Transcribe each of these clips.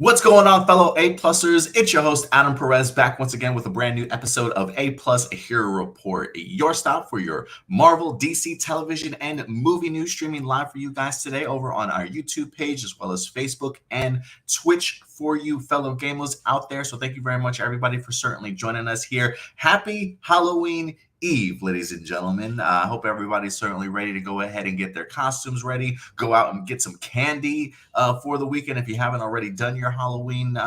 What's going on, fellow A-Plussers? It's your host, Adam Perez, back once again with a brand new episode of A-Plus Hero Report, your stop for your Marvel, DC television, and movie news, streaming live for you guys today over on our YouTube page, as well as Facebook and Twitch for you fellow gamers out there. So thank you very much, everybody, for certainly joining us here. Happy Halloween Eve, ladies and gentlemen. I hope everybody's certainly ready to go ahead and get their costumes ready, go out and get some candy for the weekend if you haven't already done your Halloween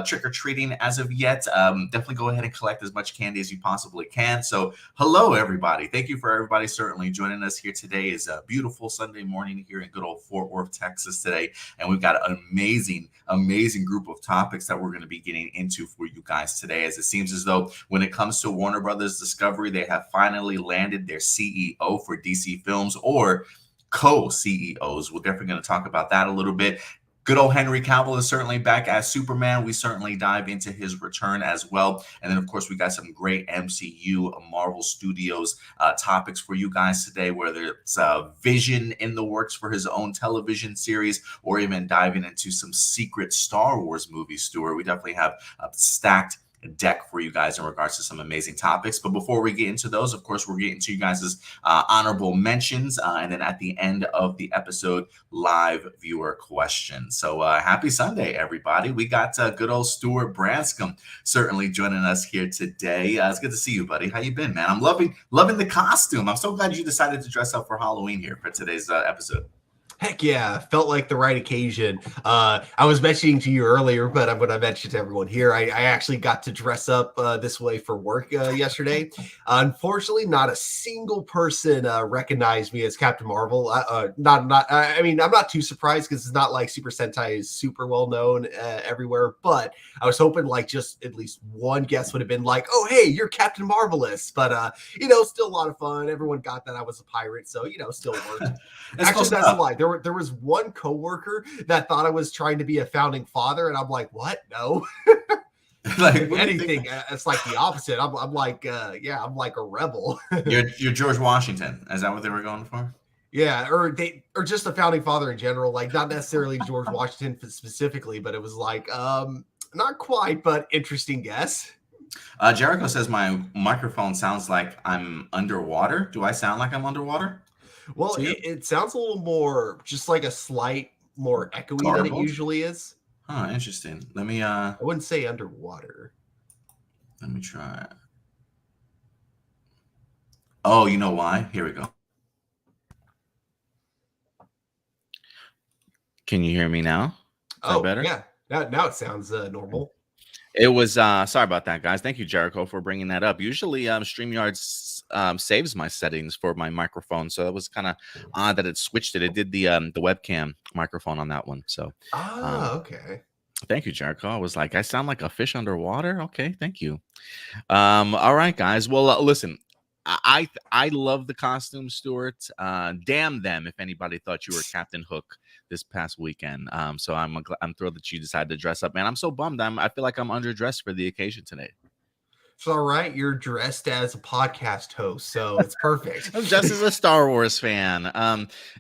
trick-or-treating as of yet. Definitely go ahead and collect as much candy as you possibly can. So hello, everybody. Thank you for everybody certainly joining us here today. Is a beautiful Sunday morning here in good old Fort Worth, Texas today, and we've got an amazing group of topics that we're going to be getting into for you guys today, as it seems as though when it comes to Warner Brothers Discovery, they have finally landed their CEO for DC Films, or co-CEOs. We're definitely going to talk about that a little bit. Good old Henry Cavill is certainly back as Superman. We certainly dive into his return as well. And then, of course, we got some great MCU, Marvel Studios topics for you guys today, whether it's Vision in the works for his own television series, or even diving into some secret Star Wars movies, Stuart. We definitely have a stacked deck for you guys in regards to some amazing topics. But before we get into those, of course, we're getting to you guys' honorable mentions, and then at the end of the episode, live viewer questions. So happy Sunday, everybody. We got good old Stuart Branscombe certainly joining us here today. It's good to see you, buddy. How you been, man? I'm loving the costume. I'm so glad you decided to dress up for Halloween here for today's episode. Heck yeah, felt like the right occasion. I was mentioning to you earlier, but I'm going to mention to everyone here, I actually got to dress up this way for work yesterday. Unfortunately, not a single person recognized me as Captain Marvel. I mean, I'm not too surprised because it's not like Super Sentai is super well known everywhere, but I was hoping like just at least one guest would have been like, oh, hey, you're Captain Marvelous. But, still a lot of fun. Everyone got that I was a pirate, so, still worked. Actually, that's a lie. There was one coworker that thought I was trying to be a founding father, and I'm like, what? No. Like anything, it's like the opposite. I'm like a rebel. You're George Washington. Is that what they were going for? Yeah, or just a founding father in general, like not necessarily George Washington specifically, but it was like not quite, but interesting guess. Jericho says my microphone sounds like I'm underwater. Do I sound like I'm underwater? Well, it sounds a little more, just like a slight more echoey than it usually is. Oh, interesting. Let me I wouldn't say underwater. Let me try. Oh, you know why? Here we go. Can you hear me now? Is that better? Yeah. Now it sounds normal. It was sorry about that, guys. Thank you, Jericho, for bringing that up. Usually StreamYard saves my settings for my microphone, so it was kind of odd that it switched it. It did the webcam microphone on that one. So okay. Thank you, Jericho. I was like, I sound like a fish underwater. Okay, thank you. All right, guys. Well, listen, I love the costume, Stuart. Damn them if anybody thought you were Captain Hook this past weekend. So I'm thrilled that you decided to dress up, man. I'm so bummed. I feel like I'm underdressed for the occasion today. It's all right. You're dressed as a podcast host, so it's perfect. I'm dressed as a Star Wars fan.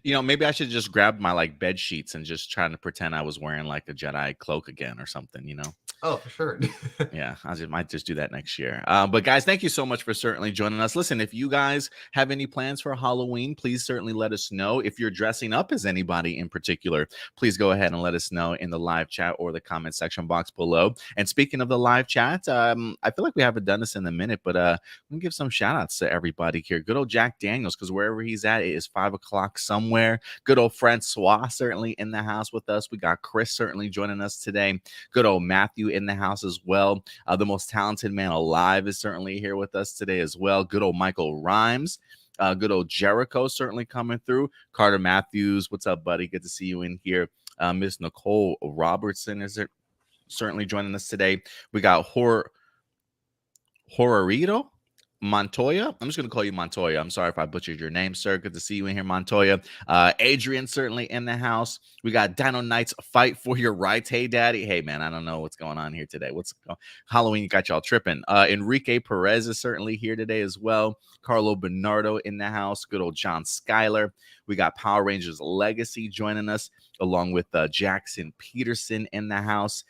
Maybe I should just grab my like bed sheets and just try to pretend I was wearing like a Jedi cloak again or something, Oh, for sure. Yeah, might just do that next year. But guys, thank you so much for certainly joining us. Listen, if you guys have any plans for Halloween, please certainly let us know. If you're dressing up as anybody in particular, please go ahead and let us know in the live chat or the comment section box below. And speaking of the live chat, I feel like we haven't done this in a minute, but I'm gonna give some shout outs to everybody here. Good old Jack Daniels, because wherever he's at, it is 5 o'clock somewhere. Good old Francois certainly in the house with us. We got Chris certainly joining us today. Good old Matthew in the house as well. The most talented man alive is certainly here with us today as well. Good old Michael Rhymes. Good old Jericho certainly coming through. Carter Matthews, what's up, buddy? Good to see you in here. Miss Nicole Robertson is certainly joining us today. We got Horarito Montoya. I'm just going to call you Montoya. I'm sorry if I butchered your name, sir. Good to see you in here, Montoya. Adrian certainly in the house. We got Dino Knights Fight for Your Right. Hey, Daddy. Hey, man, I don't know what's going on here today. Halloween got y'all tripping. Enrique Perez is certainly here today as well. Carlo Bernardo in the house. Good old John Schuyler. We got Power Rangers Legacy joining us. along with Jackson Peterson in the house.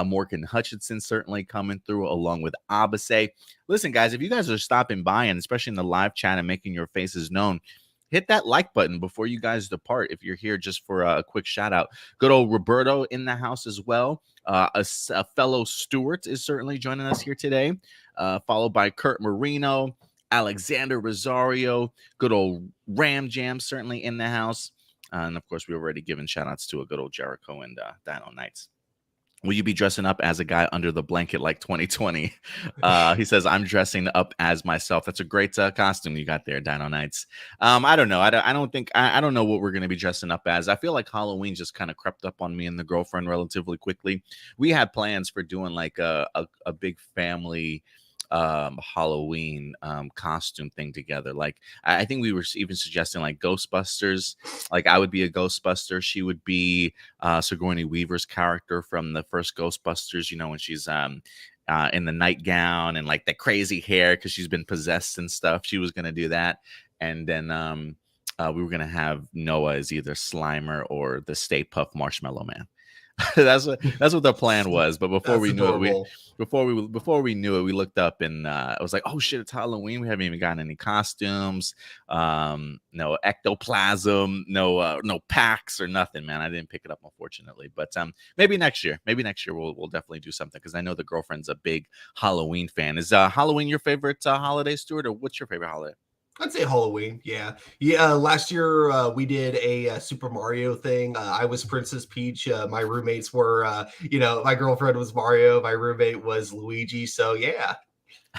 Morgan Hutchinson certainly coming through, along with Abase. Listen, guys, if you guys are stopping by, and especially in the live chat and making your faces known, hit that like button before you guys depart if you're here just for a quick shout out. Good old Roberto in the house as well. A fellow Stewart is certainly joining us here today, followed by Kurt Marino, Alexander Rosario, good old Ram Jam certainly in the house. And of course, we already given shout outs to a good old Jericho and Dino Knights. Will you be dressing up as a guy under the blanket like 2020? He says, I'm dressing up as myself. That's a great costume you got there, Dino Knights. I don't know. I don't know what we're going to be dressing up as. I feel like Halloween just kind of crept up on me and the girlfriend relatively quickly. We had plans for doing like a big family Halloween costume thing together. Like I think we were even suggesting like Ghostbusters. Like I would be a Ghostbuster, she would be Sigourney Weaver's character from the first Ghostbusters, you know, when she's in the nightgown and like the crazy hair because she's been possessed and stuff. She was gonna do that. And then we were gonna have Noah as either Slimer or the Stay Puft Marshmallow Man. that's what the plan was. But before we knew it, before we knew it, we looked up and I was like, oh shit, it's Halloween. We haven't even gotten any costumes, no ectoplasm, no packs or nothing, man. I didn't pick it up, unfortunately. But maybe next year we'll definitely do something, because I know the girlfriend's a big Halloween fan. Is Halloween your favorite holiday, Stuart, or what's your favorite holiday? I'd say Halloween. Yeah. Last year we did a Super Mario thing. I was Princess Peach. My roommates were, my girlfriend was Mario. My roommate was Luigi. So yeah,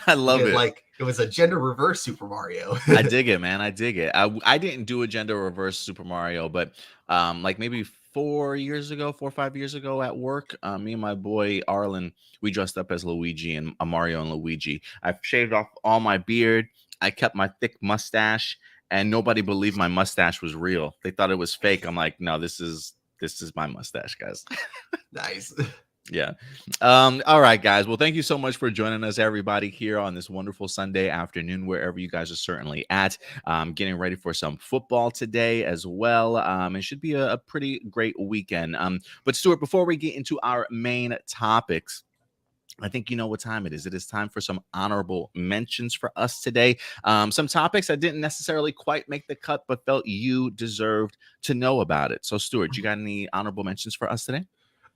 I love it. Like it was a gender reverse Super Mario. I dig it, man. I dig it. I didn't do a gender reverse Super Mario, but like maybe 4 or 5 years ago at work, me and my boy Arlen, we dressed up as Luigi and Mario and Luigi. I shaved off all my beard. I kept my thick mustache, and nobody believed my mustache was real. They thought it was fake. I'm like, no, this is my mustache, guys. Nice. Yeah. All right, guys. Well, thank you so much for joining us, everybody, here on this wonderful Sunday afternoon, wherever you guys are certainly at. Getting ready for some football today as well. It should be a pretty great weekend. But Stuart, before we get into our main topics, I think you know what time it is. It is time for some honorable mentions for us today. Some topics that didn't necessarily quite make the cut, but felt you deserved to know about it. So, Stuart, you got any honorable mentions for us today?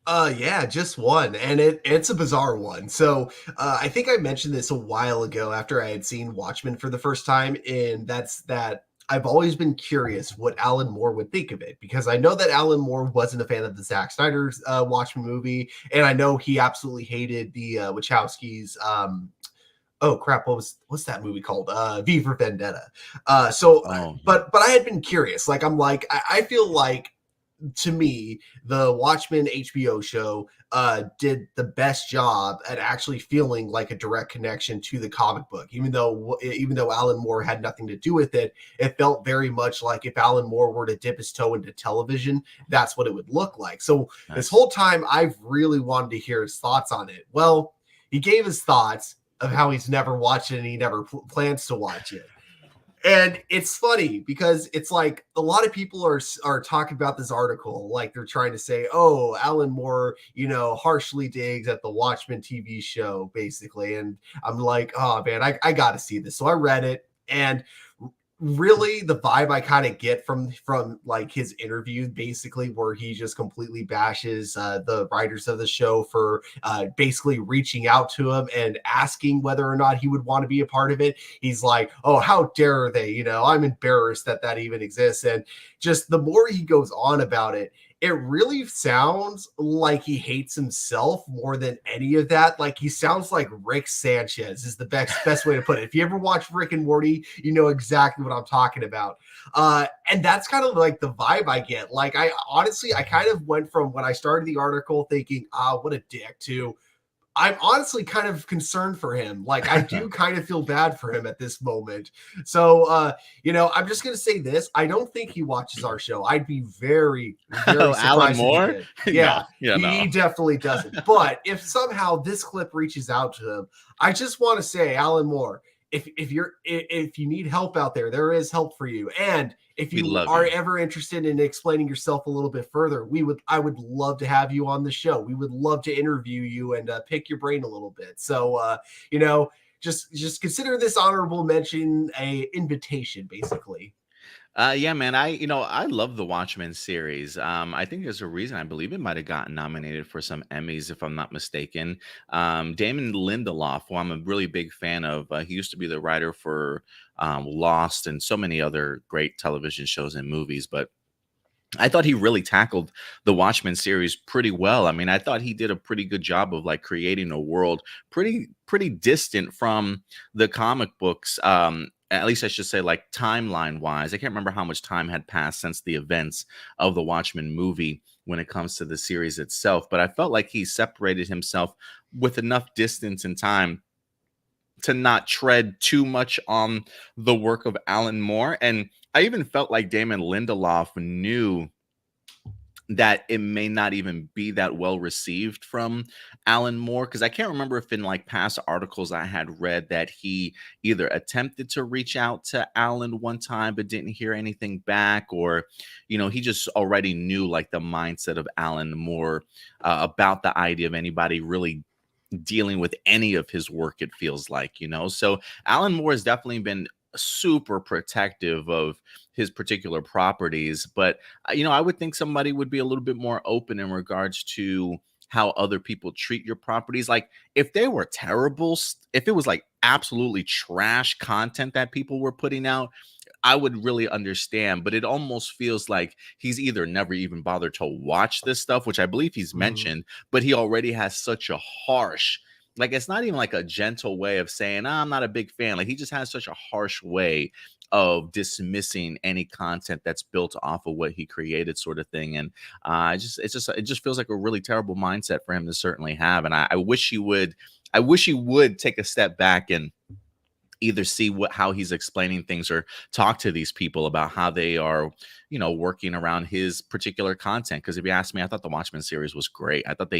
Yeah, just one, and it's a bizarre one. So I think I mentioned this a while ago after I had seen Watchmen for the first time, and that's that I've always been curious what Alan Moore would think of it, because I know that Alan Moore wasn't a fan of the Zack Snyder's Watchmen movie, and I know he absolutely hated the Wachowskis. Oh crap! What's that movie called? V for Vendetta. But I had been curious. Like I feel like, to me, the Watchmen HBO show did the best job at actually feeling like a direct connection to the comic book. Even though Alan Moore had nothing to do with it, it felt very much like if Alan Moore were to dip his toe into television, that's what it would look like. So This whole time, I've really wanted to hear his thoughts on it. Well, he gave his thoughts of how he's never watched it and he never plans to watch it. And it's funny because it's like a lot of people are talking about this article, like they're trying to say, oh, Alan Moore, harshly digs at the Watchmen TV show, basically. And I'm like, oh man, I got to see this. So I read it, and really the vibe I kind of get from like his interview, basically, where he just completely bashes the writers of the show for basically reaching out to him and asking whether or not he would want to be a part of it. He's like, oh, how dare they? I'm embarrassed that even exists. And just the more he goes on about it, it really sounds like he hates himself more than any of that. Like he sounds like Rick Sanchez is the best way to put it. If you ever watch Rick and Morty, you know exactly what I'm talking about. And that's kind of like the vibe I get. Like I kind of went from when I started the article thinking, what a dick, to I'm honestly kind of concerned for him. Like I do kind of feel bad for him at this moment. So, I'm just going to say this. I don't think he watches our show. I'd be very, very surprised. Alan Moore? Yeah, he definitely doesn't. But if somehow this clip reaches out to him, I just want to say, Alan Moore, if you need help out there is help for you. And if We you love are you. ever interested in explaining yourself a little bit further, I would love to have you on the show. We would love to interview you and pick your brain a little bit. So just consider this honorable mention a invitation, basically. Yeah, man. I love the Watchmen series. I think there's a reason. I believe it might have gotten nominated for some Emmys, if I'm not mistaken. Damon Lindelof, who I'm a really big fan of, he used to be the writer for Lost and so many other great television shows and movies. But I thought he really tackled the Watchmen series pretty well. I mean, I thought he did a pretty good job of like creating a world pretty distant from the comic books. At least I should say, like timeline wise. I can't remember how much time had passed since the events of the Watchmen movie when it comes to the series itself. But I felt like he separated himself with enough distance and time to not tread too much on the work of Alan Moore. And I even felt like Damon Lindelof knew that it may not even be that well received from Alan Moore, because I can't remember if in like past articles I had read that he either attempted to reach out to Alan one time but didn't hear anything back, or he just already knew like the mindset of Alan Moore about the idea of anybody really dealing with any of his work, it feels like. So Alan Moore has definitely been super protective of his particular properties, but I would think somebody would be a little bit more open in regards to how other people treat your properties. Like if they were terrible, if it was like absolutely trash content that people were putting out, I would really understand. But it almost feels like he's either never even bothered to watch this stuff, which I believe he's mentioned, but he already has such a harsh, like it's not even like a gentle way of saying, I'm not a big fan. Like he just has such a harsh way of dismissing any content that's built off of what he created, sort of thing. And it just feels like a really terrible mindset for him to certainly have. And I wish he would take a step back and either see how he's explaining things or talk to these people about how they are, working around his particular content. Because if you ask me, I thought the Watchmen series was great. I thought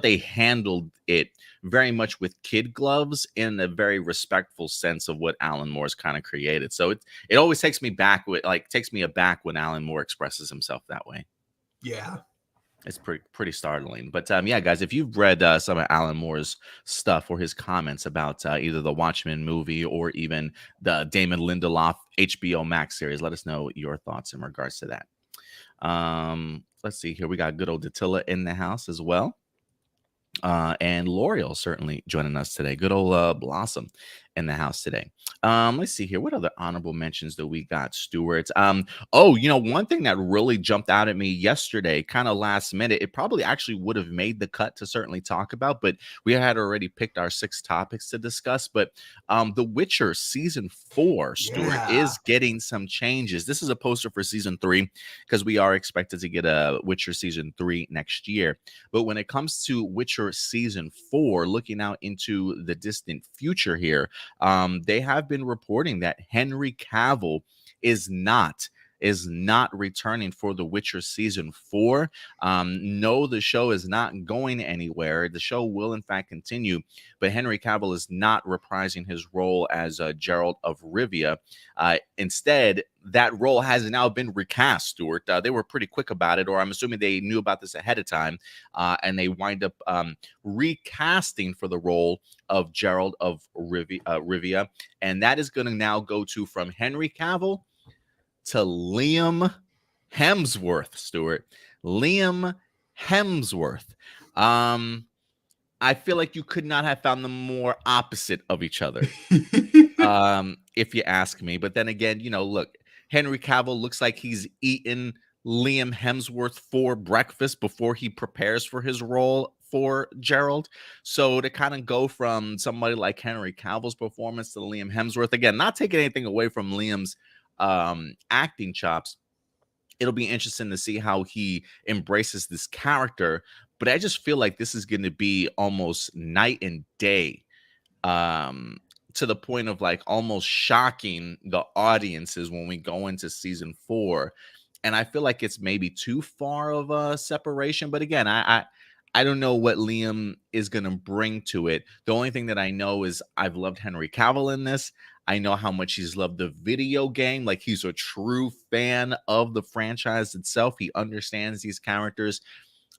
they handled it very much with kid gloves in a very respectful sense of what Alan Moore's kind of created. So it always takes me aback when Alan Moore expresses himself that way. Yeah. It's pretty startling. But yeah, guys, if you've read some of Alan Moore's stuff or his comments about either the Watchmen movie or even the Damon Lindelof HBO Max series, let us know your thoughts in regards to that. Let's see here. We got good old Dattila in the house as well. And L'Oreal certainly joining us today. Good old Blossom in the house today. Let's see here. What other honorable mentions do we got, Stuart? One thing that really jumped out at me yesterday, kind of last minute, it probably actually would have made the cut to certainly talk about, but we had already picked our 6 topics to discuss. But The Witcher season 4, Stuart, is getting some changes. This is a poster for season 3 because we are expected to get a Witcher season 3 next year. But when it comes to Witcher season 4, looking out into the distant future here, they have been reporting that Henry Cavill is not returning for The Witcher season 4. No, the show is not going anywhere. The show will in fact continue, but Henry Cavill is not reprising his role as Geralt of Rivia. Instead, that role has now been recast, Stuart. They were pretty quick about it, or I'm assuming they knew about this ahead of time, and they wind up recasting for the role of Geralt of Rivia, and that is going to now go from Henry Cavill to Liam Hemsworth, Stuart. Liam Hemsworth. I feel like you could not have found them more opposite of each other, if you ask me. But then again, look, Henry Cavill looks like he's eaten Liam Hemsworth for breakfast before he prepares for his role for Geralt. So to kind of go from somebody like Henry Cavill's performance to Liam Hemsworth, again, not taking anything away from Liam's acting chops, it'll be interesting to see how he embraces this character. But I just feel like this is going to be almost night and day, to the point of like almost shocking the audiences when we go into season 4. And I feel like it's maybe too far of a separation. But again, I don't know what Liam is going to bring to it. The only thing that I know is I've loved Henry Cavill in this. I know how much he's loved the video game. Like, he's a true fan of the franchise itself. He understands these characters.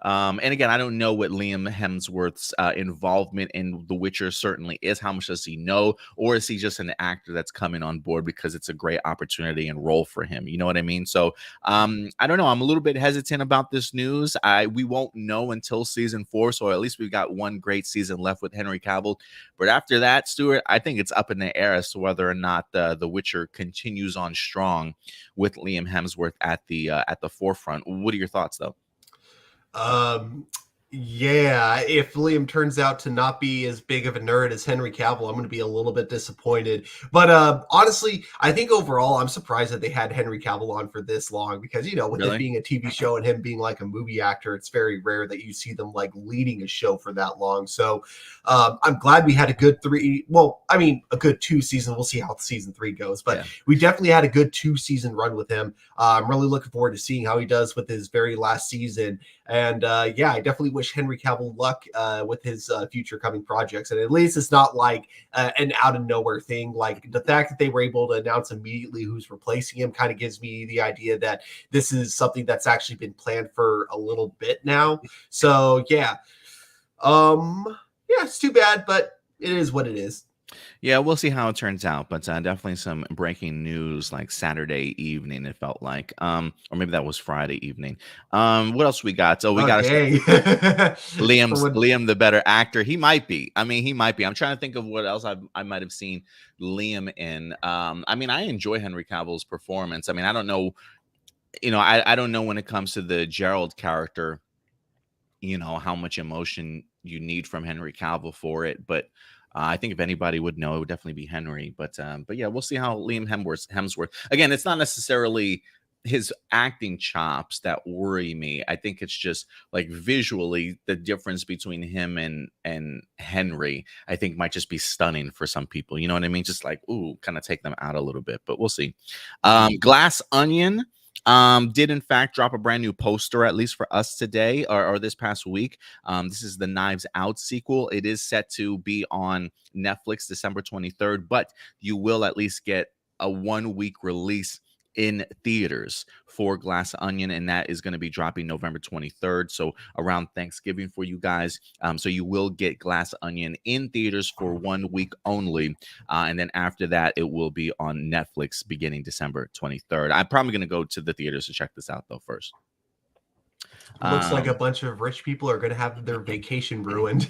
And again, I don't know what Liam Hemsworth's involvement in The Witcher certainly is. How much does he know? Or is he just an actor that's coming on board because it's a great opportunity and role for him? You know what I mean? So I don't know. I'm a little bit hesitant about this news. We won't know until season 4. So at least we've got one great season left with Henry Cavill. But after that, Stuart, I think it's up in the air as to whether or not The Witcher continues on strong with Liam Hemsworth at the forefront. What are your thoughts, though? Yeah, if Liam turns out to not be as big of a nerd as Henry Cavill, I'm going to be a little bit disappointed. But honestly, I think overall, I'm surprised that they had Henry Cavill on for this long because, you know, with it being a TV show and him being like a movie actor, it's very rare that you see them like leading a show for that long. So I'm glad we had a good a good 2 seasons. We'll see how season 3 goes, but we definitely had a good 2-season run with him. I'm really looking forward to seeing how he does with his very last season. And I definitely wish Henry Cavill luck with his future coming projects. And at least it's not like an out of nowhere thing. Like the fact that they were able to announce immediately who's replacing him kind of gives me the idea that this is something that's actually been planned for a little bit now. So it's too bad, but it is what it is. Yeah, we'll see how it turns out, but definitely some breaking news like Saturday evening, it felt like. Or maybe that was Friday evening. What else we got? So we got Liam, the better actor. He might be. I mean, he might be. I'm trying to think of what else I might have seen Liam in. I mean, I enjoy Henry Cavill's performance. I mean, I don't know, I don't know when it comes to the Gerald character, how much emotion you need from Henry Cavill for it, but I think if anybody would know, it would definitely be Henry. But yeah, we'll see how Liam Hemsworth. Again, it's not necessarily his acting chops that worry me. I think it's just like visually the difference between him and Henry, I think might just be stunning for some people. You know what I mean? Just like, ooh, kind of take them out a little bit, but we'll see. Glass Onion did in fact drop a brand new poster, at least for us today or this past week. This is the Knives Out sequel. It is set to be on Netflix December 23rd, but you will at least get a 1-week release in theaters for Glass Onion, and that is going to be dropping November 23rd, so around Thanksgiving for you guys. So you will get Glass Onion in theaters for 1 week only, and then after that it will be on Netflix beginning December 23rd. I'm probably going to go to the theaters to check this out though first. Looks like a bunch of rich people are going to have their vacation ruined.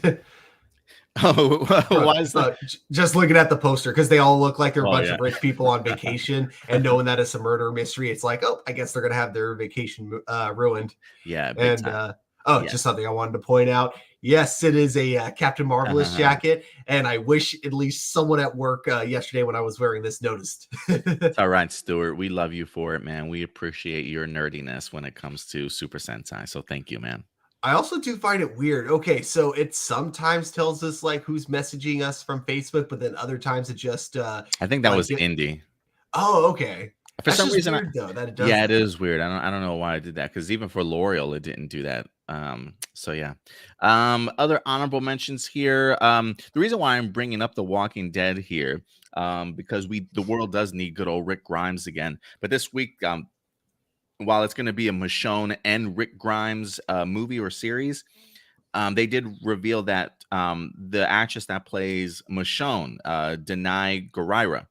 Oh, why is that? Just looking at the poster, because they all look like they're a bunch of rich people on vacation, and knowing that it's a murder mystery, it's like, oh, I guess they're gonna have their vacation ruined. Yeah, and just something I wanted to point out. Yes, it is a Captain Marvelous jacket, and I wish at least someone at work yesterday when I was wearing this noticed. It's all right, Stuart. We love you for it, man. We appreciate your nerdiness when it comes to Super Sentai. So thank you, man. I also do find it weird. Okay, so it sometimes tells us like who's messaging us from Facebook, but then other times it just I think that was Indy. Oh, okay. For some reason, weird, though, that it does it is weird. I don't know why I did that, because even for L'Oreal, it didn't do that. So yeah. Other honorable mentions here. The reason why I'm bringing up The Walking Dead here, because the world does need good old Rick Grimes again. But this week, while it's going to be a Michonne and Rick Grimes movie or series, they did reveal that the actress that plays Michonne, Denai Gurira,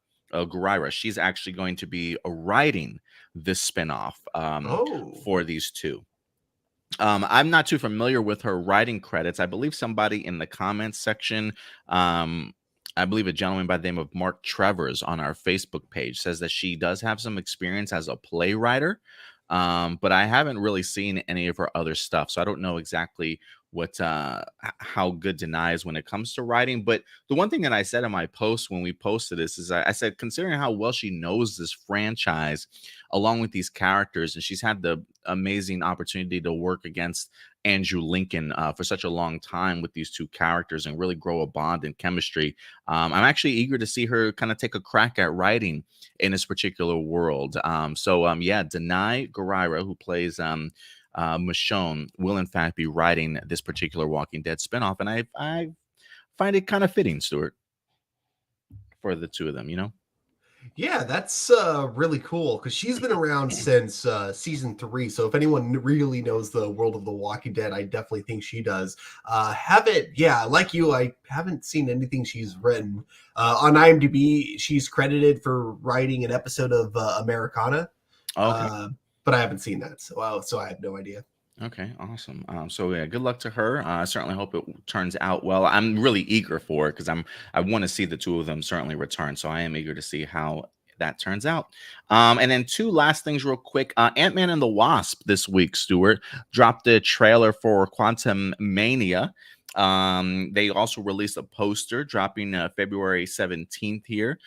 she's actually going to be writing this spinoff for these two. I'm not too familiar with her writing credits. I believe somebody in the comments section, I believe a gentleman by the name of Mark Travers on our Facebook page, says that she does have some experience as a playwright. But I haven't really seen any of her other stuff, so I don't know exactly how good Denai is when it comes to writing. But the one thing that I said in my post when we posted this is I said, considering how well she knows this franchise along with these characters, and she's had the amazing opportunity to work against Andrew Lincoln for such a long time with these two characters and really grow a bond and chemistry. I'm actually eager to see her kind of take a crack at writing in this particular world. Denai Gurira, who plays Michonne will in fact be writing this particular Walking Dead spinoff, and I find it kind of fitting, Stuart, for the two of them. You know. Yeah, that's really cool because she's been around since season 3. So if anyone really knows the world of The Walking Dead, I definitely think she does. Yeah, like you, I haven't seen anything she's written. On IMDb, she's credited for writing an episode of Americana, Okay. but I haven't seen that, so I have no idea. Okay, awesome. So yeah, good luck to her. I certainly hope it turns out well. I'm really eager for it because I want to see the two of them certainly return. So I am eager to see how that turns out. And then two last things real quick. Ant-Man and the Wasp this week, Stuart, dropped a trailer for Quantum Mania. They also released a poster dropping February 17th here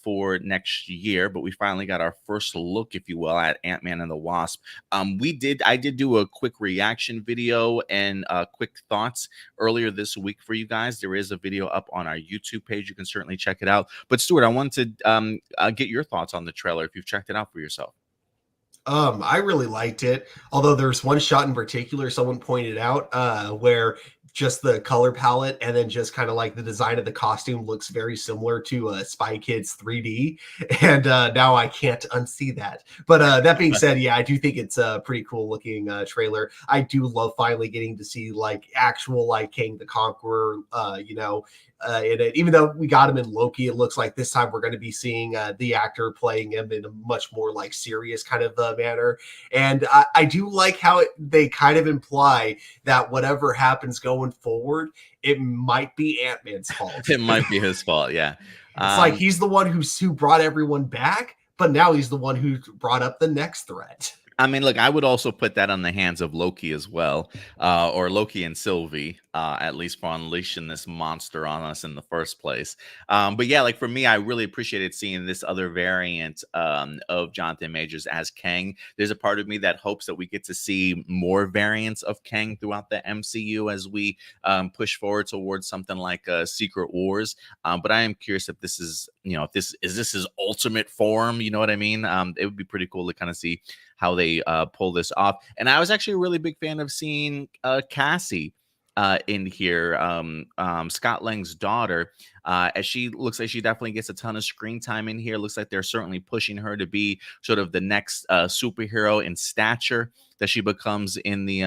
for next year, but we finally got our first look, if you will, at Ant-Man and the Wasp. I did do a quick reaction video and quick thoughts earlier this week for you guys. There is a video up on our YouTube page. You can certainly check it out. But Stuart, I wanted to get your thoughts on the trailer if you've checked it out for yourself. I really liked it. Although there's one shot in particular someone pointed out where just the color palette and then just kind of like the design of the costume looks very similar to Spy Kids 3D. And now I can't unsee that. But that being said, yeah, I do think it's a pretty cool looking trailer. I do love finally getting to see like actual like King the Conqueror, in it. Even though we got him in Loki, it looks like this time we're going to be seeing the actor playing him in a much more like serious kind of manner. And I do like how they kind of imply that whatever happens going forward, it might be Ant-Man's fault. It might be his fault, yeah. It's like he's the one who brought everyone back, but now he's the one who brought up the next threat. I mean, look, I would also put that on the hands of Loki as well, or Loki and Sylvie, at least for unleashing this monster on us in the first place. But yeah, like for me, I really appreciated seeing this other variant of Jonathan Majors as Kang. There's a part of me that hopes that we get to see more variants of Kang throughout the MCU as we push forward towards something like Secret Wars. But I am curious if this is, if this is his ultimate form. You know what I mean? It would be pretty cool to kind of see how they pull this off. And I was actually a really big fan of seeing Cassie in here, Scott Lang's daughter, as she looks like she definitely gets a ton of screen time in here. Looks like they're certainly pushing her to be sort of the next superhero in stature that she becomes in the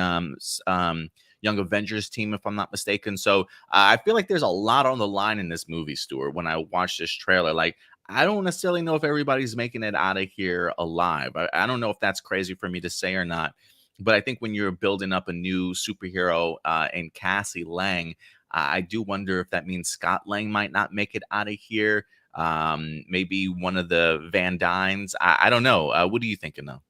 Young Avengers team, if I'm not mistaken. So I feel like there's a lot on the line in this movie, Stuart, when I watch this trailer. Like, I don't necessarily know if everybody's making it out of here alive. I don't know if that's crazy for me to say or not. But I think when you're building up a new superhero in Cassie Lang, I do wonder if that means Scott Lang might not make it out of here. Maybe one of the Van Dynes. I don't know. What are you thinking, though?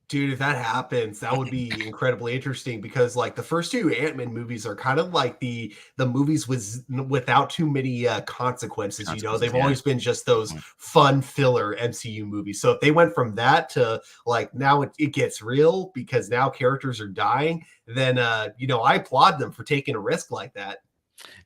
Dude, if that happens, that would be incredibly interesting because like the first two Ant-Man movies are kind of like the movies without too many consequences. They've always been just those fun filler MCU movies. So if they went from that to like now it gets real because now characters are dying, then I applaud them for taking a risk like that.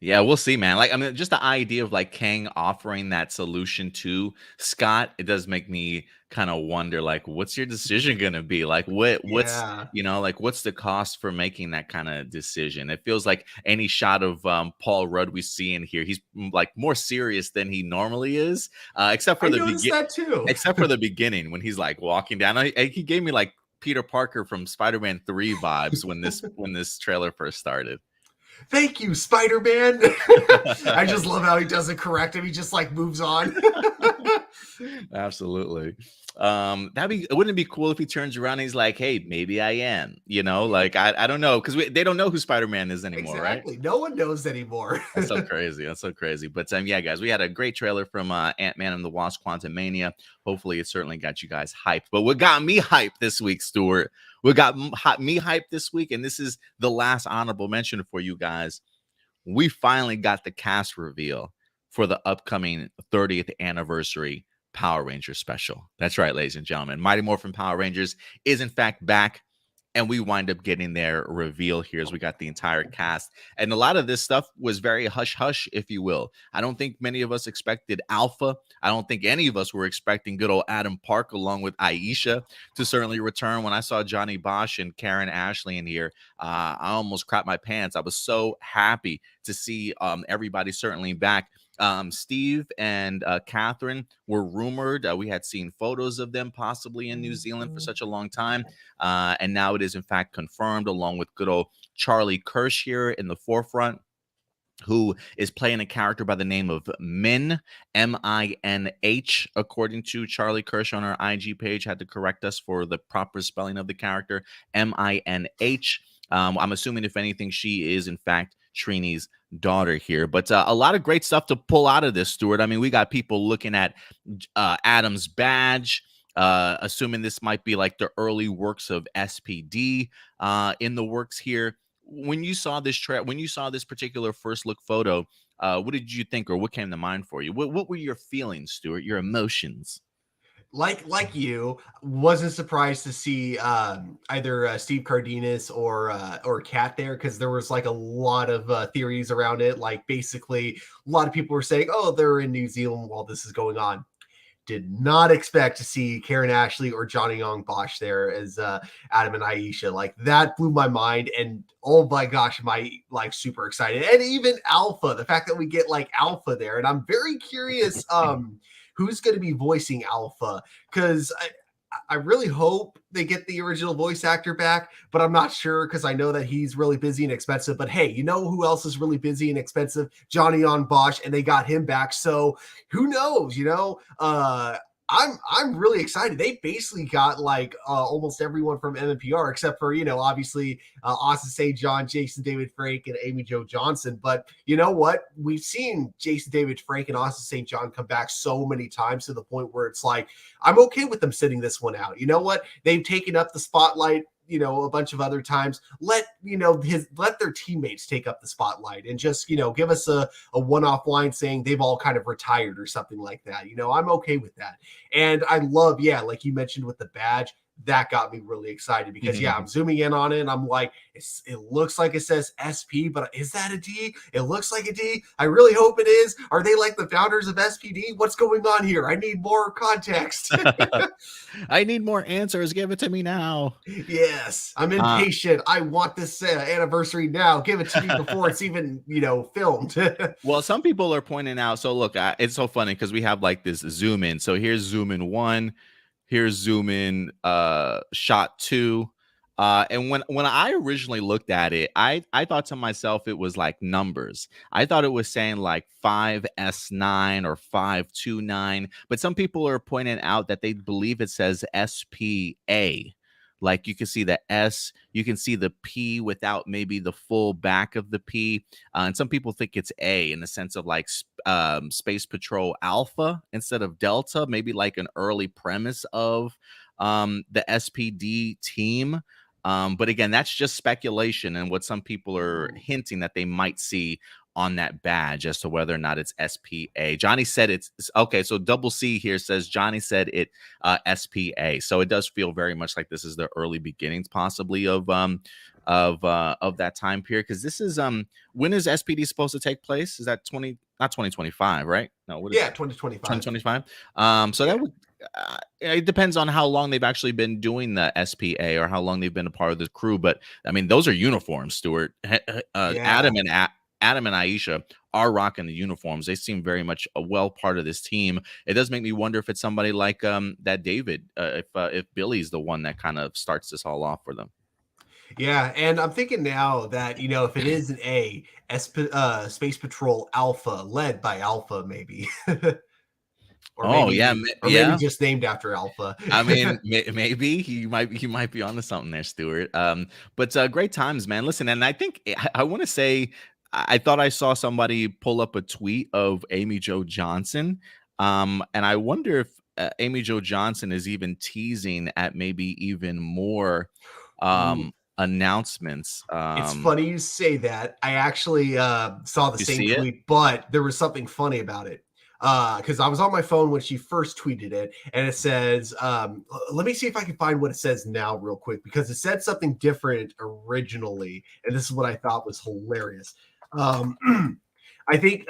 Yeah, we'll see, man. Like, I mean, just the idea of like Kang offering that solution to Scott, it does make me kind of wonder, like, what's your decision gonna be? Like, what's the cost for making that kind of decision? It feels like any shot of Paul Rudd we see in here, he's like more serious than he normally is, except for except for the beginning when he's like walking down. He gave me like Peter Parker from Spider-Man 3 vibes when this trailer first started. Thank you, Spider-Man. I just love how he doesn't correct him. He just like moves on. Absolutely. Wouldn't it be cool if he turns around and he's like, hey, maybe I am, like, I don't know. Cause they don't know who Spider-Man is anymore. Exactly. Right? No one knows anymore. That's so crazy. But yeah, guys, we had a great trailer from Ant-Man and the Wasp Quantum Mania. Hopefully it certainly got you guys hyped, but what got me hyped this week, Stuart, me hyped this week. And this is the last honorable mention for you guys. We finally got the cast reveal for the upcoming 30th anniversary Power Rangers special. That's right, ladies and gentlemen. Mighty Morphin Power Rangers is in fact back. And we wind up getting their reveal here as we got the entire cast. And a lot of this stuff was very hush hush, if you will. I don't think many of us expected Alpha. I don't think any of us were expecting good old Adam Park along with Aisha to certainly return. When I saw Johnny Bosch and Karen Ashley in here, I almost crapped my pants. I was so happy to see everybody certainly back. Steve and Catherine were rumored. We had seen photos of them possibly in New Zealand for such a long time. And now it is, in fact, confirmed, along with good old Charlie Kirsch here in the forefront, who is playing a character by the name of Min, M-I-N-H, according to Charlie Kirsch on our IG page. Had to correct us for the proper spelling of the character, M-I-N-H. I'm assuming, if anything, she is, in fact, Trini's daughter here. But a lot of great stuff to pull out of this, Stuart. I mean, we got people looking at Adam's badge, assuming this might be like the early works of SPD in the works here. When you saw this when you saw this particular first look photo, what did you think, or what came to mind for you? What were your feelings, Stuart? Your emotions? Like you, wasn't surprised to see either Steve Cardenas or Kat there, because there was like a lot of theories around it. Like basically, a lot of people were saying, "Oh, they're in New Zealand while this is going on." Did not expect to see Karen Ashley or Johnny Young Bosch there as Adam and Aisha. Like that blew my mind, and oh my gosh, am I like super excited. And even Alpha, the fact that we get like Alpha there, and I'm very curious who's going to be voicing Alpha, because I really hope they get the original voice actor back, but I'm not sure because I know that he's really busy and expensive. But hey, you know who else is really busy and expensive? Johnny Young Bosch, and they got him back. So who knows? I'm really excited. They basically got like almost everyone from MMPR, except for, obviously Austin St. John, Jason David Frank, and Amy Jo Johnson. But you know what? We've seen Jason David Frank and Austin St. John come back so many times to the point where it's like, I'm okay with them sitting this one out. You know what? They've taken up the spotlight a bunch of other times. Let their teammates take up the spotlight and just give us a one-off line saying they've all kind of retired or something like that. I'm okay with that. And I love, like you mentioned with the badge, that got me really excited because I'm zooming in on it and I'm like, it looks like it says SP, but is that a D? It looks like a D. I really hope it is. Are they like the founders of SPD? What's going on here? I need more context. I need more answers. Give it to me now. Yes, I'm impatient. I want this anniversary now. Give it to me before it's even, filmed. Well, some people are pointing out. So look, it's so funny because we have like this zoom in. So here's zoom in 1. Here's zoom in shot 2. And when I originally looked at it, I thought to myself it was like numbers. I thought it was saying like 5S9 or 529. But some people are pointing out that they believe it says SPA. Like you can see the S, you can see the P without maybe the full back of the P. And some people think it's A in the sense of like Space Patrol Alpha instead of Delta, maybe like an early premise of the SPD team. But again, that's just speculation and what some people are hinting that they might see on that badge as to whether or not it's SPA. Johnny said it's okay. So double C here says Johnny said it SPA. So it does feel very much like this is the early beginnings possibly of that time period. Because this is when is SPD supposed to take place? Is that not 2025, right? No, what is 2025. 2025. So that would it depends on how long they've actually been doing the SPA or how long they've been a part of the crew. But I mean, those are uniforms, Stuart. Adam and Aisha are rocking the uniforms. They seem very much a well part of this team. It does make me wonder if it's somebody like that David, if Billy's the one that kind of starts this all off for them. Yeah, and I'm thinking now that, if it is an Space Patrol Alpha, led by Alpha, maybe. Maybe just named after Alpha. I mean, maybe he might be onto something there, Stuart. But great times, man. Listen, and I think I want to say I thought I saw somebody pull up a tweet of Amy Jo Johnson, and I wonder if Amy Jo Johnson is even teasing at maybe even more announcements. It's funny you say that. I actually saw the same tweet, but there was something funny about it. because I was on my phone when she first tweeted it, and it says, let me see if I can find what it says now real quick, because it said something different originally, and this is what I thought was hilarious. I think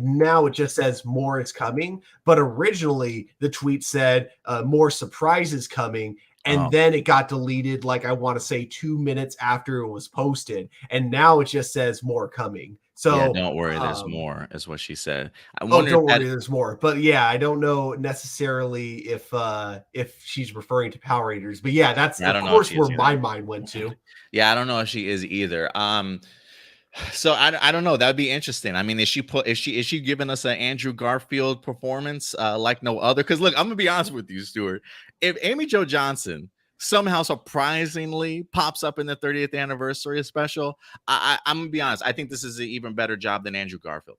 now it just says more is coming, but originally the tweet said more surprises coming, and then it got deleted, like I want to say 2 minutes after it was posted, and now it just says more coming. So yeah, don't worry, there's more, is what she said. I oh, wonder don't worry, there's more. But yeah, I don't know necessarily if she's referring to Power Rangers. But yeah, that's of course where my mind went to. Yeah, I don't know if she is either. So I don't know. That would be interesting. I mean, is she giving us an Andrew Garfield performance like no other? Because look, I'm gonna be honest with you, Stuart. If Amy Jo Johnson somehow surprisingly pops up in the 30th anniversary special, I'm gonna be honest. I think this is an even better job than Andrew Garfield.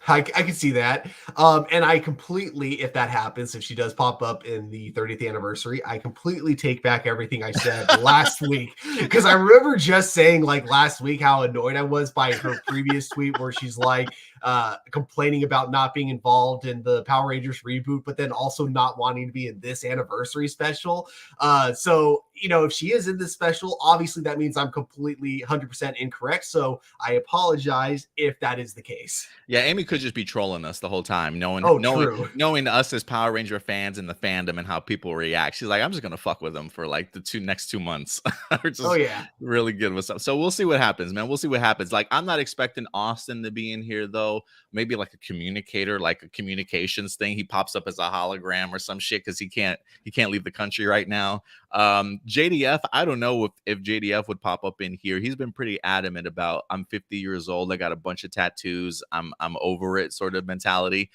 I can see that. And I completely, if that happens, if she does pop up in the 30th anniversary, I completely take back everything I said last week. Because I remember just saying like last week how annoyed I was by her previous tweet where she's like complaining about not being involved in the Power Rangers reboot, but then also not wanting to be in this anniversary special. So, you know, if she is in this special, obviously that means I'm completely 100% incorrect. So I apologize if that is the case. Yeah, Amy could just be trolling us the whole time, knowing us as Power Ranger fans and the fandom and how people react. She's like, I'm just gonna fuck with them for like the next 2 months. Really good with stuff. So we'll see what happens, man. We'll see what happens. Like, I'm not expecting Austin to be in here though. Maybe like a communicator, like a communications thing. He pops up as a hologram or some shit because he can't leave the country right now. JDF, I don't know if JDF would pop up in here. He's been pretty adamant about, I'm 50 years old, I got a bunch of tattoos, I'm over it sort of mentality.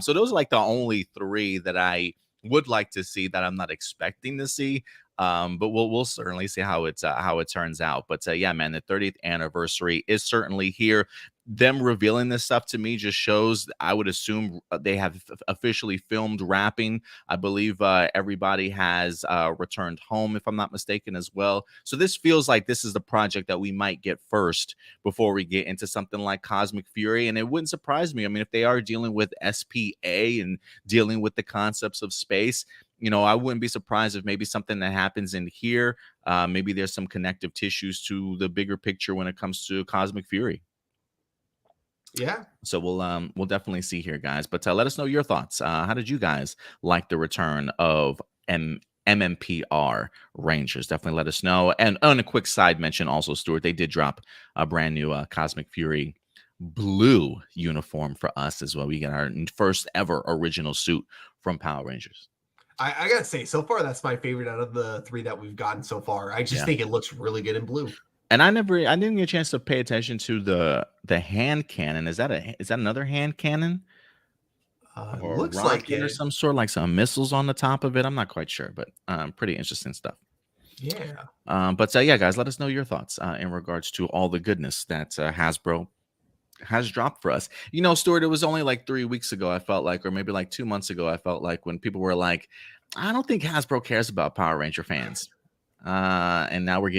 So those are like the only three that I would like to see that I'm not expecting to see. But we'll certainly see how it turns out. But yeah, man, the 30th anniversary is certainly here. Them revealing this stuff to me just shows, I would assume they have officially filmed wrapping. I believe everybody has returned home, if I'm not mistaken, as well. So this feels like this is the project that we might get first before we get into something like Cosmic Fury. And it wouldn't surprise me. I mean, if they are dealing with SPA and dealing with the concepts of space, you know, I wouldn't be surprised if maybe something that happens in here, maybe there's some connective tissues to the bigger picture when it comes to Cosmic Fury. Yeah. So we'll definitely see here, guys. But let us know your thoughts. How did you guys like the return of MMPR Rangers? Definitely let us know. And on a quick side mention also, Stuart, they did drop a brand new Cosmic Fury blue uniform for us as well. We got our first ever original suit from Power Rangers. I gotta say, so far that's my favorite out of the three that we've gotten so far. I just think it looks really good in blue. And I didn't get a chance to pay attention to the hand cannon. Is that another hand cannon? Or looks like it, or some sort, like some missiles on the top of it. I'm not quite sure, but pretty interesting stuff. Yeah. But yeah, guys, let us know your thoughts in regards to all the goodness that Hasbro has dropped for us. You know, Stuart, it was only like 3 weeks ago, I felt like, or maybe like 2 months ago, I felt like, when people were like, I don't think Hasbro cares about Power Ranger fans. And now I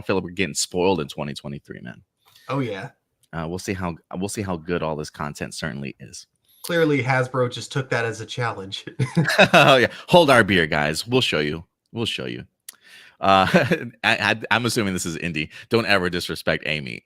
feel like we're getting spoiled in 2023, man. Oh yeah. We'll see how good all this content certainly is. Clearly, Hasbro just took that as a challenge. Oh yeah, hold our beer, guys. We'll show you. I'm assuming this is Indy. Don't ever disrespect Amy.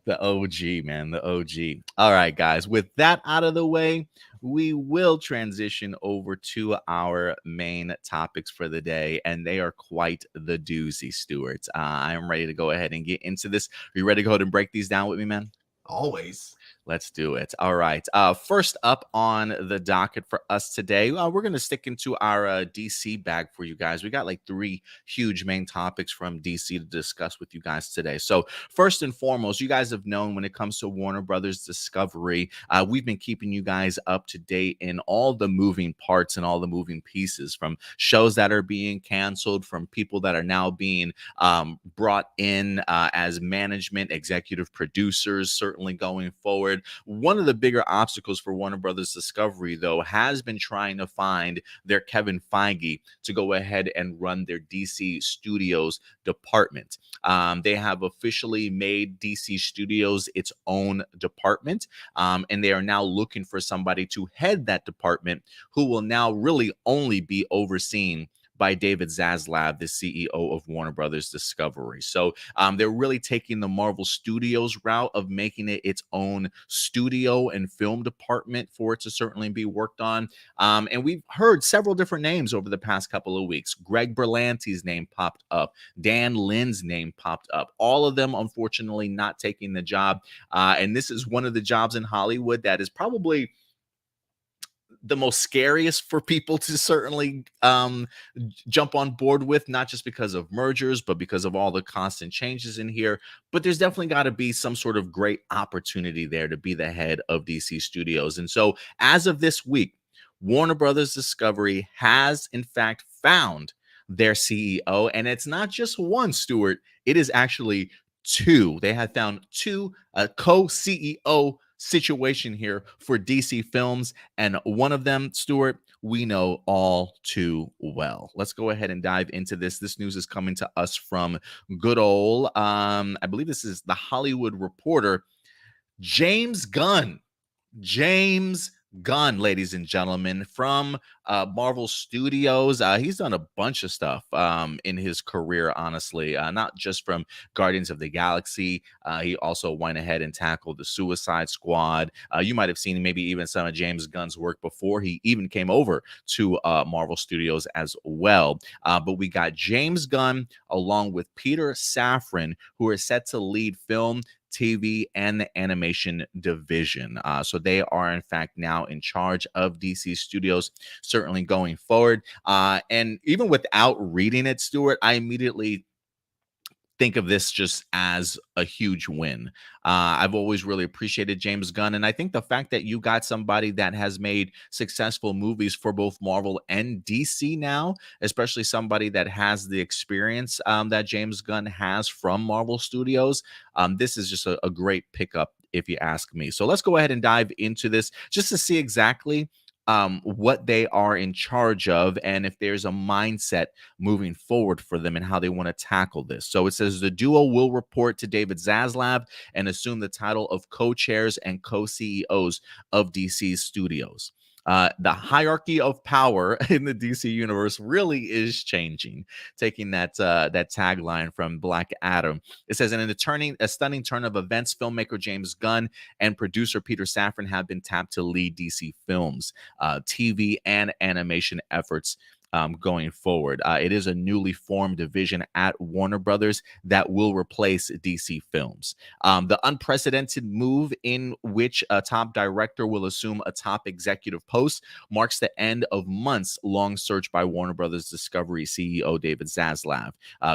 The OG, man, the OG. All right, guys. With that out of the way, we will transition over to our main topics for the day, and they are quite the doozy, Stuart. I am ready to go ahead and get into this. Are you ready to go ahead and break these down with me, man? Always. Let's do it. All right. First up on the docket for us today, we're going to stick into our DC bag for you guys. We got like 3 huge main topics from DC to discuss with you guys today. So first and foremost, you guys have known when it comes to Warner Brothers Discovery, we've been keeping you guys up to date in all the moving parts and all the moving pieces, from shows that are being canceled, from people that are now being brought in as management, executive producers, certainly certainly going forward. One of the bigger obstacles for Warner Brothers Discovery, though, has been trying to find their Kevin Feige to go ahead and run their DC Studios department. They have officially made DC Studios its own department, and they are now looking for somebody to head that department who will now really only be overseen by David Zaslav, the CEO of Warner Brothers Discovery. So they're really taking the Marvel Studios route of making it its own studio and film department for it to certainly be worked on. And we've heard several different names over the past couple of weeks. Greg Berlanti's name popped up. Dan Lin's name popped up. All of them, unfortunately, not taking the job. And this is one of the jobs in Hollywood that is probably the most scariest for people to certainly jump on board with, not just because of mergers, but because of all the constant changes in here. But there's definitely got to be some sort of great opportunity there to be the head of DC Studios. And so as of this week, Warner Brothers Discovery has, in fact, found their CEO. And it's not just one, Stuart. It is actually two. They have found two co-CEO situation here for DC Films, and one of them, Stuart, we know all too well. Let's go ahead and dive into this. This news is coming to us from good old, I believe this is the Hollywood Reporter, James Gunn. James Gunn, ladies and gentlemen, from Marvel Studios. He's done a bunch of stuff in his career, honestly, not just from Guardians of the Galaxy. He also went ahead and tackled the Suicide Squad. You might have seen maybe even some of James Gunn's work before he even came over to Marvel Studios as well. But we got James Gunn along with Peter Safran, who are set to lead film, TV, and the animation division. So they are, in fact, now in charge of DC Studios, certainly going forward. And even without reading it, Stuart, I immediately think of this just as a huge win. I've always really appreciated James Gunn, and I think the fact that you got somebody that has made successful movies for both Marvel and DC now, especially somebody that has the experience that James Gunn has from Marvel Studios, this is just a great pickup, if you ask me. So let's go ahead and dive into this just to see exactly what they are in charge of and if there's a mindset moving forward for them and how they want to tackle this. So it says the duo will report to David Zaslav and assume the title of co-chairs and co-CEOs of DC Studios. The hierarchy of power in the DC universe really is changing, taking that tagline from Black Adam. It says, in a stunning turn of events, filmmaker James Gunn and producer Peter Safran have been tapped to lead DC Films, TV, and animation efforts going forward. It is a newly formed division at Warner Brothers that will replace DC Films. The unprecedented move in which a top director will assume a top executive post marks the end of months-long search by Warner Brothers Discovery CEO David Zaslav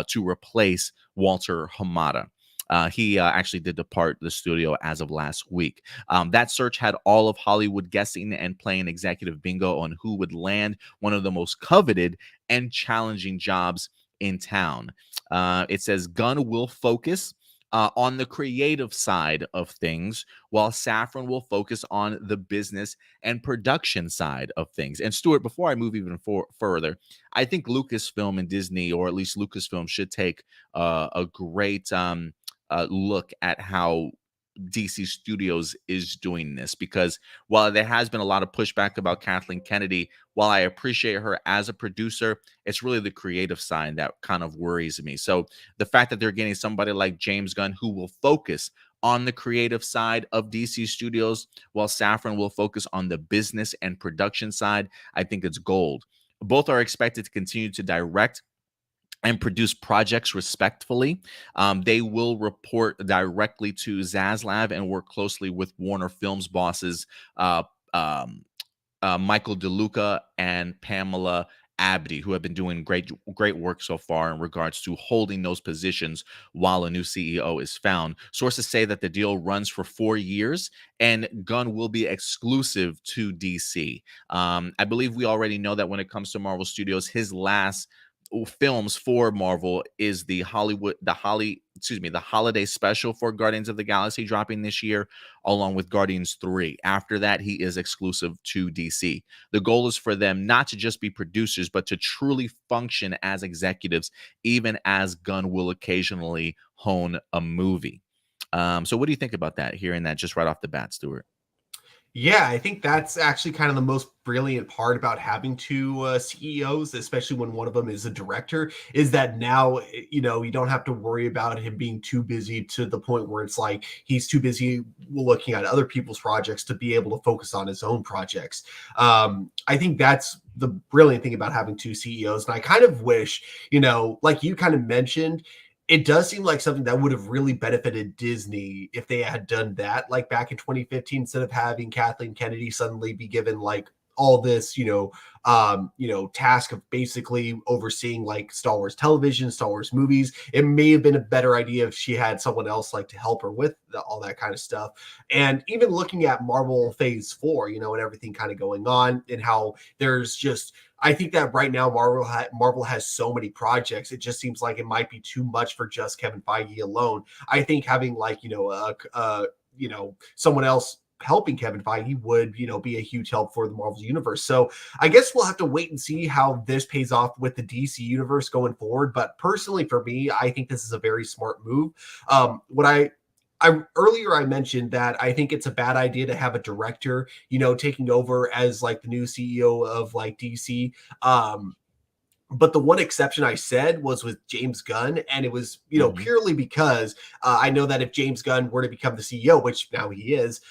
to replace Walter Hamada. He actually did depart the studio as of last week. That search had all of Hollywood guessing and playing executive bingo on who would land one of the most coveted and challenging jobs in town. It says Gunn will focus on the creative side of things, while Safran will focus on the business and production side of things. And Stuart, before I move even further, I think Lucasfilm and Disney, or at least Lucasfilm, should take a great look at how DC Studios is doing this, because while there has been a lot of pushback about Kathleen Kennedy, while I appreciate her as a producer, it's really the creative side that kind of worries me. So the fact that they're getting somebody like James Gunn who will focus on the creative side of DC Studios, while Safran will focus on the business and production side, I think it's gold. Both are expected to continue to direct and produce projects respectfully. They will report directly to Zaslav and work closely with Warner Films bosses Michael DeLuca and Pamela Abdi, who have been doing great work so far in regards to holding those positions while a new CEO is found. Sources say that the deal runs for 4 years and Gunn will be exclusive to DC. I believe we already know that when it comes to Marvel Studios, his last films for Marvel is the holiday special for Guardians of the Galaxy dropping this year, along with Guardians 3. After that, he is exclusive to DC. The goal is for them not to just be producers, but to truly function as executives, even as Gunn will occasionally hone a movie. So what do you think about that, hearing that just right off the bat, Stuart? Yeah, I think that's actually kind of the most brilliant part about having two CEOs, especially when one of them is a director, is that now, you don't have to worry about him being too busy to the point where it's like he's too busy looking at other people's projects to be able to focus on his own projects. I think that's the brilliant thing about having two CEOs. And I kind of wish, like you kind of mentioned, it does seem like something that would have really benefited Disney if they had done that, like back in 2015, instead of having Kathleen Kennedy suddenly be given like all this, task of basically overseeing like Star Wars television, Star Wars movies. It may have been a better idea if she had someone else like to help her with all that kind of stuff. And even looking at Marvel Phase 4, and everything kind of going on, and how there's just, I think that right now Marvel has so many projects. It just seems like it might be too much for just Kevin Feige alone. I think having like someone else helping Kevin Feige would be a huge help for the Marvel universe. So I guess we'll have to wait and see how this pays off with the DC universe going forward. But personally, for me, I think this is a very smart move. Earlier I mentioned that I think it's a bad idea to have a director, taking over as like the new CEO of like DC. But the one exception I said was with James Gunn, and it was, purely because I know that if James Gunn were to become the CEO, which now he is,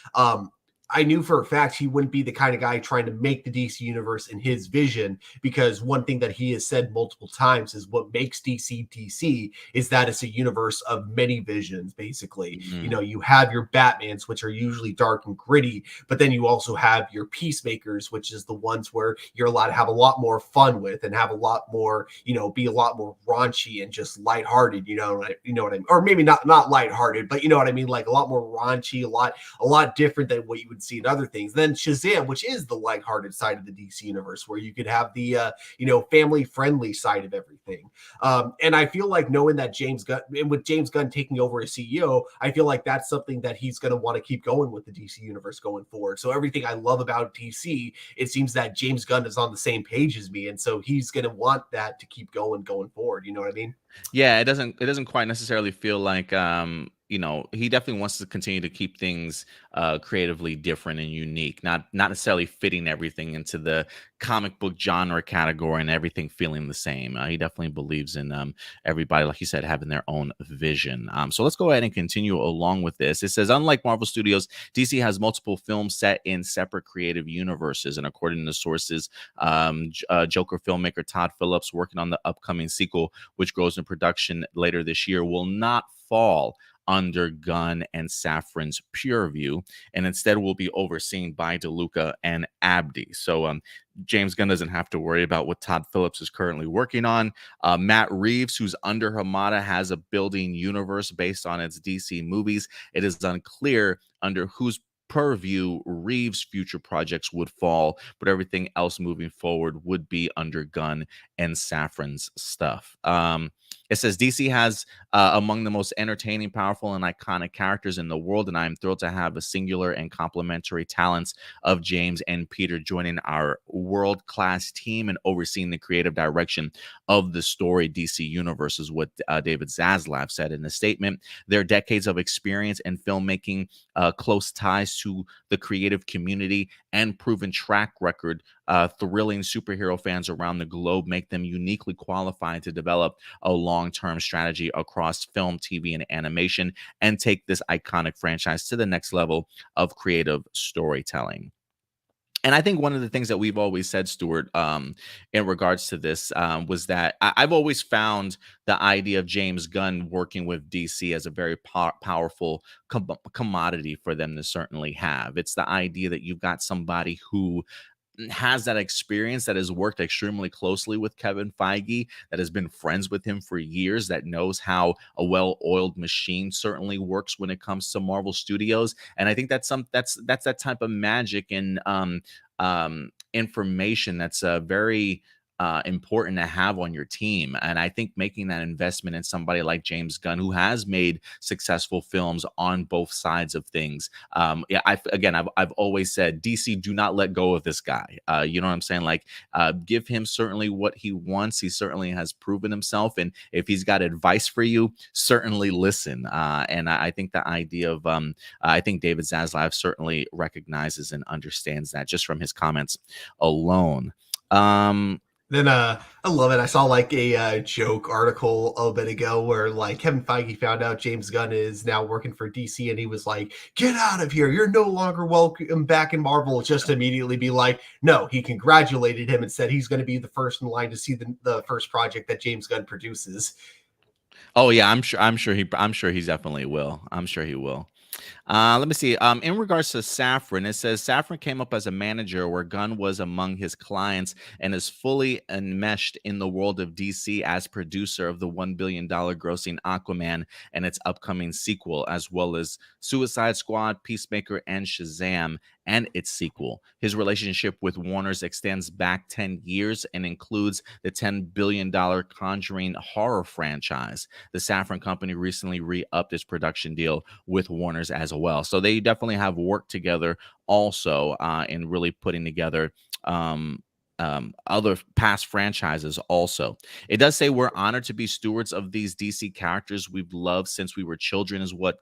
I knew for a fact he wouldn't be the kind of guy trying to make the DC universe in his vision, because one thing that he has said multiple times is what makes DC is that it's a universe of many visions, basically. Mm-hmm. You have your Batmans, which are usually dark and gritty, but then you also have your Peacemakers, which is the ones where you're allowed to have a lot more fun with and have a lot more, be a lot more raunchy and just lighthearted, you know what I mean? Or maybe not lighthearted, but you know what I mean? Like a lot more raunchy, a lot different than what you would see in other things. Then Shazam, which is the lighthearted side of the DC universe, where you could have the family friendly side of everything. And I feel like knowing that with James Gunn taking over as CEO, I feel like that's something that he's going to want to keep going with the DC universe going forward. So everything I love about DC, it seems that James Gunn is on the same page as me, and so he's going to want that to keep going forward. You know what I mean? Yeah, it doesn't quite necessarily feel like he definitely wants to continue to keep things creatively different and unique, not necessarily fitting everything into the comic book genre category and everything feeling the same. He definitely believes in everybody, like you said, having their own vision. So let's go ahead and continue along with this. It says, unlike Marvel Studios, DC has multiple films set in separate creative universes, and according to sources, Joker filmmaker Todd Phillips, working on the upcoming sequel, which goes in production later this year, will not fall under Gunn and Safran's purview, and instead will be overseen by DeLuca and Abdi. So James Gunn doesn't have to worry about what Todd Phillips is currently working on. Matt Reeves, who's under Hamada, has a building universe based on its DC movies. It is unclear under whose purview Reeves' future projects would fall, but everything else moving forward would be under Gunn and Safran's stuff. It says DC has among the most entertaining, powerful, and iconic characters in the world, and I am thrilled to have the singular and complementary talents of James and Peter joining our world-class team and overseeing the creative direction of the story DC universe, is what David Zaslav said in a statement. Their decades of experience in filmmaking, close ties to the creative community, and proven track record thrilling superhero fans around the globe make them uniquely qualified to develop a long-term strategy across film, TV, and animation, and take this iconic franchise to the next level of creative storytelling. And I think one of the things that we've always said, Stuart, in regards to this, was that I've always found the idea of James Gunn working with DC as a very powerful commodity for them to certainly have. It's the idea that you've got somebody who has that experience, that has worked extremely closely with Kevin Feige, that has been friends with him for years, that knows how a well-oiled machine certainly works when it comes to Marvel Studios. And I think that's that type of magic and information that's very important to have on your team. And I think making that investment in somebody like James Gunn, who has made successful films on both sides of things. Yeah, I've always said, DC, do not let go of this guy. You know what I'm saying? Like, give him certainly what he wants. He certainly has proven himself. And if he's got advice for you, certainly listen. And I think the idea of, I think David Zaslav certainly recognizes and understands that just from his comments alone. Then I love it. I saw like a joke article a bit ago where like Kevin Feige found out James Gunn is now working for DC, and he was like, "Get out of here! You're no longer welcome back in Marvel." Just immediately be like, "No." He congratulated him and said he's going to be the first in line to see the first project that James Gunn produces. Oh yeah, I'm sure he definitely will. I'm sure he will. Let me see. In regards to Safran, it says Safran came up as a manager where Gunn was among his clients and is fully enmeshed in the world of DC as producer of the $1 billion grossing Aquaman and its upcoming sequel, as well as Suicide Squad, Peacemaker, and Shazam and its sequel. His relationship with Warner's extends back 10 years and includes the $10 billion Conjuring horror franchise. The Safran company recently re-upped its production deal with Warner's as well. So they definitely have worked together also in really putting together other past franchises also. It does say we're honored to be stewards of these DC characters we've loved since we were children, is what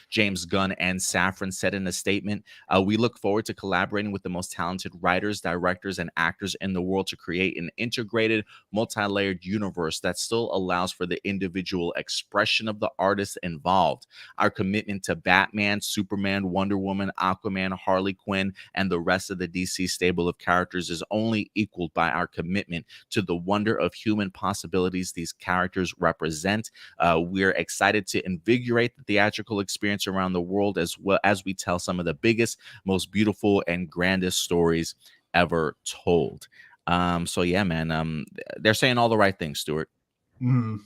James Gunn and Safran said in a statement. We look forward to collaborating with the most talented writers, directors, and actors in the world to create an integrated, multi-layered universe that still allows for the individual expression of the artists involved. Our commitment to Batman, Superman, Wonder Woman, Aquaman, Harley Quinn, and the rest of the DC stable of characters is only equaled by our commitment to the wonder of human possibilities these characters represent. We're excited to invigorate the theatrical experience around the world, as well as we tell some of the biggest, most beautiful, and grandest stories ever told. So yeah, man, they're saying all the right things, Stuart. But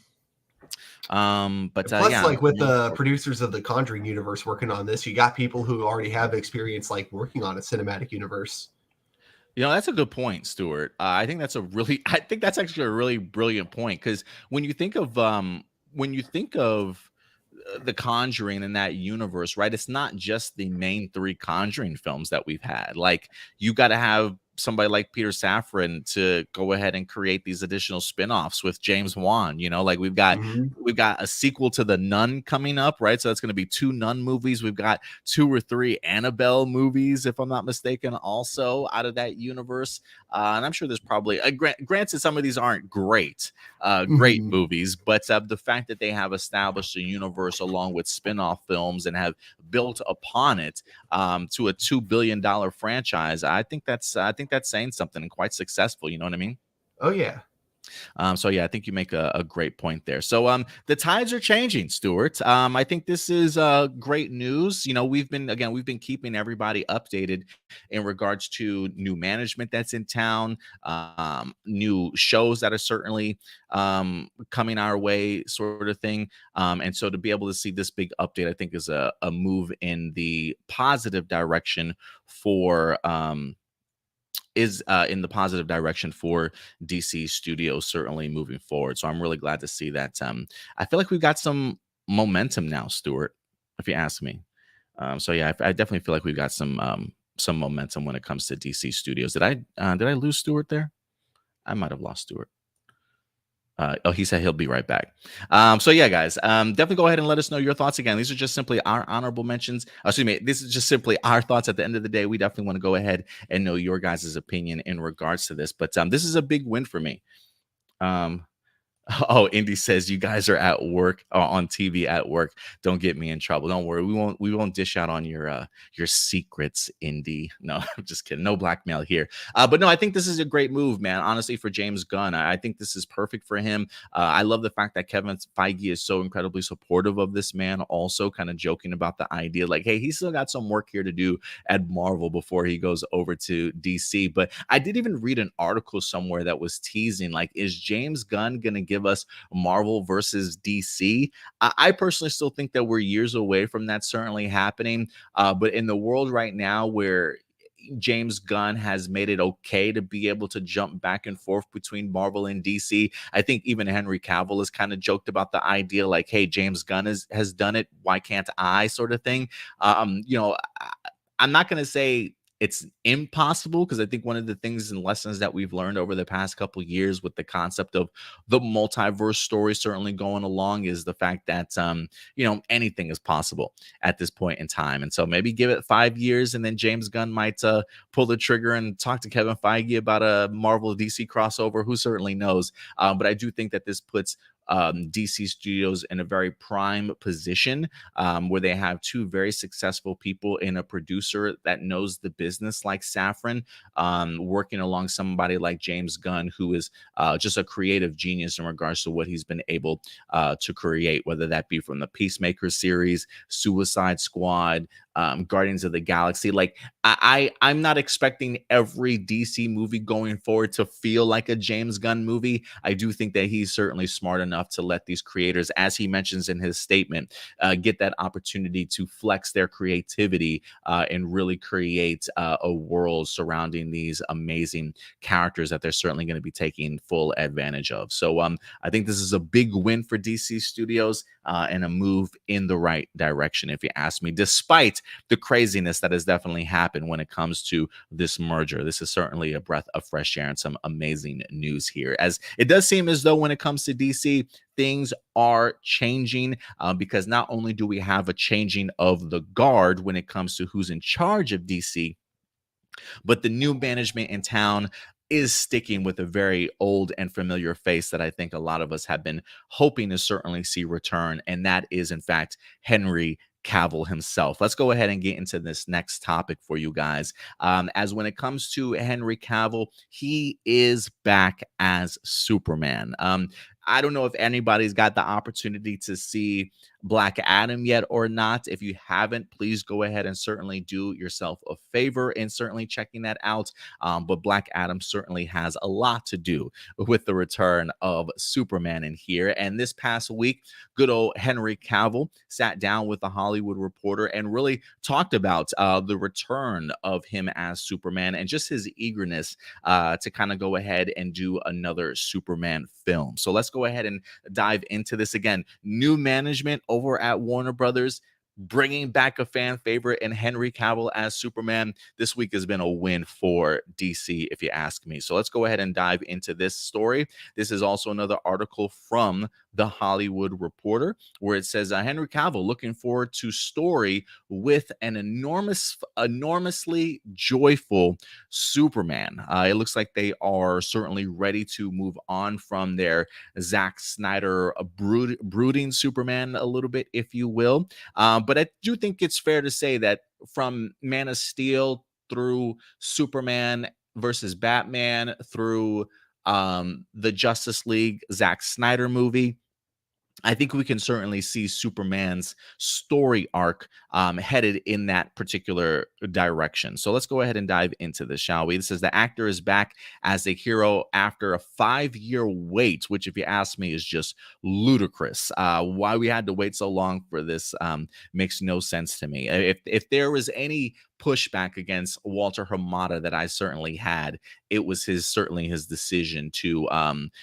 plus, yeah, like with the producers of the Conjuring universe working on this, you got people who already have experience like working on a cinematic universe. You know, that's a good point, Stuart. I think that's actually a really brilliant point, because when you think of The Conjuring in that universe, right? It's not just the main 3 Conjuring films that we've had. Like, you got to have somebody like Peter Safran to go ahead and create these additional spin-offs with James Wan. You know, like we've got a sequel to The Nun coming up, right? So that's going to be 2 Nun movies. We've got 2 or 3 Annabelle movies, if I'm not mistaken, also out of that universe. And I'm sure there's probably granted some of these aren't great movies, but the fact that they have established a universe along with spin-off films and have built upon it to a $2 billion franchise, I think that's saying something, and quite successful. You know what I mean? Oh yeah. So yeah, I think you make a great point there. So the tides are changing, Stuart. I think this is great news. You know, we've been keeping everybody updated in regards to new management that's in town, new shows that are certainly coming our way, sort of thing. And so to be able to see this big update, I think is a move in the positive direction for DC Studios, certainly moving forward. So I'm really glad to see that. I feel like we've got some momentum now, Stuart, if you ask me. So yeah, I definitely feel like we've got some momentum when it comes to DC Studios. Did I lose Stuart there? I might have lost Stuart. He said he'll be right back. So yeah, guys, definitely go ahead and let us know your thoughts. Again, these are just simply our honorable mentions. Excuse me, this is just simply our thoughts. At the end of the day, we definitely want to go ahead and know your guys' opinion in regards to this. But this is a big win for me. Oh, Indy says you guys are at work on TV at work. Don't get me in trouble. Don't worry. We won't dish out on your secrets, Indy. No, I'm just kidding. No blackmail here. But no, I think this is a great move, man. Honestly, for James Gunn, I think this is perfect for him. I love the fact that Kevin Feige is so incredibly supportive of this man. Also, kind of joking about the idea, like, hey, he's still got some work here to do at Marvel before he goes over to DC. But I did even read an article somewhere that was teasing, like, is James Gunn gonna give us Marvel versus DC? I personally still think that we're years away from that certainly happening. But in the world right now where James Gunn has made it okay to be able to jump back and forth between Marvel and DC. I think even Henry Cavill has kind of joked about the idea like, hey, James Gunn has done it, why can't I, sort of thing. I'm not going to say it's impossible, because I think one of the things and lessons that we've learned over the past couple of years with the concept of the multiverse story certainly going along is the fact that anything is possible at this point in time. And so maybe give it 5 years, and then James Gunn might pull the trigger and talk to Kevin Feige about a Marvel DC crossover. Who certainly knows? But I do think that this puts DC Studios in a very prime position, where they have two very successful people in a producer that knows the business like Safran, working along somebody like James Gunn, who is just a creative genius in regards to what he's been able to create, whether that be from the Peacemaker series, Suicide Squad, Guardians of the Galaxy. Like I'm not expecting every DC movie going forward to feel like a James Gunn movie. I do think that he's certainly smart enough to let these creators, as he mentions in his statement, get that opportunity to flex their creativity and really create a world surrounding these amazing characters that they're certainly going to be taking full advantage of. So I think this is a big win for DC Studios and a move in the right direction, if you ask me, despite the craziness that has definitely happened when it comes to this merger. This is certainly a breath of fresh air and some amazing news here, as it does seem as though when it comes to DC, things are changing, because not only do we have a changing of the guard when it comes to who's in charge of DC, but the new management in town is sticking with a very old and familiar face that I think a lot of us have been hoping to certainly see return, and that is, in fact, Henry Cavill himself. Let's go ahead and get into this next topic for you guys. As when it comes to Henry Cavill, he is back as Superman. I don't know if anybody's got the opportunity to see Black Adam yet or not. If you haven't, please go ahead and certainly do yourself a favor in certainly checking that out. But Black Adam certainly has a lot to do with the return of Superman in here. And this past week, good old Henry Cavill sat down with the Hollywood Reporter and really talked about the return of him as Superman and just his eagerness to kind of go ahead and do another Superman film. So let's go ahead and dive into this. Again, new management over at Warner Brothers, bringing back a fan favorite and Henry Cavill as Superman. This week has been a win for DC, if you ask me. So let's go ahead and dive into this story. This is also another article from the Hollywood Reporter, where it says Henry Cavill looking forward to story with an enormously joyful Superman. It looks like they are certainly ready to move on from their Zack Snyder brooding Superman a little bit, if you will. But I do think it's fair to say that from Man of Steel through Superman versus Batman through the Justice League Zack Snyder movie, I think we can certainly see Superman's story arc headed in that particular direction. So let's go ahead and dive into this, shall we? This says the actor is back as a hero after a 5-year wait, which, if you ask me, is just ludicrous. Why we had to wait so long for this makes no sense to me. If there was any pushback against Walter Hamada that I certainly had, it was certainly his decision to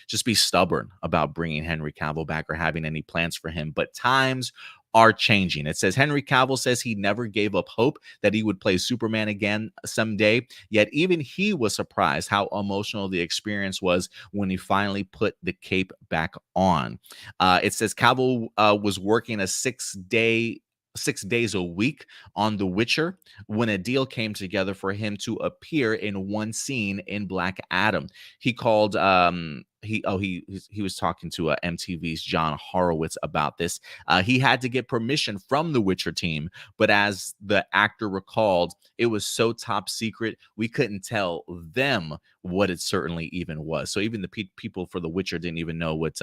just be stubborn about bringing Henry Cavill back or having any plans for him. But times are changing. It says Henry Cavill says he never gave up hope that he would play Superman again someday, yet even he was surprised how emotional the experience was when he finally put the cape back on. It says Cavill was working a 6 days a week on The Witcher when a deal came together for him to appear in one scene in Black Adam. He called he was talking to MTV's John Horowitz about this. He had to get permission from the Witcher team, but as the actor recalled, it was so top secret we couldn't tell them what it certainly even was. So even the people for the Witcher didn't even know what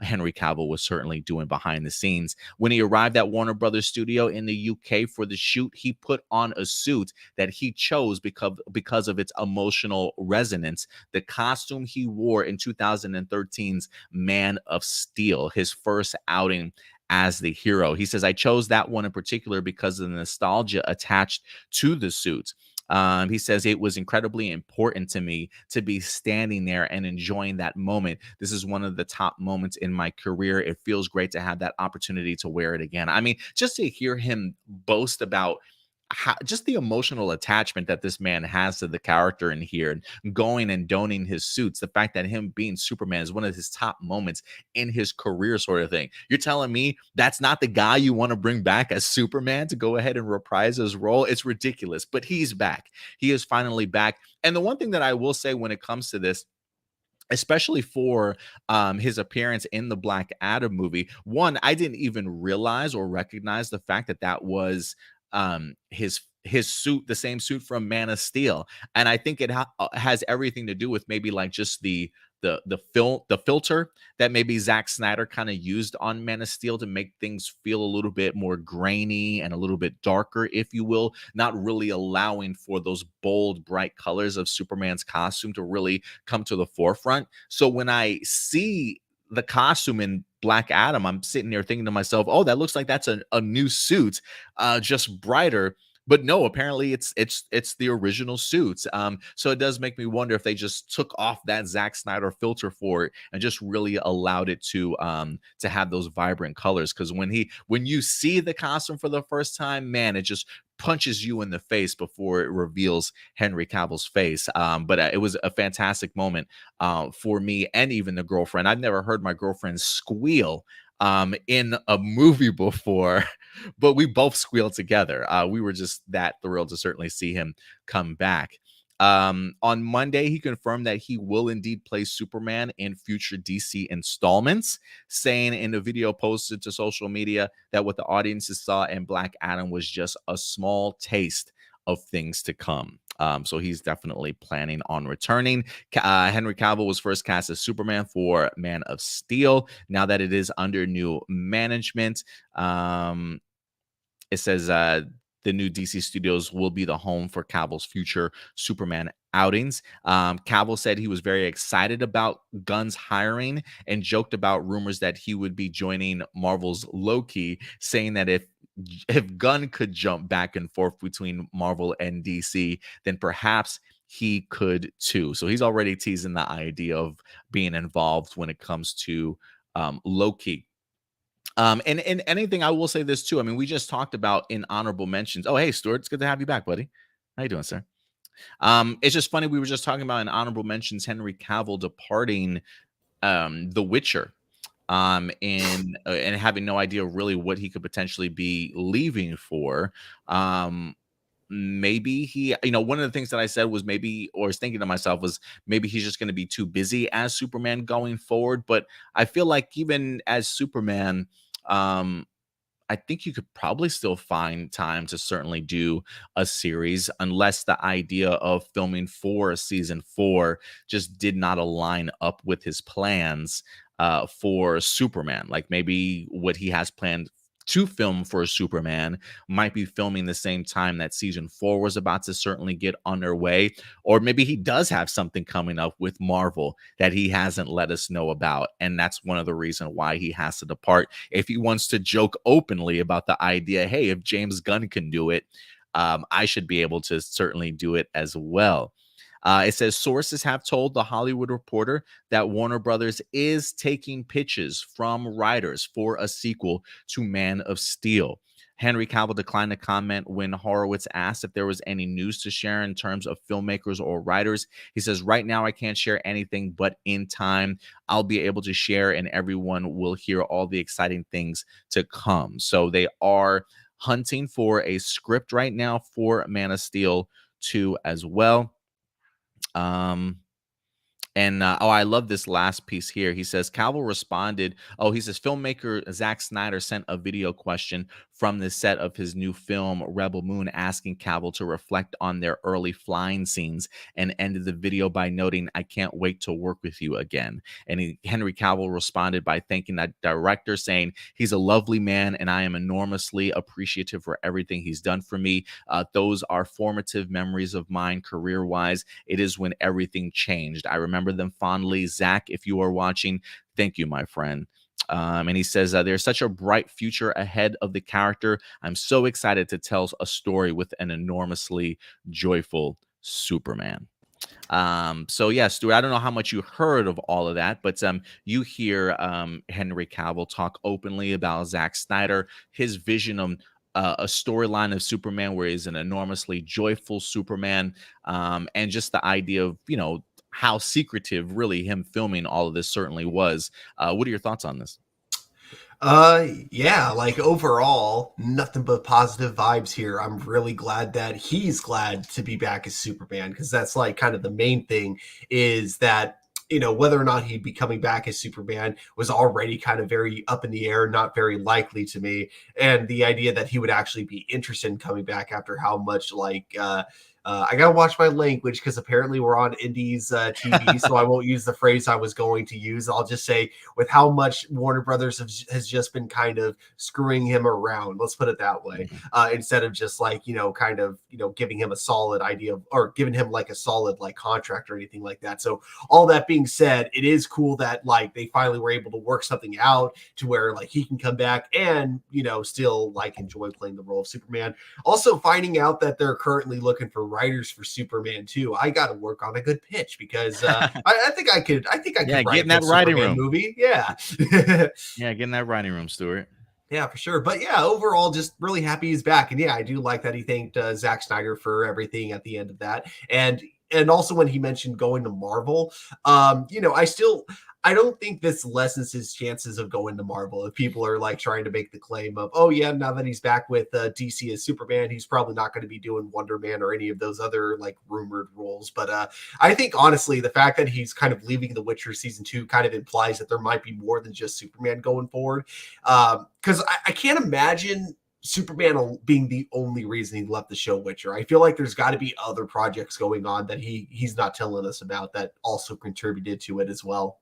Henry Cavill was certainly doing behind the scenes. When he arrived at Warner Brothers studio in the UK for the shoot, he put on a suit that he chose because of its emotional resonance. The costume he wore in 2013's Man of Steel, his first outing as the hero. He says, I chose that one in particular because of the nostalgia attached to the suit. He says, it was incredibly important to me to be standing there and enjoying that moment. This is one of the top moments in my career. It feels great to have that opportunity to wear it again. I mean, just to hear him boast about just the emotional attachment that this man has to the character in here, and going and donning his suits, the fact that him being Superman is one of his top moments in his career, sort of thing. You're telling me that's not the guy you want to bring back as Superman to go ahead and reprise his role? It's ridiculous, but he's back. He is finally back. And the one thing that I will say when it comes to this, especially for his appearance in the Black Adam movie, one, I didn't even realize or recognize the fact that that was his suit, the same suit from Man of Steel. And I think it has everything to do with maybe like just the filter that maybe Zack Snyder kind of used on Man of Steel to make things feel a little bit more grainy and a little bit darker, if you will, not really allowing for those bold, bright colors of Superman's costume to really come to the forefront. So when I see the costume in Black Adam, I'm sitting there thinking to myself, oh, that looks like that's a new suit, just brighter. But no, apparently it's the original suits. So it does make me wonder if they just took off that Zack Snyder filter for it and just really allowed it to have those vibrant colors. Because when you see the costume for the first time, man, it just punches you in the face before it reveals Henry Cavill's face. But it was a fantastic moment for me and even the girlfriend. I've never heard my girlfriend squeal in a movie before, but we both squealed together. We were just that thrilled to certainly see him come back. On Monday, he confirmed that he will indeed play Superman in future DC installments, saying in a video posted to social media that what the audiences saw in Black Adam was just a small taste of things to come. So he's definitely planning on returning. Henry Cavill was first cast as Superman for Man of Steel. Now that it is under new management, it says the new DC studios will be the home for Cavill's future Superman outings. Cavill said he was very excited about Gunn's hiring and joked about rumors that he would be joining Marvel's Loki, saying that if Gunn could jump back and forth between Marvel and DC, then perhaps he could too. So he's already teasing the idea of being involved when it comes to Loki. And anything, I will say this too. I mean, we just talked about in honorable mentions. Oh, hey, Stuart, it's good to have you back, buddy. How you doing, sir? It's just funny. We were just talking about in honorable mentions Henry Cavill departing The Witcher. And having no idea really what he could potentially be leaving for. Maybe he, one of the things that I said was maybe, or was thinking to myself was maybe he's just going to be too busy as Superman going forward. But I feel like even as Superman, I think you could probably still find time to certainly do a series, unless the idea of filming for a season 4 just did not align up with his plans for Superman. Like maybe what he has planned to film for Superman might be filming the same time that season 4 was about to certainly get underway. Or maybe he does have something coming up with Marvel that he hasn't let us know about. And that's one of the reasons why he has to depart. If he wants to joke openly about the idea, hey, if James Gunn can do it, I should be able to certainly do it as well. It says sources have told The Hollywood Reporter that Warner Brothers is taking pitches from writers for a sequel to Man of Steel. Henry Cavill declined to comment when Horowitz asked if there was any news to share in terms of filmmakers or writers. He says, right now I can't share anything, but in time I'll be able to share and everyone will hear all the exciting things to come. So they are hunting for a script right now for Man of Steel 2 as well. I love this last piece here. He says Cavill responded. He says filmmaker Zack Snyder sent a video question from the set of his new film Rebel Moon, asking Cavill to reflect on their early flying scenes, and ended the video by noting, "I can't wait to work with you again." And Henry Cavill responded by thanking that director, saying, "He's a lovely man, and I am enormously appreciative for everything he's done for me. Those are formative memories of mine career-wise. It is when everything changed. I remember them fondly. Zach, if you are watching, thank you, my friend." And he says, there's such a bright future ahead of the character. I'm so excited to tell a story with an enormously joyful Superman. So yeah, Stuart, I don't know how much you heard of all of that, but you hear Henry Cavill talk openly about Zack Snyder, his vision of a storyline of Superman where he's an enormously joyful Superman, and just the idea of, you know, how secretive really him filming all of this certainly was. What are your thoughts on this? Yeah, like overall, nothing but positive vibes here. I'm really glad that he's glad to be back as Superman, because that's like kind of the main thing, is that, you know, whether or not he'd be coming back as Superman was already kind of very up in the air, not very likely to me. And the idea that he would actually be interested in coming back after how much I gotta watch my language, because apparently we're on Indies TV, so I won't use the phrase I was going to use. I'll just say, with how much Warner Brothers has just been kind of screwing him around, let's put it that way, instead of just like, you know, kind of, you know, giving him a solid idea of, or giving him like a solid like contract or anything like that. So all that being said, it is cool that like they finally were able to work something out to where like he can come back and, you know, still like enjoy playing the role of Superman. Also finding out that they're currently looking for writers for Superman 2. I got to work on a good pitch, because I think I could yeah, write get in that writing room movie. Yeah. Yeah, get in that writing room, Stuart. Yeah, for sure. But yeah, overall, just really happy he's back. And yeah, I do like that he thanked Zack Snyder for everything at the end of that. And also when he mentioned going to Marvel, you know, I don't think this lessens his chances of going to Marvel. If people are like trying to make the claim of, oh yeah, now that he's back with DC as Superman, he's probably not going to be doing Wonder Man or any of those other like rumored roles. But I think honestly, the fact that he's kind of leaving The Witcher season 2 kind of implies that there might be more than just Superman going forward. Because I can't imagine Superman being the only reason he left the show Witcher. I feel like there's got to be other projects going on that he's not telling us about that also contributed to it as well.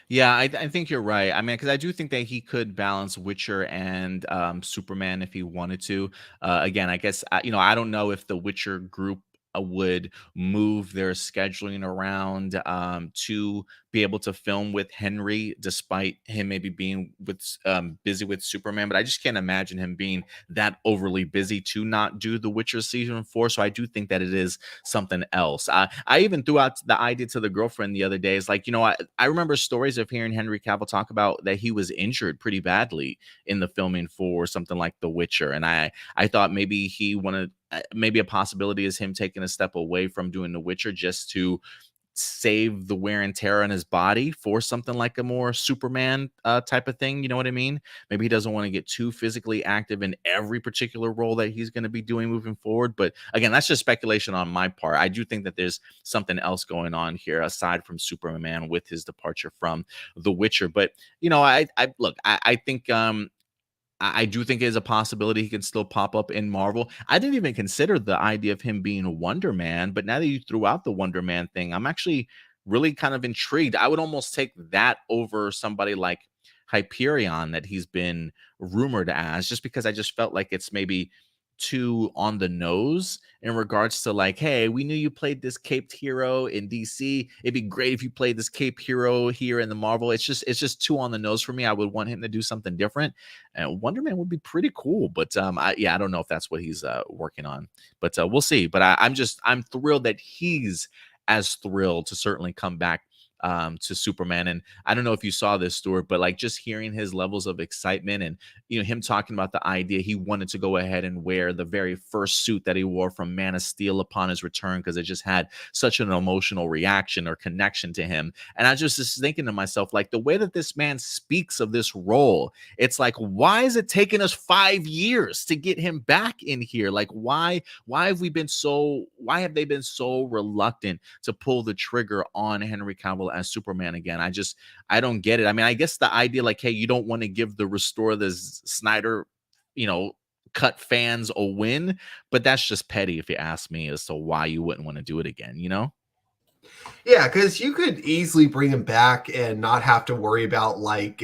Yeah, I think you're right. I mean, because I do think that he could balance Witcher and Superman if he wanted to. Again, I guess you know, I don't know if the Witcher group would move their scheduling around to be able to film with Henry, despite him maybe being busy with Superman. But I just can't imagine him being that overly busy to not do The Witcher season 4. So I do think that it is something else. I even threw out the idea to the girlfriend the other day. It's like, you know, I remember stories of hearing Henry Cavill talk about that he was injured pretty badly in the filming for something like The Witcher. And I thought maybe he wanted, maybe a possibility is him taking a step away from doing The Witcher just to save the wear and tear on his body for something like a more Superman type of thing. You know what I mean? Maybe he doesn't want to get too physically active in every particular role that he's going to be doing moving forward. But again, that's just speculation on my part. I do think that there's something else going on here aside from Superman with his departure from The Witcher. But, you know, I think I do think there's a possibility he can still pop up in Marvel. I didn't even consider the idea of him being Wonder Man, but now that you threw out the Wonder Man thing, I'm actually really kind of intrigued. I would almost take that over somebody like Hyperion that he's been rumored as, just because I just felt like it's maybe too on the nose in regards to like, hey, we knew you played this caped hero in DC. It'd be great if you played this caped hero here in the Marvel. It's just too on the nose for me. I would want him to do something different. And Wonder Man would be pretty cool, but I don't know if that's what he's working on, but we'll see. But I'm thrilled that he's as thrilled to certainly come back to Superman. And I don't know if you saw this, Stuart, but like just hearing his levels of excitement and, you know, him talking about the idea he wanted to go ahead and wear the very first suit that he wore from Man of Steel upon his return, because it just had such an emotional reaction or connection to him. And I just was thinking to myself, like the way that this man speaks of this role, it's like, why is it taking us 5 years to get him back in here? Like, why have they been so reluctant to pull the trigger on Henry Cavill as Superman again? I don't get it. I mean, I guess the idea like, hey, you don't want to give the Restore the Snyder, you know, cut fans a win, but that's just petty if you ask me as to why you wouldn't want to do it again, you know? Yeah, because you could easily bring him back and not have to worry about like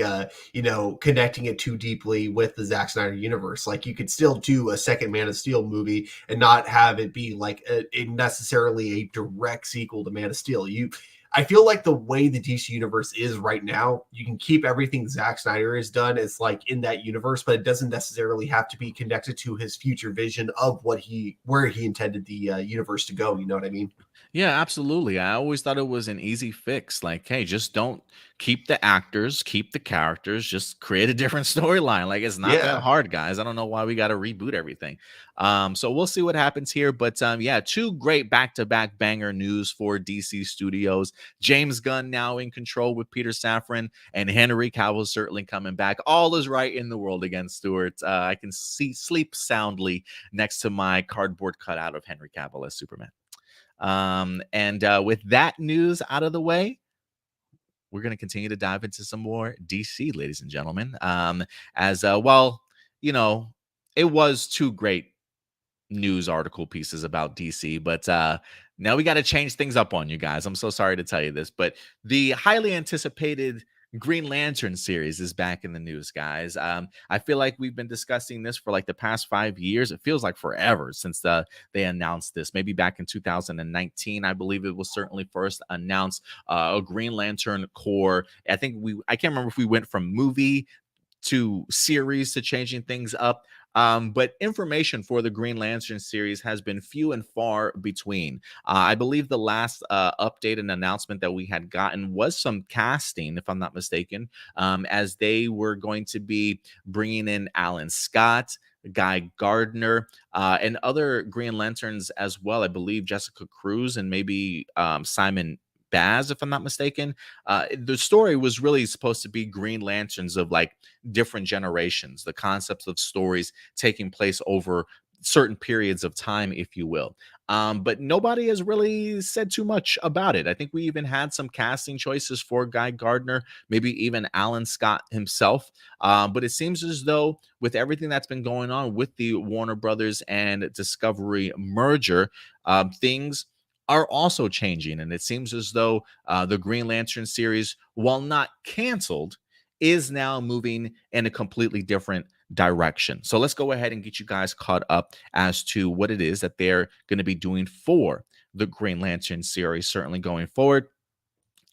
connecting it too deeply with the Zack Snyder universe. Like you could still do a second Man of Steel movie and not have it be like necessarily a direct sequel to Man of Steel. I feel like the way the DC universe is right now, you can keep everything Zack Snyder has done as like in that universe, but it doesn't necessarily have to be connected to his future vision of where he intended the universe to go. You know what I mean? Yeah, absolutely. I always thought it was an easy fix. Like, hey, just don't keep the actors, keep the characters, just create a different storyline. Like, it's not that Yeah. hard, guys. I don't know why we got to reboot everything. So we'll see what happens here. But yeah, two great back-to-back banger news for DC Studios. James Gunn now in control with Peter Safran, and Henry Cavill certainly coming back. All is right in the world again, Stuart. I can sleep soundly next to my cardboard cutout of Henry Cavill as Superman. With that news out of the way, we're going to continue to dive into some more DC, ladies and gentlemen. Well, you know, it was two great news article pieces about DC, but now we got to change things up on you guys. I'm so sorry to tell you this, but the highly anticipated Green Lantern series is back in the news, guys. I feel like we've been discussing this for like the past 5 years. It feels like forever since they announced this. Maybe back in 2019, I believe it was certainly first announced. A Green Lantern Corps. I can't remember if we went from movie to series to changing things up. But information for the Green Lantern series has been few and far between. I believe the last update and announcement that we had gotten was some casting, if I'm not mistaken, as they were going to be bringing in Alan Scott, Guy Gardner, and other Green Lanterns as well. I believe Jessica Cruz and maybe Simon Baz, if I'm not mistaken. The story was really supposed to be Green Lanterns of like different generations, the concepts of stories taking place over certain periods of time, if you will. But nobody has really said too much about it. I think we even had some casting choices for Guy Gardner, maybe even Alan Scott himself. But it seems as though with everything that's been going on with the Warner Brothers and Discovery merger, things are also changing. And it seems as though the Green Lantern series, while not canceled, is now moving in a completely different direction. So let's go ahead and get you guys caught up as to what it is that they're going to be doing for the Green Lantern series, certainly going forward.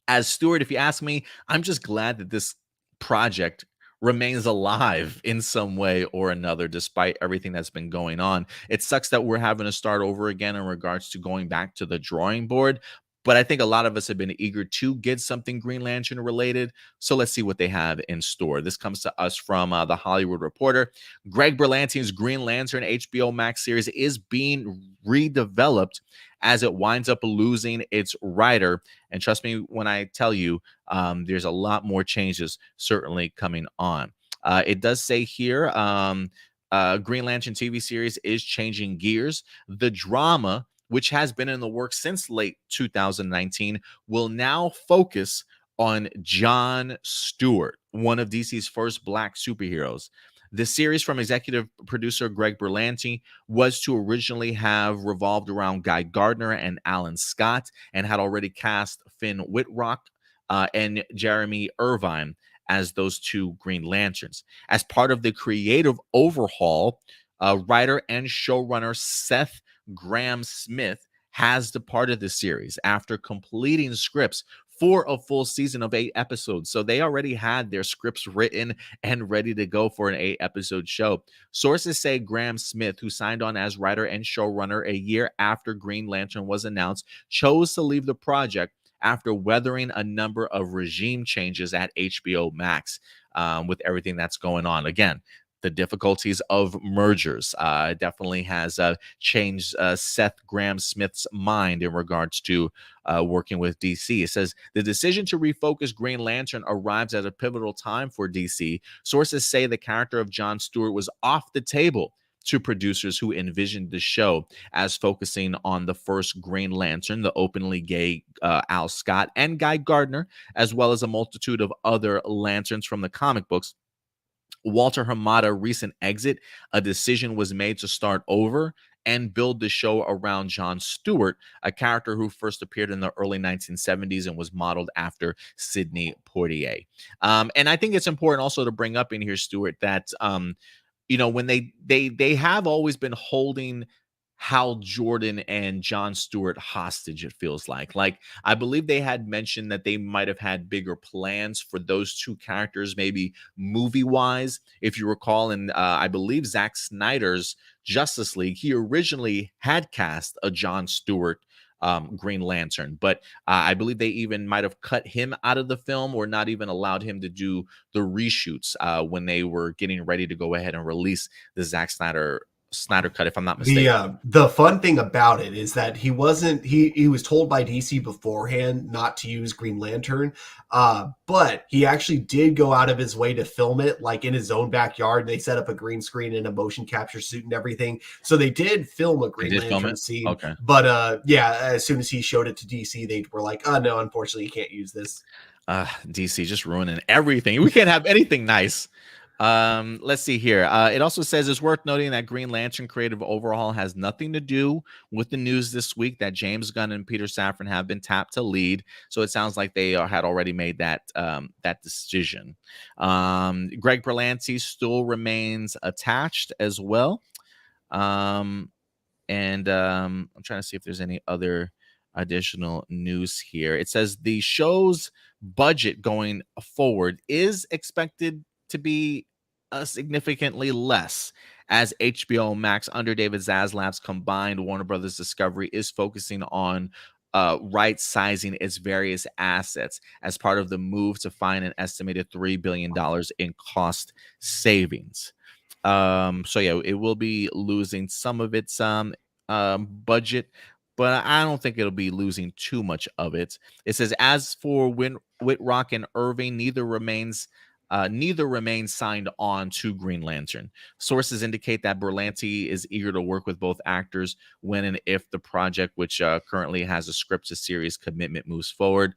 As Stuart, if you ask me, I'm just glad that this project remains alive in some way or another, despite everything that's been going on. It sucks that we're having to start over again in regards to going back to the drawing board. But I think a lot of us have been eager to get something Green Lantern related. So let's see what they have in store. This comes to us from the Hollywood Reporter. Greg Berlanti's Green Lantern HBO Max series is being redeveloped as it winds up losing its writer. And trust me when I tell you, there's a lot more changes certainly coming on. It does say here, Green Lantern TV series is changing gears. The drama, which has been in the works since late 2019, will now focus on John Stewart, one of DC's first Black superheroes. The series from executive producer Greg Berlanti was to originally have revolved around Guy Gardner and Alan Scott, and had already cast Finn Wittrock and Jeremy Irvine as those two Green Lanterns. As part of the creative overhaul, writer and showrunner Seth Grahame-Smith has departed the series after completing scripts for a full season of 8 episodes. So they already had their scripts written and ready to go for an 8-episode show. Sources say Grahame-Smith, who signed on as writer and showrunner a year after Green Lantern was announced, chose to leave the project after weathering a number of regime changes at HBO Max with everything that's going on. Again, the difficulties of mergers definitely has changed Seth Grahame-Smith's mind in regards to working with DC. It says the decision to refocus Green Lantern arrives at a pivotal time for DC. Sources say the character of John Stewart was off the table to producers who envisioned the show as focusing on the first Green Lantern, the openly gay Al Scott and Guy Gardner, as well as a multitude of other lanterns from the comic books. Walter Hamada recent exit, a decision was made to start over and build the show around John Stewart, a character who first appeared in the early 1970s and was modeled after Sidney Poitier. And I think it's important also to bring up in here, Stuart, that when they have always been holding Hal Jordan and Jon Stewart hostage, it feels like. Like, I believe they had mentioned that they might have had bigger plans for those two characters, maybe movie-wise. If you recall, in I believe Zack Snyder's Justice League, he originally had cast a Jon Stewart Green Lantern, but I believe they even might have cut him out of the film or not even allowed him to do the reshoots when they were getting ready to go ahead and release the Zack Snyder cut, if I'm not mistaken. The fun thing about it is that he was told by DC beforehand not to use Green Lantern, but he actually did go out of his way to film it like in his own backyard. They set up a green screen and a motion capture suit and everything, so they did film a Green Lantern scene. Okay, but yeah, as soon as he showed it to DC, they were like, "Oh no, unfortunately, you can't use this." DC just ruining everything. We can't have anything nice. Let's see here. It also says it's worth noting that Green Lantern creative overhaul has nothing to do with the news this week that James Gunn and Peter Safran have been tapped to lead. So it sounds like they had already made that decision. Greg Berlanti still remains attached as well. I'm trying to see if there's any other additional news here. It says the show's budget going forward is expected to be significantly less, as HBO Max under David Zaslav's combined Warner Brothers Discovery is focusing on right sizing its various assets as part of the move to find an estimated $3 billion in cost savings. So yeah, it will be losing some of its budget, but I don't think it'll be losing too much of it. It says, as for Whitrock and Irving, neither remains signed on to Green Lantern. Sources indicate that Berlanti is eager to work with both actors when and if the project, which currently has a script to series commitment, moves forward.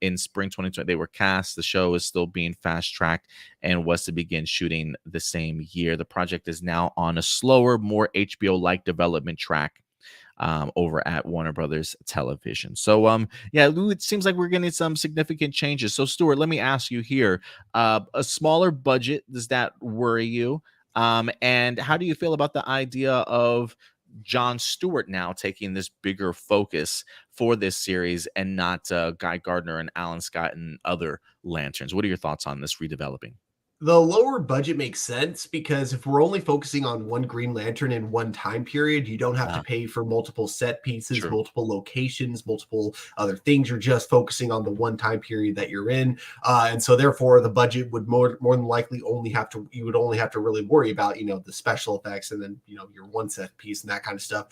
In spring 2020, they were cast. The show is still being fast-tracked and was to begin shooting the same year. The project is now on a slower, more HBO-like development track over at Warner Brothers Television. So yeah, it seems like we're getting some significant changes. So Stuart, let me ask you here, a smaller budget, does that worry you? And how do you feel about the idea of Jon Stewart now taking this bigger focus for this series and not Guy Gardner and Alan Scott and other Lanterns? What are your thoughts on this redeveloping? The lower budget makes sense because if we're only focusing on one Green Lantern in one time period, you don't have to pay for multiple set pieces, multiple locations, multiple other things. You're just focusing on the one time period that you're in. And so therefore the budget would more than likely you would only have to really worry about, the special effects and then, your one set piece and that kind of stuff.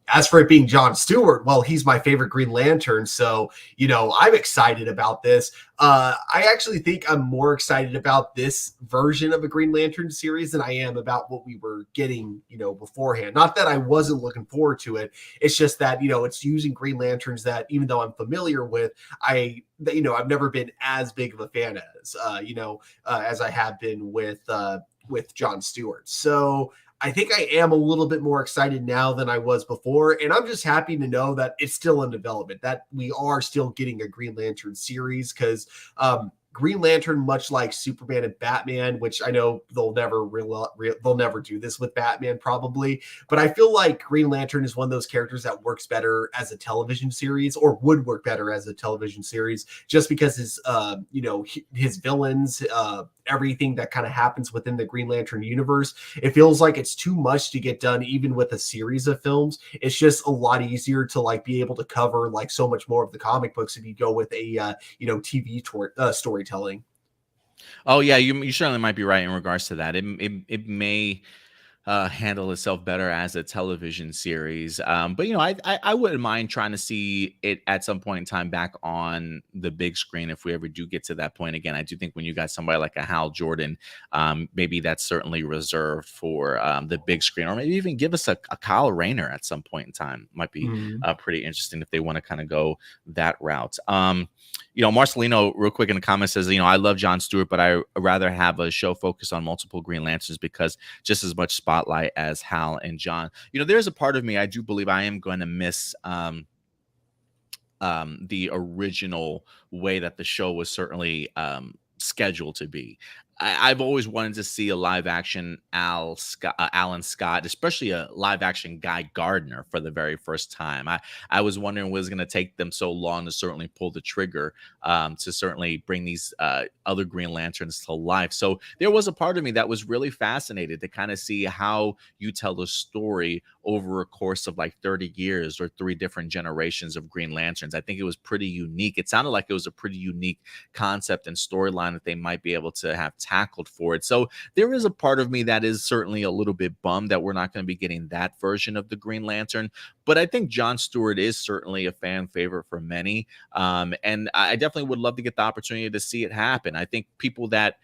As for it being Jon Stewart, well, he's my favorite Green Lantern. So, I'm excited about this. I actually think I'm more excited about this version of a Green Lantern series than I am about what we were getting, beforehand. Not that I wasn't looking forward to it. It's just that, it's using Green Lanterns that even though I'm familiar with, I've never been as big of a fan as I have been with Jon Stewart. So I think I am a little bit more excited now than I was before. And I'm just happy to know that it's still in development, that we are still getting a Green Lantern series, because Green Lantern, much like Superman and Batman, which I know they'll never do this with Batman probably, but I feel like Green Lantern is one of those characters that works better as a television series, or would work better as a television series, just because his villains, everything that kind of happens within the Green Lantern universe, it feels like it's too much to get done even with a series of films. It's just a lot easier to be able to cover so much more of the comic books if you go with a TV storytelling. Oh yeah, you certainly might be right in regards to that. It may handle itself better as a television series. But I wouldn't mind trying to see it at some point in time back on the big screen if we ever do get to that point again. I do think when you got somebody like a Hal Jordan, maybe that's certainly reserved for the big screen, or maybe even give us a Kyle Rayner at some point in time. Might be pretty interesting if they want to kind of go that route. Marcelino, real quick in the comments, says, I love Jon Stewart, but I rather have a show focused on multiple Green Lanterns because just as much spotlight as Hal and John. There's a part of me, I do believe I am going to miss the original way that the show was certainly scheduled to be. I've always wanted to see a live action Alan Scott, especially a live action Guy Gardner for the very first time. I was wondering what was going to take them so long to certainly pull the trigger, to certainly bring these other Green Lanterns to life. So there was a part of me that was really fascinated to kind of see how you tell a story over a course of like 30 years or 3 different generations of Green Lanterns. I think it was pretty unique. It sounded like it was a pretty unique concept and storyline that they might be able to have tackled for it. So there is a part of me that is certainly a little bit bummed that we're not going to be getting that version of the Green Lantern. But I think Jon Stewart is certainly a fan favorite for many. And I definitely would love to get the opportunity to see it happen. I think people that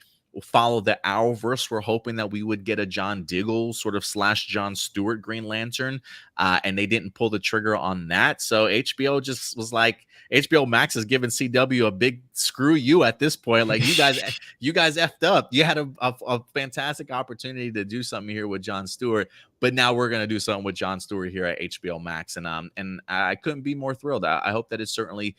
follow the Arrowverse were hoping that we would get a John Diggle sort of / Jon Stewart Green Lantern, and they didn't pull the trigger on that. So HBO just was like, HBO Max is giving CW a big screw you at this point. Like, you guys effed up. You had a fantastic opportunity to do something here with Jon Stewart, but now we're going to do something with Jon Stewart here at HBO Max. And I couldn't be more thrilled. I hope that it certainly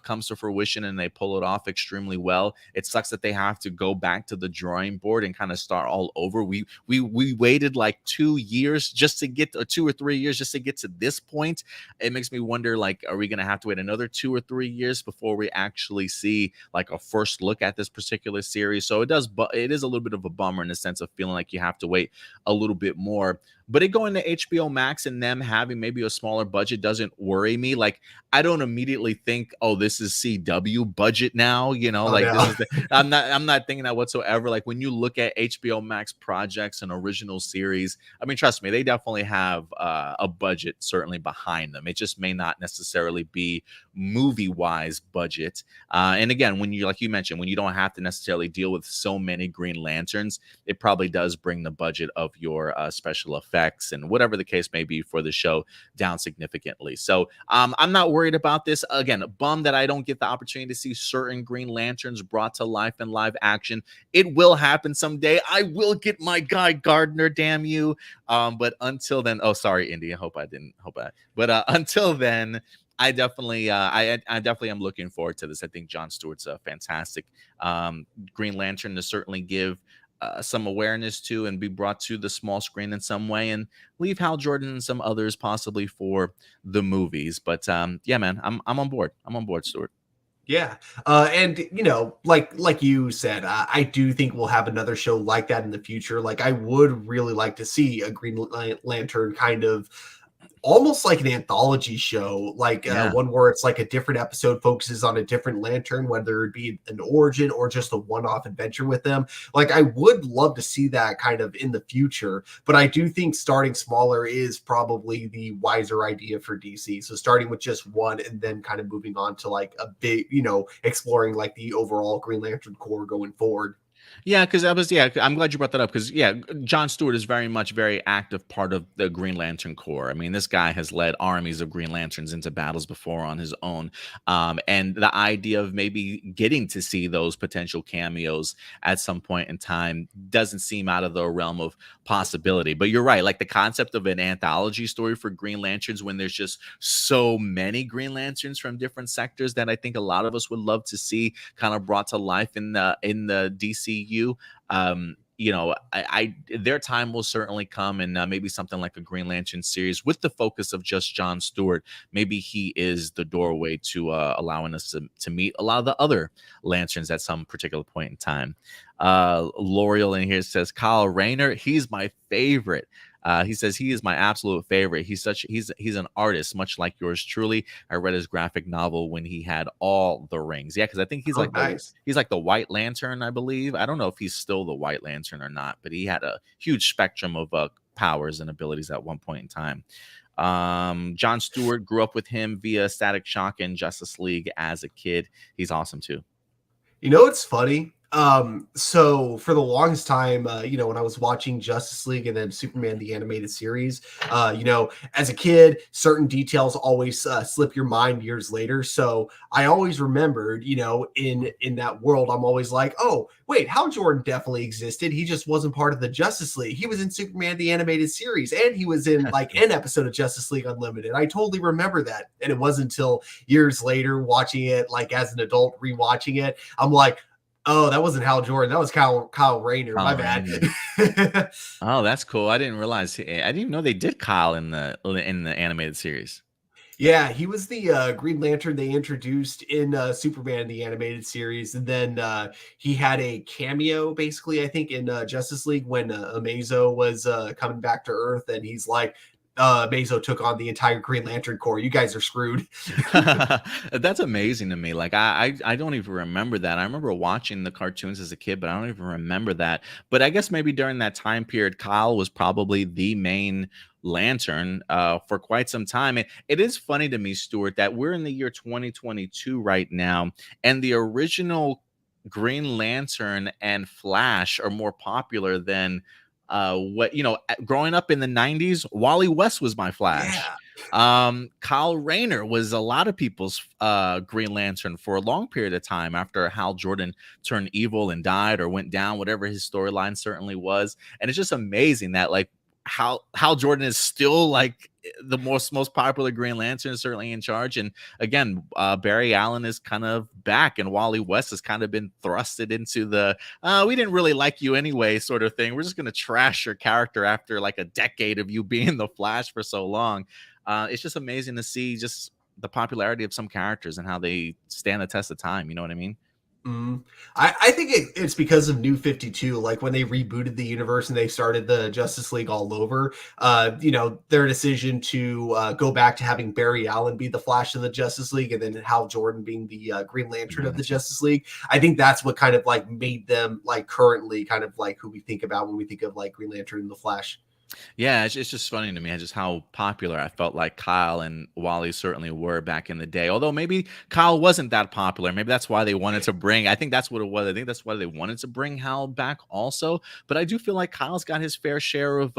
comes to fruition and they pull it off extremely well. It sucks that they have to go back to the drawing board and kind of start all over. We waited like 2 years just to get, or 2 or 3 years just to get to this point. It makes me wonder, like, are we going to have to wait another 2 or 3 years before we actually see like a first look at this particular series? So it is a little bit of a bummer in the sense of feeling like you have to wait a little bit more. But it going to HBO Max and them having maybe a smaller budget doesn't worry me. Like, I don't immediately think, oh, this is CW budget now, you know, I'm not thinking that whatsoever. Like, when you look at HBO Max projects and original series, I mean, trust me, they definitely have a budget certainly behind them. It just may not necessarily be movie-wise budget. And again, when you, like you mentioned, when you don't have to necessarily deal with so many Green Lanterns, it probably does bring the budget of your special effects and whatever the case may be for the show down significantly. So I'm not worried about this. Again, bummed that I don't get the opportunity to see certain Green Lanterns brought to life in live action. It will happen someday. I will get my Guy Gardner, damn you. But until then, oh, sorry, Indy. But until then, I definitely am looking forward to this. I think Jon Stewart's a fantastic Green Lantern to certainly give some awareness to and be brought to the small screen in some way, and leave Hal Jordan and some others possibly for the movies. But yeah, man, I'm on board. I'm on board, Stewart. Yeah. And you know, like you said, I do think we'll have another show like that in the future. Like, I would really like to see a Green Lantern kind of almost like an anthology show, like one where it's like a different episode focuses on a different lantern, whether it be an origin or just a one-off adventure with them. Like, I would love to see that kind of in the future, but I do think starting smaller is probably the wiser idea for DC. So starting with just one and then kind of moving on to like a big, you know, exploring like the overall Green Lantern core going forward. Yeah, because I'm glad you brought that up, because Jon Stewart is very much very active part of the Green Lantern Corps. I mean, this guy has led armies of Green Lanterns into battles before on his own. And the idea of maybe getting to see those potential cameos at some point in time doesn't seem out of the realm of possibility. But you're right, like the concept of an anthology story for Green Lanterns when there's just so many Green Lanterns from different sectors that I think a lot of us would love to see kind of brought to life in the DCU. You know, their time will certainly come, and maybe something like a Green Lantern series with the focus of just Jon Stewart. Maybe he is the doorway to allowing us to meet a lot of the other Lanterns at some particular point in time. L'Oreal in here says Kyle Rayner, he's my favorite. He says he is my absolute favorite. He's an artist, much like yours truly. I read his graphic novel when he had all the rings. Yeah, because I think he's he's like the White Lantern, I believe. I don't know if he's still the White Lantern or not, but he had a huge spectrum of powers and abilities at one point in time. Jon Stewart grew up with him via Static Shock and Justice League as a kid. He's awesome too. You know, it's funny. So for the longest time, you know, when I was watching Justice League and then Superman, the animated series, you know, as a kid, certain details always slip your mind years later. So I always remembered, you know, in that world, I'm always like, oh, wait, Hal Jordan definitely existed. He just wasn't part of the Justice League. He was in Superman, the animated series, and he was in like an episode of Justice League Unlimited. I totally remember that. And it wasn't until years later watching it, like as an adult, rewatching it, I'm like, Oh, that wasn't Hal Jordan. That was Kyle Rayner. My bad. Oh, that's cool. I didn't realize. I didn't even know they did Kyle in the animated series. Yeah, he was the Green Lantern they introduced in Superman, the animated series. And then he had a cameo, basically, I think, in Justice League when Amazo was coming back to Earth. And he's like, Amazo took on the entire Green Lantern Corps. You guys are screwed. That's amazing to me. Like, I don't even remember that. I remember watching the cartoons as a kid, but I don't even remember that. But I guess maybe during that time period, Kyle was probably the main Lantern for quite some time. And it is funny to me, Stuart, that we're in the year 2022 right now, and the original Green Lantern and Flash are more popular than what, growing up in the 90s. Wally West was my Flash. Kyle Rayner was a lot of people's Green Lantern for a long period of time after Hal Jordan turned evil and died or went down, whatever his storyline certainly was. And it's just amazing that, like, Hal Jordan is still like the most popular Green Lantern, certainly in charge. And again, Barry Allen is kind of back, and Wally West has kind of been thrusted into the we didn't really like you anyway sort of thing. We're just going to trash your character after like a decade of you being the Flash for so long. It's just amazing to see just the popularity of some characters and how they stand the test of time. You know what I mean? I think it's because of New 52. Like when they rebooted the universe and they started the Justice League all over, their decision to go back to having Barry Allen be the Flash of the Justice League and then Hal Jordan being the Green Lantern of the Justice League. I think that's what kind of like made them like currently kind of like who we think about when we think of like Green Lantern and the Flash. Yeah, it's just funny to me just how popular I felt like Kyle and Wally certainly were back in the day. Although maybe Kyle wasn't that popular. Maybe that's why they wanted to bring, I think that's what it was. I think that's why they wanted to bring Hal back also. But I do feel like Kyle's got his fair share of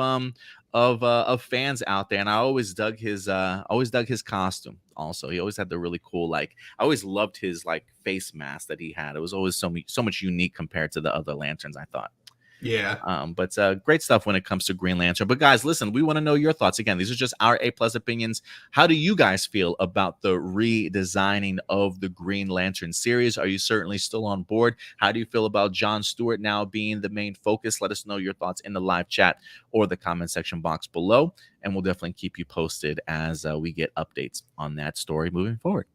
fans out there. And I always dug his costume also. He always had the really cool, like, I always loved his like face mask that he had. It was always so much unique compared to the other lanterns, I thought. Yeah. But great stuff when it comes to Green Lantern. But guys, listen, we want to know your thoughts. Again, these are just our A+ opinions. How do you guys feel about the redesigning of the Green Lantern series? Are you certainly still on board? How do you feel about John Stewart now being the main focus? Let us know your thoughts in the live chat or the comment section box below, and we'll definitely keep you posted as we get updates on that story moving forward.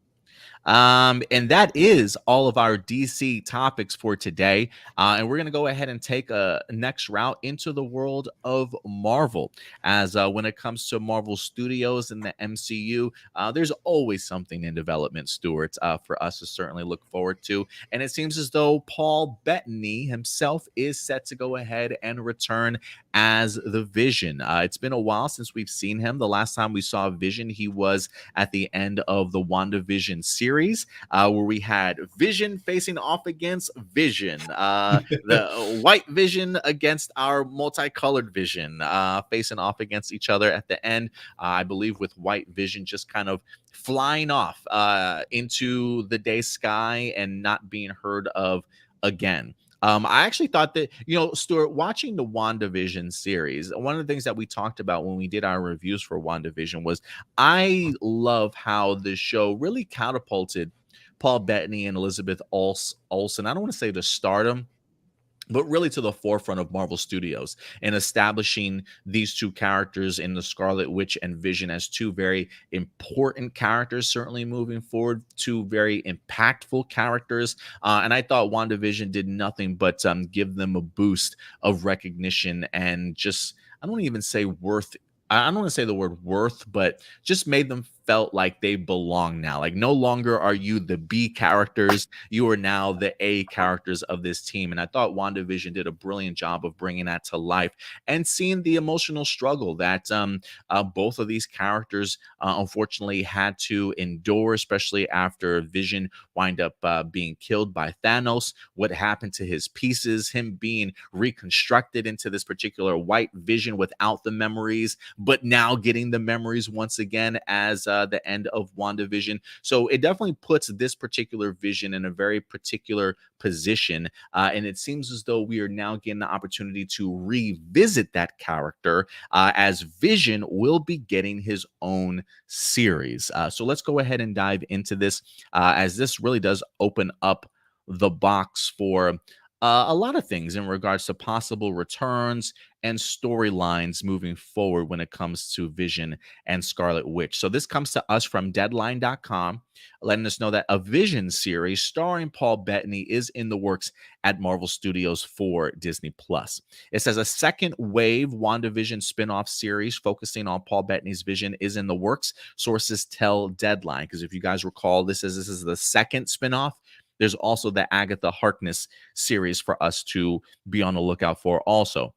And that is all of our DC topics for today. And we're going to go ahead and take a next route into the world of Marvel. As when it comes to Marvel Studios and the MCU, there's always something in development, Stuart, for us to certainly look forward to. And it seems as though Paul Bettany himself is set to go ahead and return as the Vision. It's been a while since we've seen him. The last time we saw Vision, he was at the end of the WandaVision series, where we had Vision facing off against Vision, the white Vision against our multicolored Vision, facing off against each other at the end. I believe with white Vision just kind of flying off into the day sky and not being heard of again. I actually thought that, Stuart, watching the WandaVision series, one of the things that we talked about when we did our reviews for WandaVision was I love how the show really catapulted Paul Bettany and Elizabeth Olsen. I don't want to say to stardom, but really to the forefront of Marvel Studios and establishing these two characters in the Scarlet Witch and Vision as two very important characters, certainly moving forward, two very impactful characters. And I thought WandaVision did nothing but give them a boost of recognition and just, I don't want to say the word worth, but just made them felt like they belong now. Like no longer are you the B characters, you are now the A characters of this team. And I thought WandaVision did a brilliant job of bringing that to life and seeing the emotional struggle that both of these characters unfortunately had to endure, especially after Vision wind up being killed by Thanos. What happened to his pieces, him being reconstructed into this particular white Vision without the memories, but now getting the memories once again as the end of WandaVision. So it definitely puts this particular Vision in a very particular position. And it seems as though we are now getting the opportunity to revisit that character as Vision will be getting his own series. So let's go ahead and dive into this as this really does open up the box for a lot of things in regards to possible returns and storylines moving forward when it comes to Vision and Scarlet Witch. So this comes to us from Deadline.com, letting us know that a Vision series starring Paul Bettany is in the works at Marvel Studios for Disney+. It says a second wave WandaVision spin-off series focusing on Paul Bettany's Vision is in the works. Sources tell Deadline, because if you guys recall, this is the second spin-off. There's also the Agatha Harkness series for us to be on the lookout for also.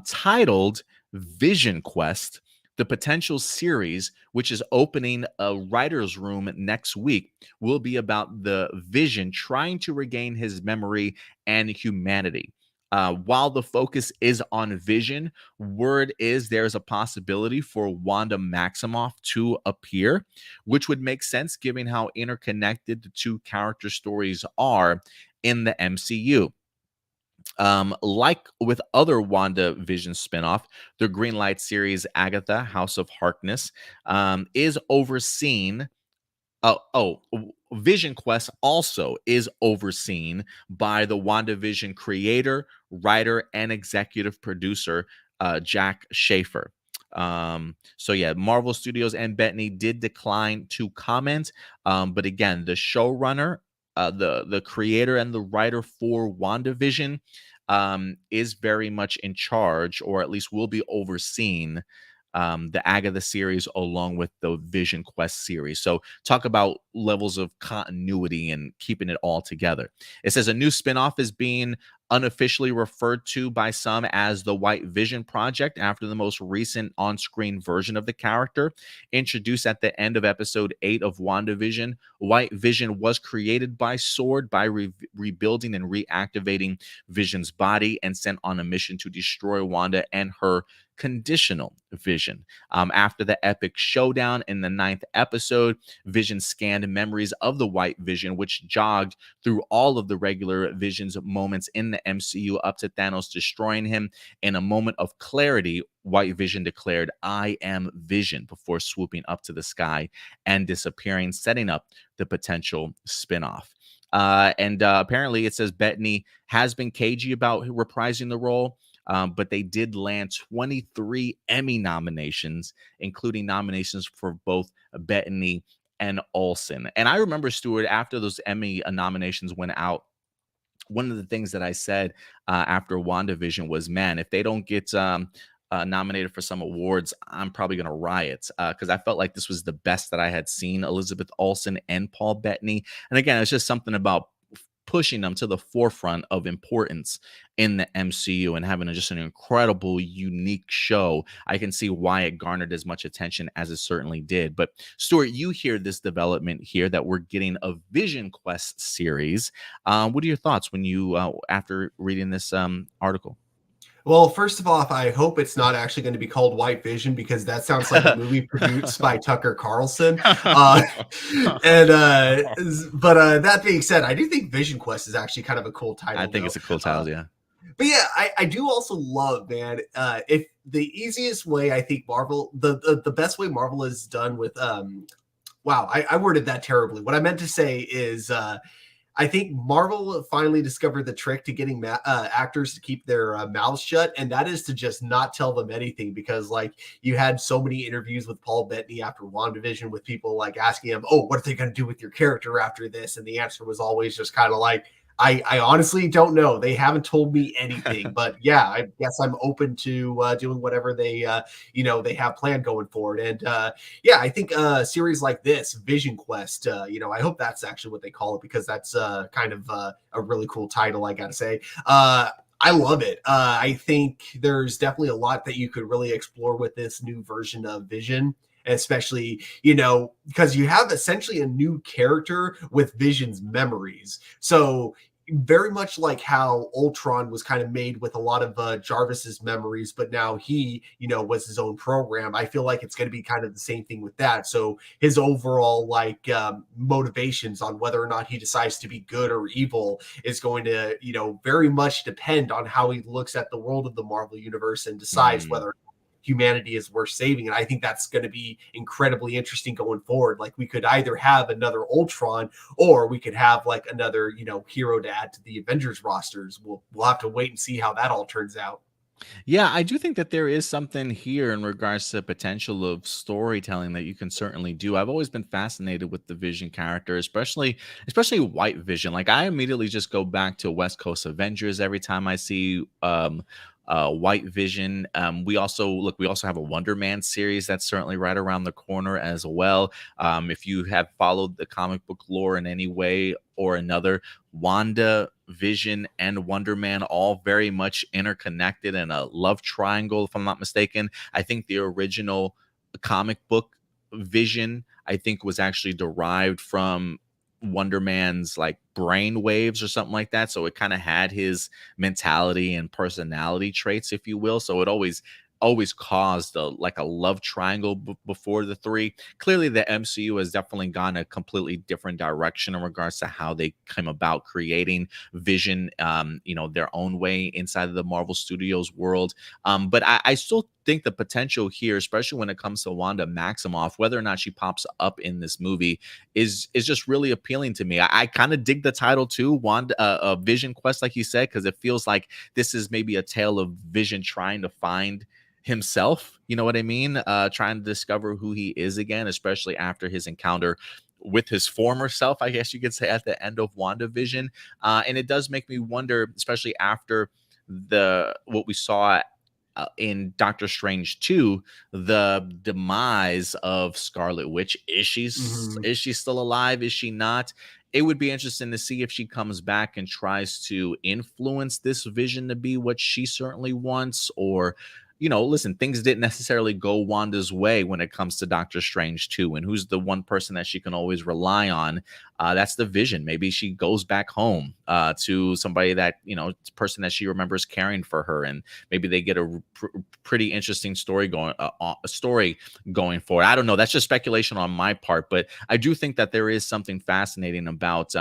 Titled Vision Quest, the potential series, which is opening a writer's room next week, will be about the Vision trying to regain his memory and humanity. While the focus is on Vision, word is there's a possibility for Wanda Maximoff to appear, which would make sense given how interconnected the two character stories are in the MCU. Like with other WandaVision spinoff, the Greenlight series Agatha, House of Harkness, is overseen. Vision Quest also is overseen by the WandaVision creator, writer, and executive producer, Jack Schaefer. So yeah, Marvel Studios and Bettany did decline to comment. But again, the showrunner, the creator and the writer for WandaVision, is very much in charge, or at least will be overseeing the Agatha series along with the Vision Quest series. So talk about levels of continuity and keeping it all together. It says a new spinoff is being unofficially referred to by some as the White Vision Project after the most recent on-screen version of the character. Introduced at the end of episode 8 of WandaVision, White Vision was created by SWORD by rebuilding and reactivating Vision's body and sent on a mission to destroy Wanda and her conditional vision. After the epic showdown in the 9th episode, Vision scanned memories of the White Vision, which jogged through all of the regular Vision's moments in the MCU up to Thanos destroying him. In a moment of clarity, White Vision declared, "I am Vision," before swooping up to the sky and disappearing, setting up the potential spinoff. Apparently it says Bettany has been cagey about reprising the role. But they did land 23 Emmy nominations, including nominations for both Bettany and Olsen. And I remember, Stuart, after those Emmy nominations went out, one of the things that I said after WandaVision was, man, if they don't get nominated for some awards, I'm probably going to riot, because I felt like this was the best that I had seen, Elizabeth Olsen and Paul Bettany. And again, it's just something about pushing them to the forefront of importance in the MCU and having just an incredible, unique show. I can see why it garnered as much attention as it certainly did. But Stuart, you hear this development here that we're getting a Vision Quest series. What are your thoughts when you, after reading this article? Well, first of all, I hope it's not actually going to be called White Vision, because that sounds like a movie produced by Tucker Carlson. But that being said, I do think Vision Quest is actually kind of a cool title. I think it's a cool title, yeah. But yeah, I do also love, man, if the easiest way, I think Marvel, the best way Marvel is done with, wow, I worded that terribly. What I meant to say is, I think Marvel finally discovered the trick to getting actors to keep their mouths shut, and that is to just not tell them anything, because like you had so many interviews with Paul Bettany after WandaVision with people like asking him, oh, what are they going to do with your character after this? And the answer was always just kind of like, I honestly don't know. They haven't told me anything, but yeah, I guess I'm open to doing whatever they have planned going forward. And yeah, I think a series like this, Vision Quest, I hope that's actually what they call it, because that's kind of a really cool title, I gotta say. I love it. I think there's definitely a lot that you could really explore with this new version of Vision. Especially, because you have essentially a new character with Vision's memories. So very much like how Ultron was kind of made with a lot of Jarvis's memories, but now he, was his own program. I feel like it's going to be kind of the same thing with that. So his overall motivations on whether or not he decides to be good or evil is going to, very much depend on how he looks at the world of the Marvel Universe and decides whether humanity is worth saving. And I think that's going to be incredibly interesting going forward. Like, we could either have another Ultron, or we could have like another, hero to add to the Avengers rosters. We'll have to wait and see how that all turns out. Yeah, I do think that there is something here in regards to potential of storytelling that you can certainly do. I've always been fascinated with the Vision character, especially White Vision. Like, I immediately just go back to West Coast Avengers every time I see White Vision. We also have a Wonder Man series that's certainly right around the corner as well. If you have followed the comic book lore in any way or another, Wanda, Vision, and Wonder Man all very much interconnected in a love triangle, if I'm not mistaken. I think the original comic book Vision, I think, was actually derived from Wonder Man's like brain waves or something like that. So it kind of had his mentality and personality traits, if you will. So it always caused a love triangle before the three. Clearly the MCU has definitely gone a completely different direction in regards to how they came about creating Vision, their own way inside of the Marvel Studios world. But I still think the potential here, especially when it comes to Wanda Maximoff, whether or not she pops up in this movie, is just really appealing to me. I kind of dig the title too, Wanda, Vision Quest, like you said, because it feels like this is maybe a tale of Vision trying to find himself, you know what I mean? Trying to discover who he is again, especially after his encounter with his former self, I guess you could say, at the end of WandaVision. And it does make me wonder, especially after what we saw in Doctor Strange 2, the demise of Scarlet Witch. Is she still alive? Is she not? It would be interesting to see if she comes back and tries to influence this Vision to be what she certainly wants, or listen, things didn't necessarily go Wanda's way when it comes to Doctor Strange 2. And who's the one person that she can always rely on? That's the Vision. Maybe she goes back home to somebody that, person that she remembers caring for her. And maybe they get a pretty interesting story going forward. I don't know. That's just speculation on my part. But I do think that there is something fascinating about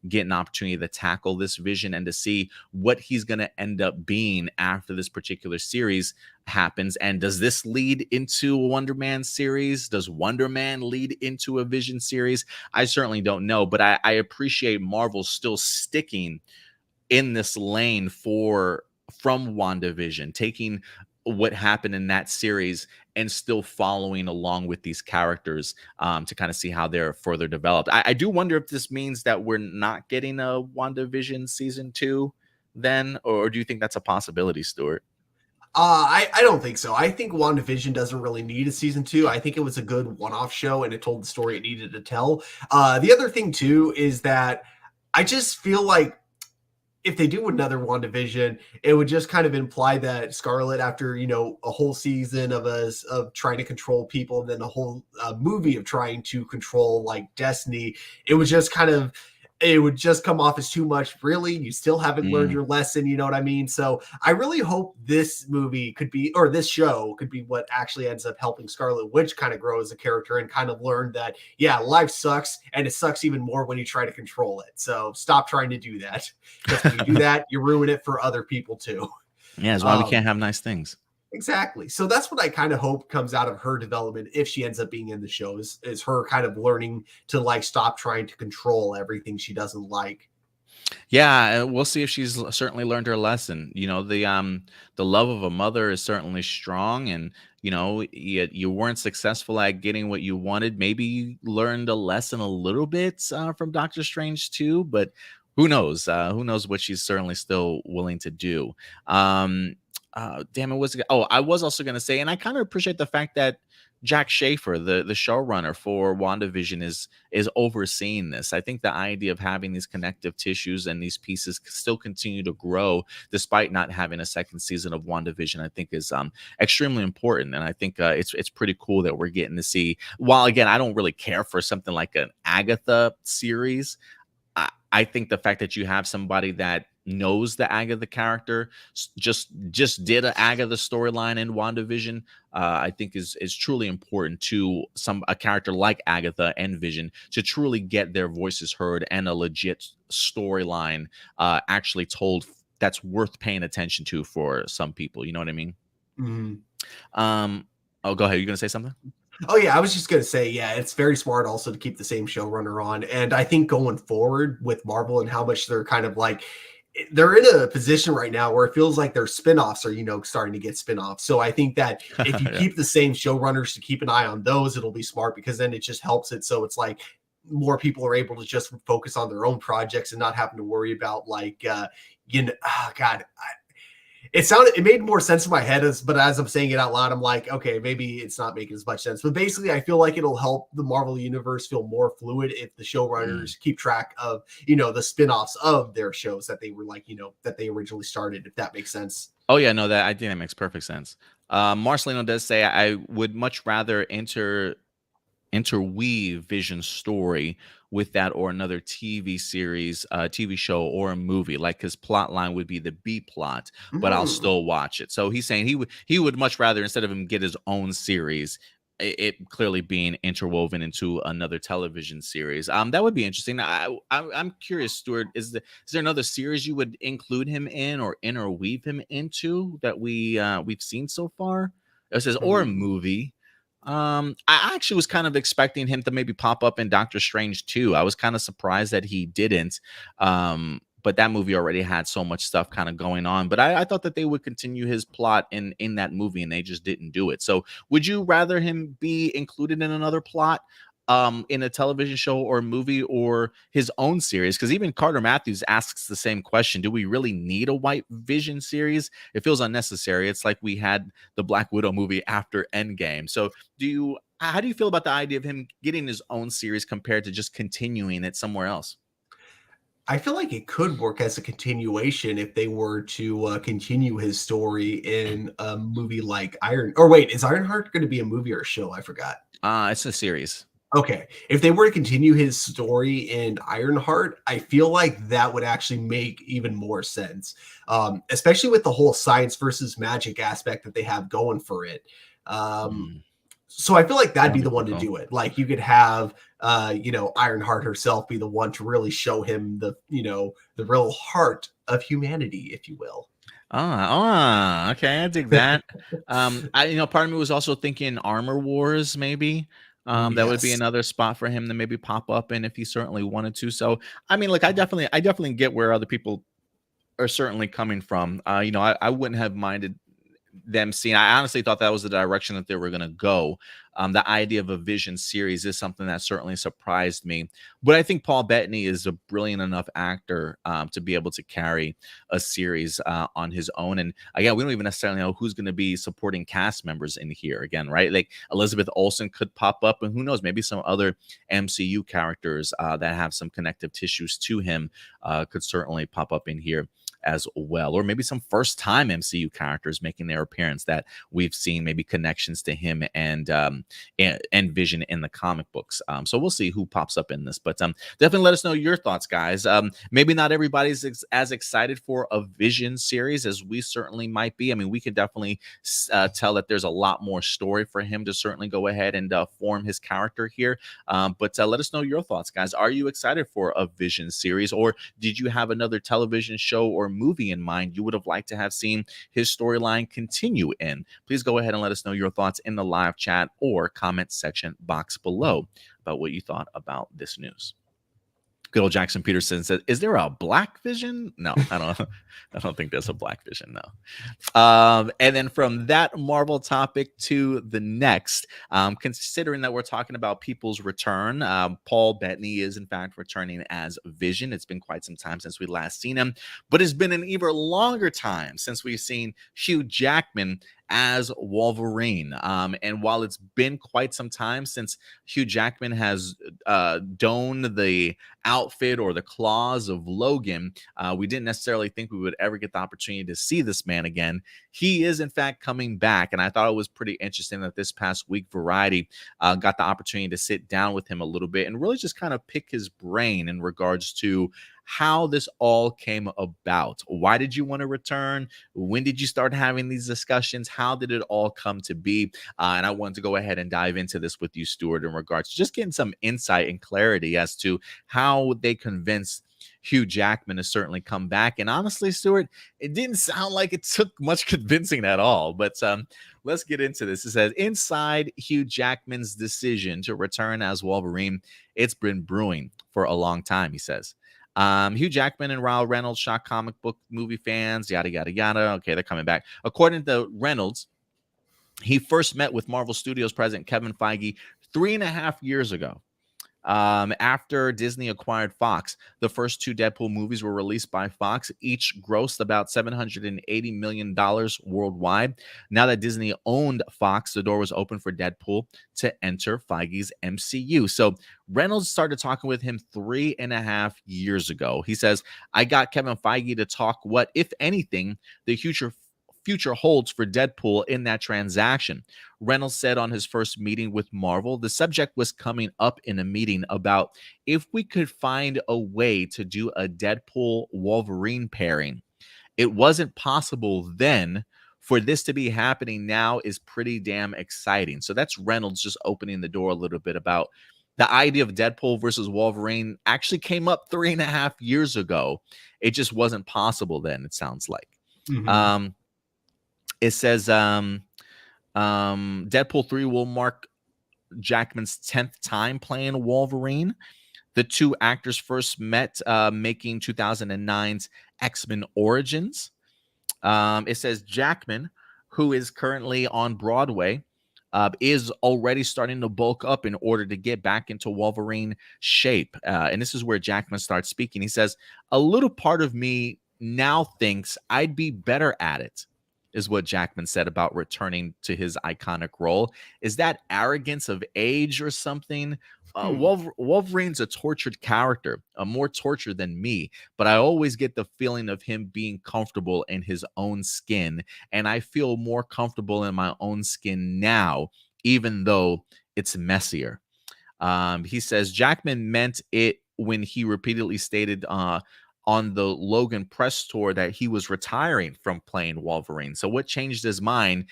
getting an opportunity to tackle this Vision and to see what he's going to end up being after this particular series happens. And does this lead into a Wonder Man series? Does Wonder Man lead into a Vision series? I certainly don't know, but I appreciate Marvel still sticking in this lane from WandaVision, taking what happened in that series and still following along with these characters to kind of see how they're further developed. I do wonder if this means that we're not getting a WandaVision season 2 then, or do you think that's a possibility, Stuart? I don't think so. I think WandaVision doesn't really need a season 2. I think it was a good one-off show and it told the story it needed to tell. The other thing too is that I just feel like if they do another WandaVision, it would just kind of imply that Scarlet, after a whole season of trying to control people, and then a whole movie of trying to control like Destiny, it would just come off as too much. Really, you still haven't learned your lesson. You know what I mean? So I really hope this movie this show could be what actually ends up helping Scarlet Witch kind of grow as a character and kind of learn that, yeah, life sucks, and it sucks even more when you try to control it. So stop trying to do that. Because when you do that, you ruin it for other people too. Yeah, that's why we can't have nice things. Exactly. So that's what I kind of hope comes out of her development if she ends up being in the show, is her kind of learning to like stop trying to control everything she doesn't like. Yeah, we'll see if she's certainly learned her lesson. The love of a mother is certainly strong, and you weren't successful at getting what you wanted. Maybe you learned a lesson a little bit from Doctor Strange 2, but who knows? Who knows what she's certainly still willing to do. Damn, I was also going to say, and I kind of appreciate the fact that Jack Schaefer, the showrunner for WandaVision, is overseeing this. I think the idea of having these connective tissues and these pieces still continue to grow despite not having a second season of WandaVision, I think is extremely important. And I think it's pretty cool that we're getting to see, while again, I don't really care for something like an Agatha series, I think the fact that you have somebody that knows the Agatha character, just did an Agatha storyline in WandaVision, I think is truly important to a character like Agatha and Vision to truly get their voices heard and a legit storyline actually told that's worth paying attention to for some people. You know what I mean? Oh, go ahead. You're gonna say something? Oh yeah, I was just gonna say, yeah, it's very smart also to keep the same showrunner on, and I think going forward with Marvel and how much they're kind of like, they're in a position right now where it feels like their spinoffs are, starting to get spinoffs. So I think that if you keep the same showrunners to keep an eye on those, it'll be smart, because then it just helps it. So it's like more people are able to just focus on their own projects and not having to worry about like, God, it made more sense in my head, but as I'm saying it out loud, I'm like, okay, maybe it's not making as much sense. But basically, I feel like it'll help the Marvel universe feel more fluid if the showrunners keep track of, the spin-offs of their shows that they were like, that they originally started, if that makes sense. Oh yeah, no, I think that makes perfect sense. Marcelino does say, I would much rather interweave Vision's story with that or another TV series, TV show, or a movie. Like his plot line would be the B plot, but I'll still watch it. So he's saying he would much rather, instead of him get his own series, it clearly being interwoven into another television series. That would be interesting. I'm curious, Stuart, is there another series you would include him in or interweave him into that we've seen so far? It says, or a movie. I actually was kind of expecting him to maybe pop up in Doctor Strange 2. I was kind of surprised that he didn't. But that movie already had so much stuff kind of going on. But I thought that they would continue his plot in that movie, and they just didn't do it. So would you rather him be included in another plot, in a television show or movie, or his own series? Because even Carter Matthews asks the same question. Do we really need a White Vision series? It feels unnecessary. It's like we had the Black Widow movie after Endgame. So how do you feel about the idea of him getting his own series compared to just continuing it somewhere else? I feel like it could work as a continuation if they were to continue his story in a movie like is Ironheart going to be a movie or a show? I forgot. It's a series. Okay. If they were to continue his story in Ironheart, I feel like that would actually make even more sense, especially with the whole science versus magic aspect that they have going for it. So I feel like that'd be the one to do it. Like you could have, Ironheart herself be the one to really show him the real heart of humanity, if you will. Okay. I dig that. Part of me was also thinking Armor Wars, maybe. That would be another spot for him to maybe pop up in if he certainly wanted to. So, I mean, look, I definitely get where other people are certainly coming from. I wouldn't have minded them seeing. I honestly thought that was the direction that they were going to go. The idea of a Vision series is something that certainly surprised me. But I think Paul Bettany is a brilliant enough actor to be able to carry a series on his own. And again, we don't even necessarily know who's going to be supporting cast members in here again, right? Like Elizabeth Olsen could pop up, and who knows, maybe some other MCU characters that have some connective tissues to him could certainly pop up in here as well, or maybe some first-time MCU characters making their appearance that we've seen, maybe connections to him and Vision in the comic books. So we'll see who pops up in this, but definitely let us know your thoughts, guys. Maybe not everybody's as excited for a Vision series as we certainly might be. I mean, we could definitely tell that there's a lot more story for him to certainly go ahead and form his character here. But let us know your thoughts, guys. Are you excited for a Vision series, or did you have another television show or movie in mind you would have liked to have seen his storyline continue in? Please go ahead and let us know your thoughts in the live chat or comment section box below about what you thought about this news. Good old Jackson Peterson says, "Is there a Black Vision?" No, I don't think there's a Black Vision. No. And then from that Marvel topic to the next, considering that we're talking about people's return, Paul Bettany is in fact returning as Vision. It's been quite some time since we last seen him, but it's been an even longer time since we've seen Hugh Jackman as Wolverine. And while it's been quite some time since Hugh Jackman has donned the outfit or the claws of Logan, we didn't necessarily think we would ever get the opportunity to see this man again. He is in fact coming back, and I thought it was pretty interesting that this past week Variety got the opportunity to sit down with him a little bit and really just kind of pick his brain in regards to how this all came about. Why did you want to return? When did you start having these discussions? How did it all come to be? And I wanted to go ahead and dive into this with you, Stuart, in regards to just getting some insight and clarity as to how they convinced Hugh Jackman to certainly come back. And honestly, Stuart, it didn't sound like it took much convincing at all. But let's get into this. It says, inside Hugh Jackman's decision to return as Wolverine, it's been brewing for a long time, he says. Hugh Jackman and Ryan Reynolds shocked comic book movie fans, yada, yada, yada. Okay, they're coming back. According to Reynolds, he first met with Marvel Studios president Kevin Feige 3.5 years ago. After Disney acquired Fox, the first 2 Deadpool movies were released by Fox, each grossed about $780 million worldwide. Now that Disney owned Fox, the door was open for Deadpool to enter Feige's MCU. So Reynolds started talking with him 3.5 years ago. He says, I got Kevin Feige to talk what, if anything, the future holds for Deadpool in that transaction. Reynolds said on his first meeting with Marvel, the subject was coming up in a meeting about if we could find a way to do a Deadpool Wolverine pairing. It wasn't possible then. For this to be happening now is pretty damn exciting. So that's Reynolds just opening the door a little bit about the idea of Deadpool versus Wolverine actually came up 3.5 years ago. It just wasn't possible then, it sounds like. Mm-hmm. It says Deadpool 3 will mark Jackman's 10th time playing Wolverine. The 2 actors first met making 2009's X-Men Origins. It says Jackman, who is currently on Broadway, is already starting to bulk up in order to get back into Wolverine shape. And this is where Jackman starts speaking. He says, a little part of me now thinks I'd be better at it, is what Jackman said about returning to his iconic role. Is that arrogance of age or something? Wolverine's a tortured character, more tortured than me, but I always get the feeling of him being comfortable in his own skin, and I feel more comfortable in my own skin now, even though it's messier. He says Jackman meant it when he repeatedly stated on the Logan press tour that he was retiring from playing Wolverine. So what changed his mind?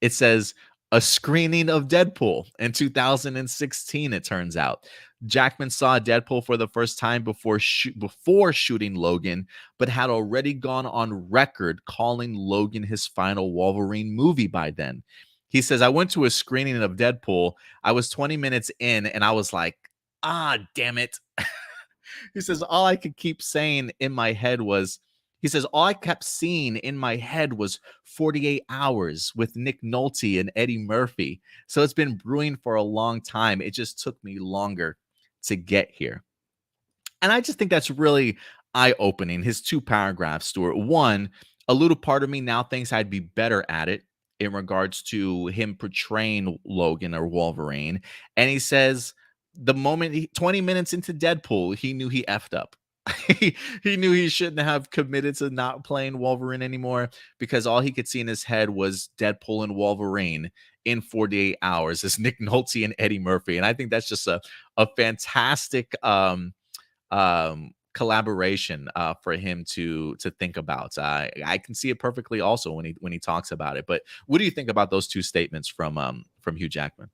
It says a screening of Deadpool in 2016, it turns out. Jackman saw Deadpool for the first time before shooting Logan, but had already gone on record calling Logan his final Wolverine movie by then. He says, I went to a screening of Deadpool. I was 20 minutes in and I was like, damn it. He says, all I could keep saying in my head was, all I kept seeing in my head was 48 Hours with Nick Nolte and Eddie Murphy. So it's been brewing for a long time. It just took me longer to get here. And I just think that's really eye-opening. His 2 paragraphs, Stuart. One, a little part of me now thinks I'd be better at it in regards to him portraying Logan or Wolverine. And he says, the moment 20 minutes into Deadpool, he knew he effed up. He knew he shouldn't have committed to not playing Wolverine anymore, because all he could see in his head was Deadpool and Wolverine in 48 Hours as Nick Nolte and Eddie Murphy. And I think that's just a fantastic collaboration for him to think about. I can see it perfectly also when he talks about it. But what do you think about those 2 statements from Hugh Jackman?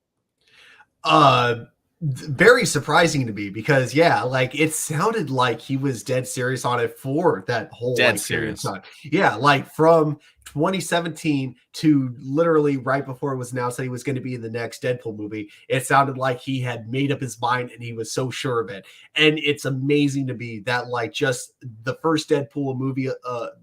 Very surprising to me, because like it sounded like he was dead serious on it for that whole period of time. Yeah, like from 2017 to literally right before it was announced that he was going to be in the next Deadpool movie, it sounded like he had made up his mind and he was so sure of it. And it's amazing to me that like just the first Deadpool movie,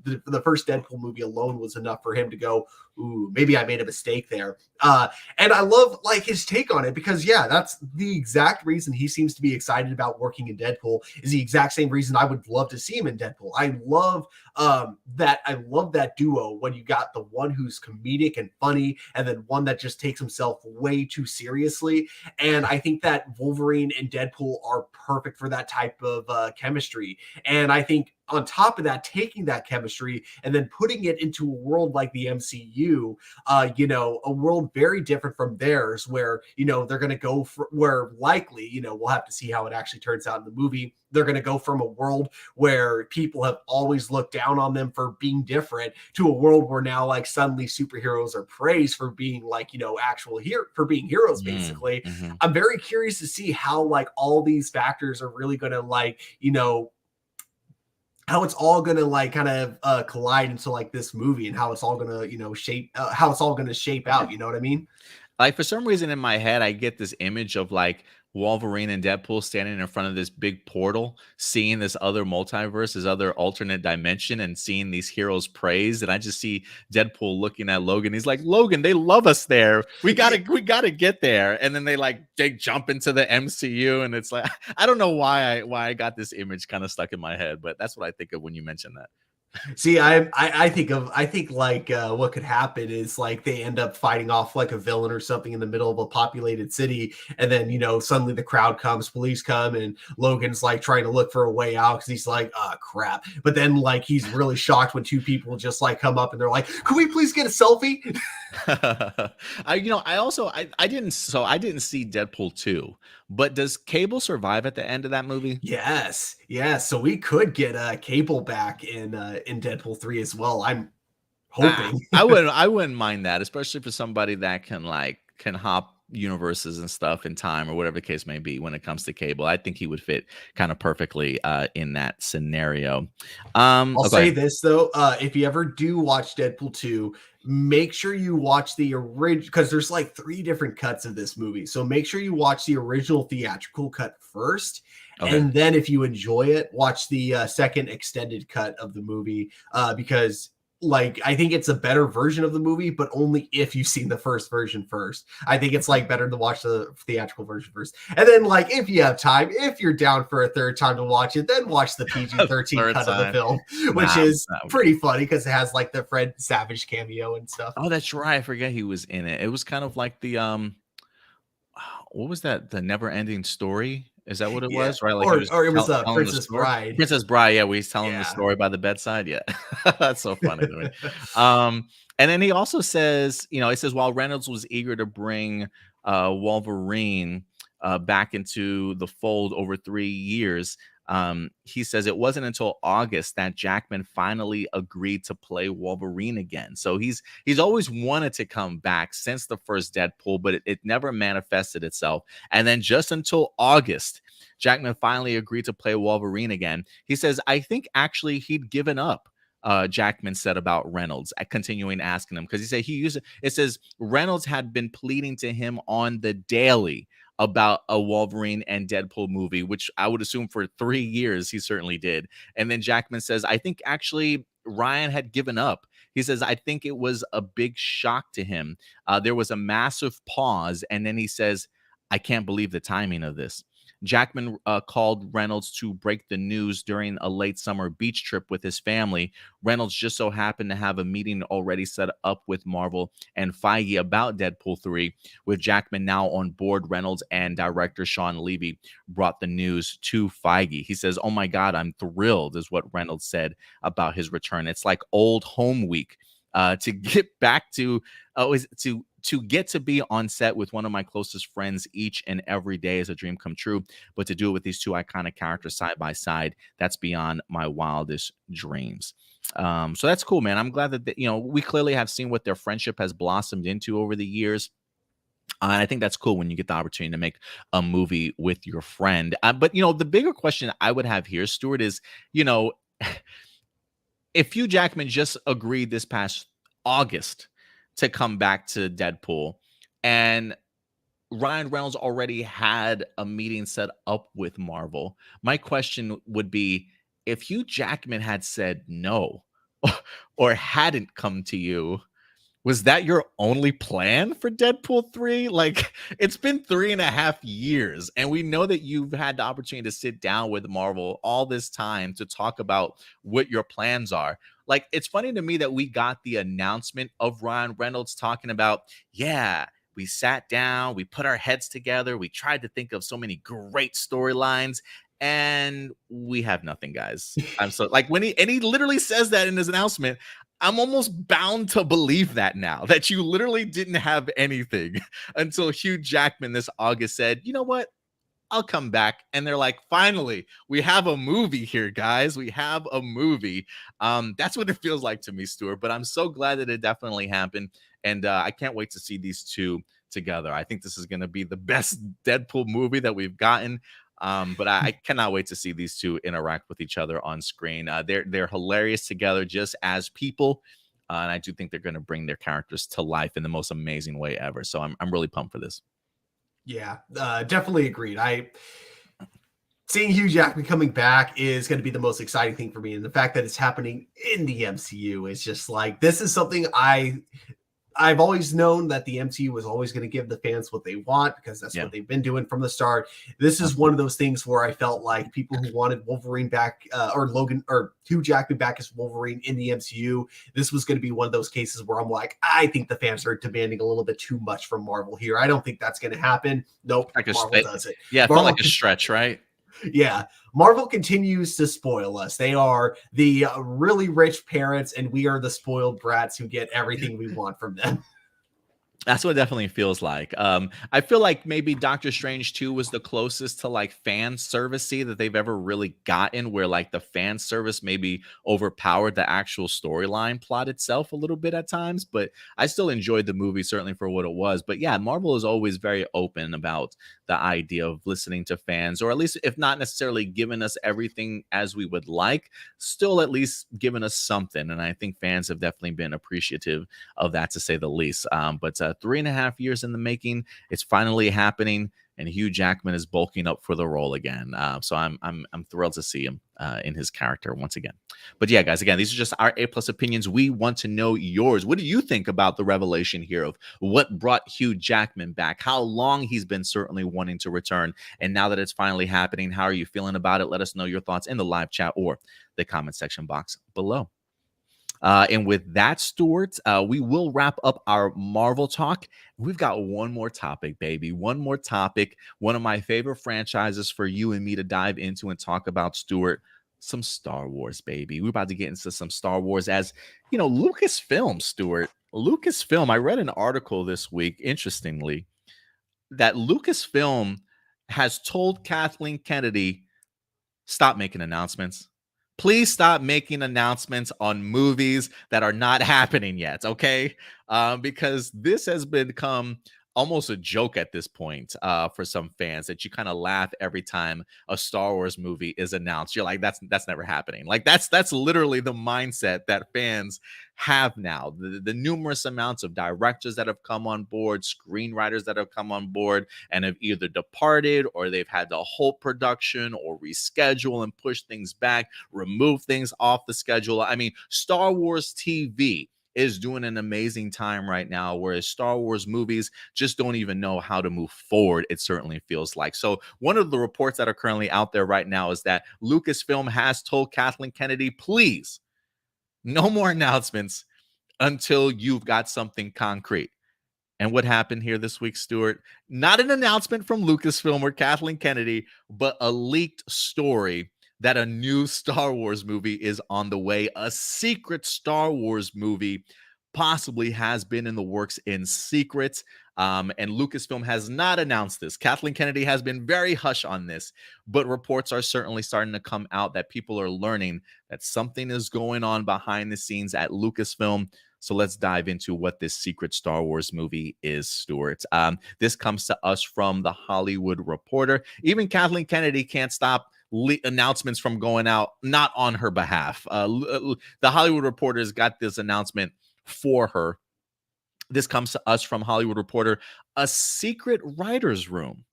the first Deadpool movie alone was enough for him to go, ooh, maybe I made a mistake there. And I love like his take on it, because that's the exact reason he seems to be excited about working in Deadpool, is the exact same reason I would love to see him in Deadpool. I love that duo, when you got the one who's comedic and funny, and then one that just takes himself way too seriously. And I think that Wolverine and Deadpool are perfect for that type of chemistry. And I think on top of that, taking that chemistry and then putting it into a world like the MCU, a world very different from theirs, where, they're going to go for, where likely, we'll have to see how it actually turns out in the movie. They're going to go from a world where people have always looked down on them for being different to a world where now, like, suddenly superheroes are praised for being, like, actual for being heroes, basically. Mm-hmm. I'm very curious to see how, like, all these factors are really going to, like, how it's all going to, like, kind of collide into, like, this movie, and how it's all going to, how it's all going to shape out. You know what I mean? Like, for some reason in my head, I get this image of, like, Wolverine and Deadpool standing in front of this big portal, seeing this other multiverse, this other alternate dimension, and seeing these heroes praised. And I just see Deadpool looking at Logan. He's like, Logan, they love us there. We gotta get there. And then they jump into the MCU, and it's like, I don't know why I got this image kind of stuck in my head, but that's what I think of when you mention that. See, I think what could happen is, like, they end up fighting off, like, a villain or something in the middle of a populated city, and then suddenly the crowd comes, police come, and Logan's, like, trying to look for a way out because he's like, oh crap. But then, like, he's really shocked when two people just, like, come up and they're like, can we please get a selfie? I didn't see Deadpool 2, but does Cable survive at the end of that movie? Yes. So we could get Cable back in Deadpool 3 as well. I'm hoping. I wouldn't mind that, especially for somebody that can hop universes and stuff in time, or whatever the case may be. When it comes to Cable, I think he would fit kind of perfectly in that scenario. I'll say this though, if you ever do watch Deadpool 2, make sure you watch the original, because there's like 3 different cuts of this movie. So make sure you watch the original theatrical cut first. Okay. And then if you enjoy it, watch the second extended cut of the movie, because, like, I think it's a better version of the movie, but only if you've seen the first version first. I think it's, like, better to watch the theatrical version first. And then, like, if you have time, if you're down for a third time to watch it, then watch the PG-13 cut of the film, which is pretty funny because it has, like, the Fred Savage cameo and stuff. Oh, that's right. I forget he was in it. It was kind of like the what was that? The Never Ending Story? Is that what it was? Right? Like, it was Princess Bride. Princess Bride. Yeah, he's telling the story by the bedside. Yeah, that's so funny to me. And then he also says, it says, while Reynolds was eager to bring Wolverine back into the fold over 3 years, he says it wasn't until August that Jackman finally agreed to play Wolverine again. So he's always wanted to come back since the first Deadpool, but it never manifested itself. And then just until August, Jackman finally agreed to play Wolverine again. He says, I think actually he'd given up. Jackman said about Reynolds, continuing asking him, because he said it says Reynolds had been pleading to him on the daily about a Wolverine and Deadpool movie, which I would assume for 3 years he certainly did. And then Jackman says, I think actually Ryan had given up. He says, I think it was a big shock to him. There was a massive pause. And then he says, I can't believe the timing of this. Jackman called Reynolds to break the news during a late summer beach trip with his family. Reynolds just so happened to have a meeting already set up with Marvel and Feige about Deadpool 3. With Jackman now on board, Reynolds and director Sean Levy brought the news to Feige. He says, oh my God, I'm thrilled, is what Reynolds said about his return. It's like old home week. To get back to get to be on set with one of my closest friends each and every day is a dream come true. But to do it with these 2 iconic characters side by side, that's beyond my wildest dreams. So that's cool, man. I'm glad that we clearly have seen what their friendship has blossomed into over the years. And I think that's cool when you get the opportunity to make a movie with your friend. But the bigger question I would have here, Stuart, is if Hugh Jackman just agreed this past August to come back to Deadpool, and Ryan Reynolds already had a meeting set up with Marvel, my question would be, if Hugh Jackman had said no or hadn't come to you, was that your only plan for Deadpool 3? Like, it's been 3.5 years, and we know that you've had the opportunity to sit down with Marvel all this time to talk about what your plans are. Like, it's funny to me that we got the announcement of Ryan Reynolds talking about, we sat down, we put our heads together, we tried to think of so many great storylines, And we have nothing, guys. I'm so like when he literally says that in his announcement, I'm almost bound to believe that now, that you literally didn't have anything until Hugh Jackman this August said, you know what? I'll come back. And they're like, finally, we have a movie here, guys. We have a movie. That's what it feels like to me, Stuart. But I'm so glad that it definitely happened. And I can't wait to see these two together. I think this is going to be the best Deadpool movie that we've gotten. But I cannot wait to see these two interact with each other on screen. They're hilarious together just as people. And I do think they're going to bring their characters to life in the most amazing way ever. So I'm really pumped for this. Yeah, definitely agreed. Seeing Hugh Jackman coming back is going to be the most exciting thing for me. And the fact that it's happening in the MCU is just like, this is something I've always known that the MCU was always going to give the fans what they want, because that's what they've been doing from the start. This is one of those things where I felt like people who wanted Wolverine back or Hugh Jackman back as Wolverine in the MCU, this was going to be one of those cases where I'm like, I think the fans are demanding a little bit too much from Marvel here. I don't think that's going to happen. Nope. Like Marvel does it. Yeah, it felt like a stretch, right? Yeah, Marvel continues to spoil us. They are the really rich parents, and we are the spoiled brats who get everything we want from them. That's what it definitely feels like. I feel like maybe Doctor Strange 2 was the closest to like fan servicey that they've ever really gotten, where like the fan service maybe overpowered the actual storyline plot itself a little bit at times. But I still enjoyed the movie, certainly for what it was. But yeah, Marvel is always very open about the idea of listening to fans, or at least if not necessarily giving us everything as we would like, still at least giving us something. And I think fans have definitely been appreciative of that, to say the least. But 3.5 years in the making, it's finally happening, and Hugh Jackman is bulking up for the role again. So I'm thrilled to see him in his character once again. But yeah, guys, again, these are just our A+ opinions. We want to know yours. What do you think about the revelation here of what brought Hugh Jackman back? How long he's been certainly wanting to return, and now that it's finally happening, how are you feeling about it? Let us know your thoughts in the live chat or the comment section box below. And with that, Stuart, we will wrap up our Marvel talk. We've got one more topic, baby. One more topic. One of my favorite franchises for you and me to dive into and talk about, Stuart. Some Star Wars, baby. We're about to get into some Star Wars, as you know, Lucasfilm, Stuart. Lucasfilm. I read an article this week, interestingly, that Lucasfilm has told Kathleen Kennedy, stop making announcements. Please stop making announcements on movies that are not happening yet, okay? Because this has become almost a joke at this point for some fans, that you kind of laugh every time a Star Wars movie is announced. You're like, that's never happening. Like that's literally the mindset that fans have now. The numerous amounts of directors that have come on board, screenwriters that have come on board and have either departed, or they've had to halt production or reschedule and push things back, remove things off the schedule. I mean, Star Wars TV is doing an amazing time right now, whereas Star Wars movies just don't even know how to move forward, it certainly feels like. So one of the reports that are currently out there right now is that Lucasfilm has told Kathleen Kennedy, please, no more announcements until you've got something concrete. And what happened here this week, Stuart? Not an announcement from Lucasfilm or Kathleen Kennedy, but a leaked story that a new Star Wars movie is on the way. A secret Star Wars movie possibly has been in the works in secret. And Lucasfilm has not announced this. Kathleen Kennedy has been very hush on this, but reports are certainly starting to come out that people are learning that something is going on behind the scenes at Lucasfilm. So let's dive into what this secret Star Wars movie is, Stuart. This comes to us from The Hollywood Reporter. Even Kathleen Kennedy can't stop announcements from going out, not on her behalf. The Hollywood Reporter's got this announcement for her. This comes to us from Hollywood Reporter. A secret writer's room,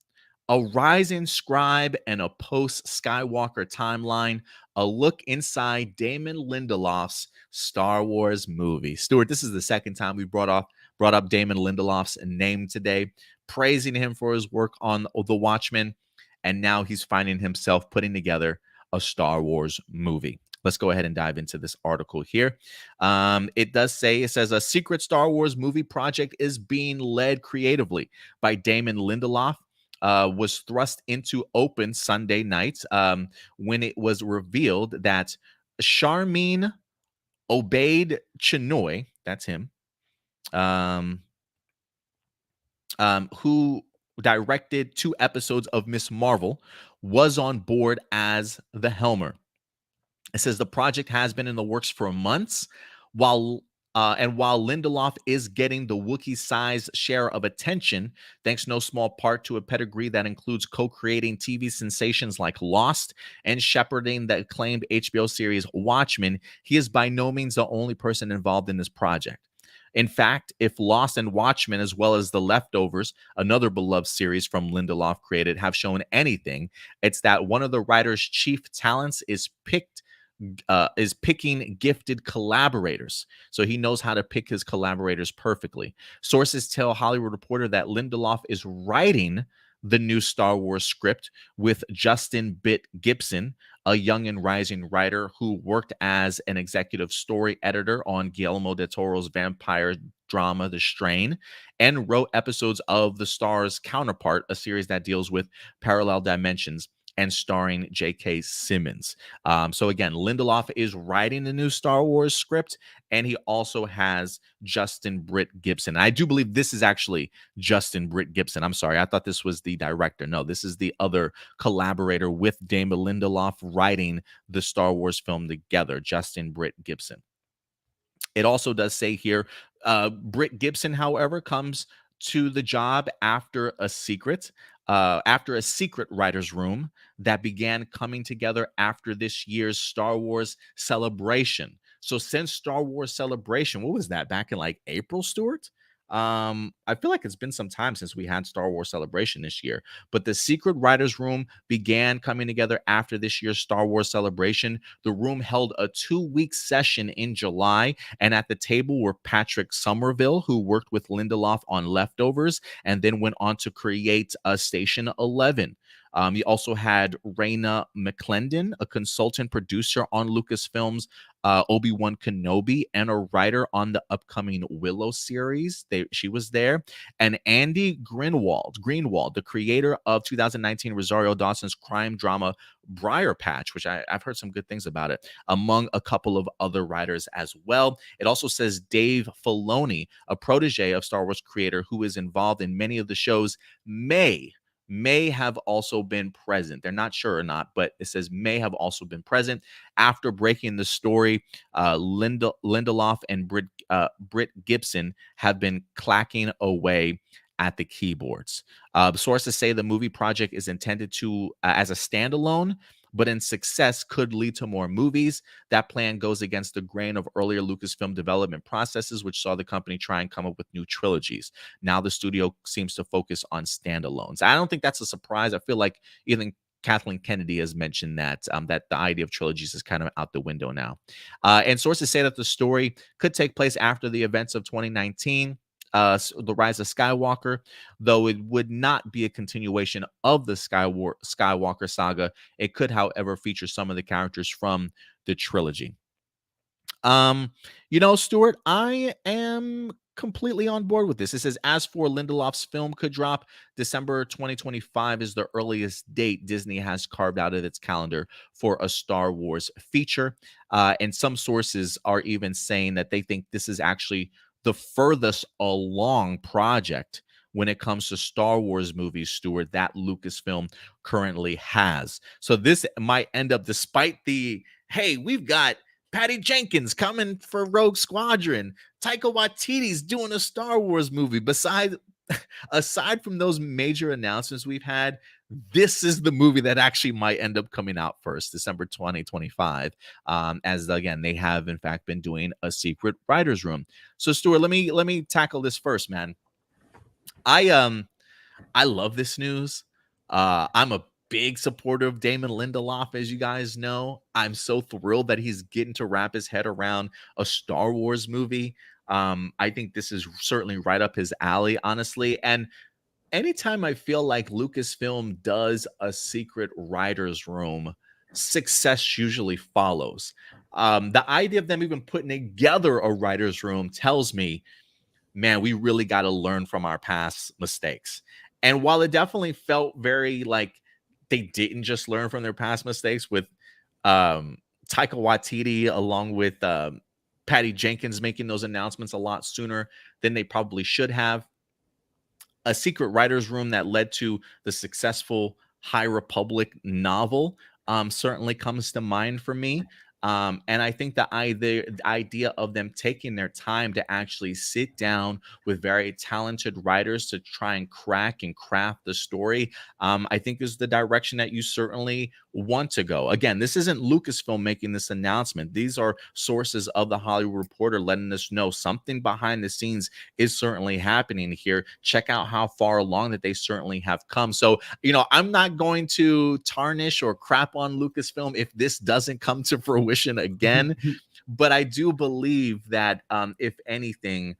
a rising scribe, and a post-Skywalker timeline. A look inside Damon Lindelof's Star Wars movie. Stuart, this is the second time we brought up Damon Lindelof's name today, praising him for his work on The Watchmen. And now he's finding himself putting together a Star Wars movie. Let's go ahead and dive into this article here. It says a secret Star Wars movie project is being led creatively by Damon Lindelof, was thrust into open Sunday night when it was revealed that Sharmeen Obaid Chinoy, that's him, who directed 2 episodes of Miss Marvel, was on board as the Helmer. It says the project has been in the works for months, while Lindelof is getting the Wookiee-sized share of attention, thanks no small part to a pedigree that includes co-creating TV sensations like Lost and shepherding the acclaimed HBO series Watchmen. He is by no means the only person involved in this project. In fact, if Lost and Watchmen, as well as The Leftovers, another beloved series from Lindelof created, have shown anything, it's that one of the writer's chief talents is picking gifted collaborators. So he knows how to pick his collaborators perfectly. Sources tell Hollywood Reporter that Lindelof is writing the new Star Wars script with Justin Bitt Gibson, a young and rising writer who worked as an executive story editor on Guillermo del Toro's vampire drama The Strain, and wrote episodes of The Star's Counterpart, a series that deals with parallel dimensions and starring J.K. Simmons. So again, Lindelof is writing the new Star Wars script, and he also has Justin Britt Gibson. I do believe this is actually Justin Britt Gibson. I'm sorry, I thought this was the director. No, this is the other collaborator with Damon Lindelof writing the Star Wars film together, Justin Britt Gibson. It also does say here, Britt Gibson, however, comes to the job after a secret writer's room that began coming together after this year's Star Wars Celebration. So since Star Wars Celebration, what was that, back in like April, Stuart? I feel like it's been some time since we had Star Wars Celebration this year, but the secret writers room began coming together after this year's Star Wars Celebration. The room held a 2-week session in July, and at the table were Patrick Somerville, who worked with Lindelof on Leftovers and then went on to create Station 11. You also had Raina McClendon, a consultant producer on Lucasfilm's Obi-Wan Kenobi and a writer on the upcoming Willow series. She was there. And Andy Greenwald, the creator of 2019 Rosario Dawson's crime drama Briar Patch, which I've heard some good things about it, among a couple of other writers as well. It also says Dave Filoni, a protege of Star Wars creator who is involved in many of the shows, may have also been present. They're not sure or not, but it says may have also been present. After breaking the story, Lindelof and Britt Gibson have been clacking away at the keyboards. Sources say the movie project is intended to as a standalone, but in success could lead to more movies. That plan goes against the grain of earlier Lucasfilm development processes, which saw the company try and come up with new trilogies. Now the studio seems to focus on standalones. I don't think that's a surprise. I feel like even Kathleen Kennedy has mentioned that that the idea of trilogies is kind of out the window now. And sources say that the story could take place after the events of 2019. The Rise of Skywalker, though it would not be a continuation of the Skywalker saga. It could, however, feature some of the characters from the trilogy. Stuart, I am completely on board with this. It says, as for Lindelof's film could drop, December 2025 is the earliest date Disney has carved out of its calendar for a Star Wars feature. And some sources are even saying that they think this is actually the furthest along project when it comes to Star Wars movies, Stuart, that Lucasfilm currently has. So this might end up, despite the, hey, we've got Patty Jenkins coming for Rogue Squadron, Taika Waititi's doing a Star Wars movie. Aside from those major announcements we've had, this is the movie that actually might end up coming out first, December 2025, as again, they have in fact been doing a secret writer's room. So Stuart, let me tackle this first, man. I love this news. I'm a big supporter of Damon Lindelof, as you guys know. I'm so thrilled that he's getting to wrap his head around a Star Wars movie. I think this is certainly right up his alley, honestly. And anytime I feel like Lucasfilm does a secret writer's room, success usually follows. The idea of them even putting together a writer's room tells me, man, we really got to learn from our past mistakes. And while it definitely felt very like they didn't just learn from their past mistakes with Taika Waititi along with Patty Jenkins making those announcements a lot sooner than they probably should have. A secret writer's room that led to the successful High Republic novel certainly comes to mind for me. And I think the idea of them taking their time to actually sit down with very talented writers to try and crack and craft the story, I think is the direction that you certainly want to go. Again, this isn't Lucasfilm making this announcement. These are sources of the Hollywood Reporter letting us know something behind the scenes is certainly happening here. Check out how far along that they certainly have come. So, I'm not going to tarnish or crap on Lucasfilm if this doesn't come to fruition again, but I do believe that if anything,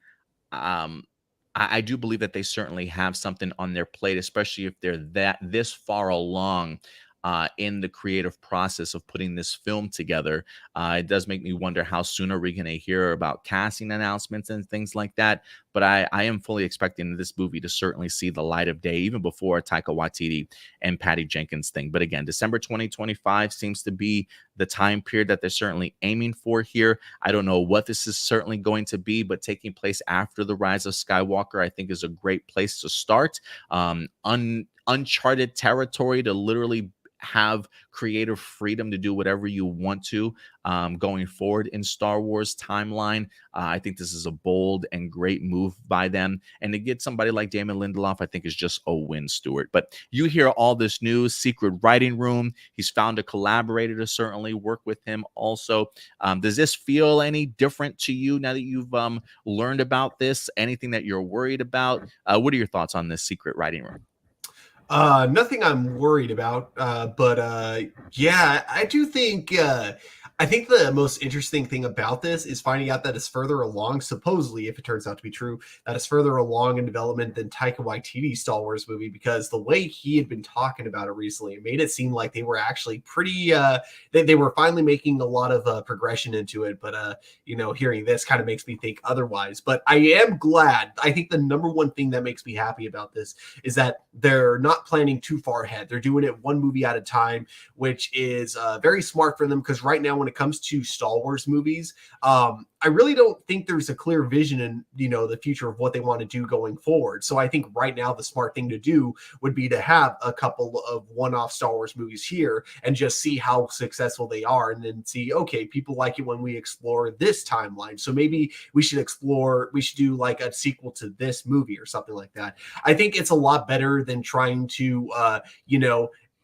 I do believe that they certainly have something on their plate, especially if they're this far along in the creative process of putting this film together. It does make me wonder how soon are we going to hear about casting announcements and things like that. But I am fully expecting this movie to certainly see the light of day even before Taika Waititi and Patty Jenkins thing. But again, December 2025 seems to be the time period that they're certainly aiming for here. I don't know what this is certainly going to be, but taking place after the Rise of Skywalker, I think is a great place to start. Uncharted territory to literally have creative freedom to do whatever you want to going forward in Star Wars timeline. I think this is a bold and great move by them. And to get somebody like Damon Lindelof, I think is just a win, Stuart. But you hear all this news, secret writing room. He's found a collaborator to certainly work with him also. Does this feel any different to you now that you've learned about this? Anything that you're worried about? What are your thoughts on this secret writing room? Nothing I'm worried about, but yeah, I do think I think the most interesting thing about this is finding out that it's further along, supposedly, if it turns out to be true, that it's further along in development than Taika Waititi's Star Wars movie, because the way he had been talking about it recently, it made it seem like they were actually pretty, they were finally making a lot of progression into it. But, hearing this kind of makes me think otherwise. But I am glad. I think the number one thing that makes me happy about this is that they're not planning too far ahead. They're doing it one movie at a time, which is very smart for them, because right now when it comes to Star Wars movies, I really don't think there's a clear vision in the future of what they want to do going forward. So I think right now the smart thing to do would be to have a couple of one-off Star Wars movies here and just see how successful they are, and then see, okay, people like it when we explore this timeline, so maybe we should do like a sequel to this movie or something like that. I think it's a lot better than trying to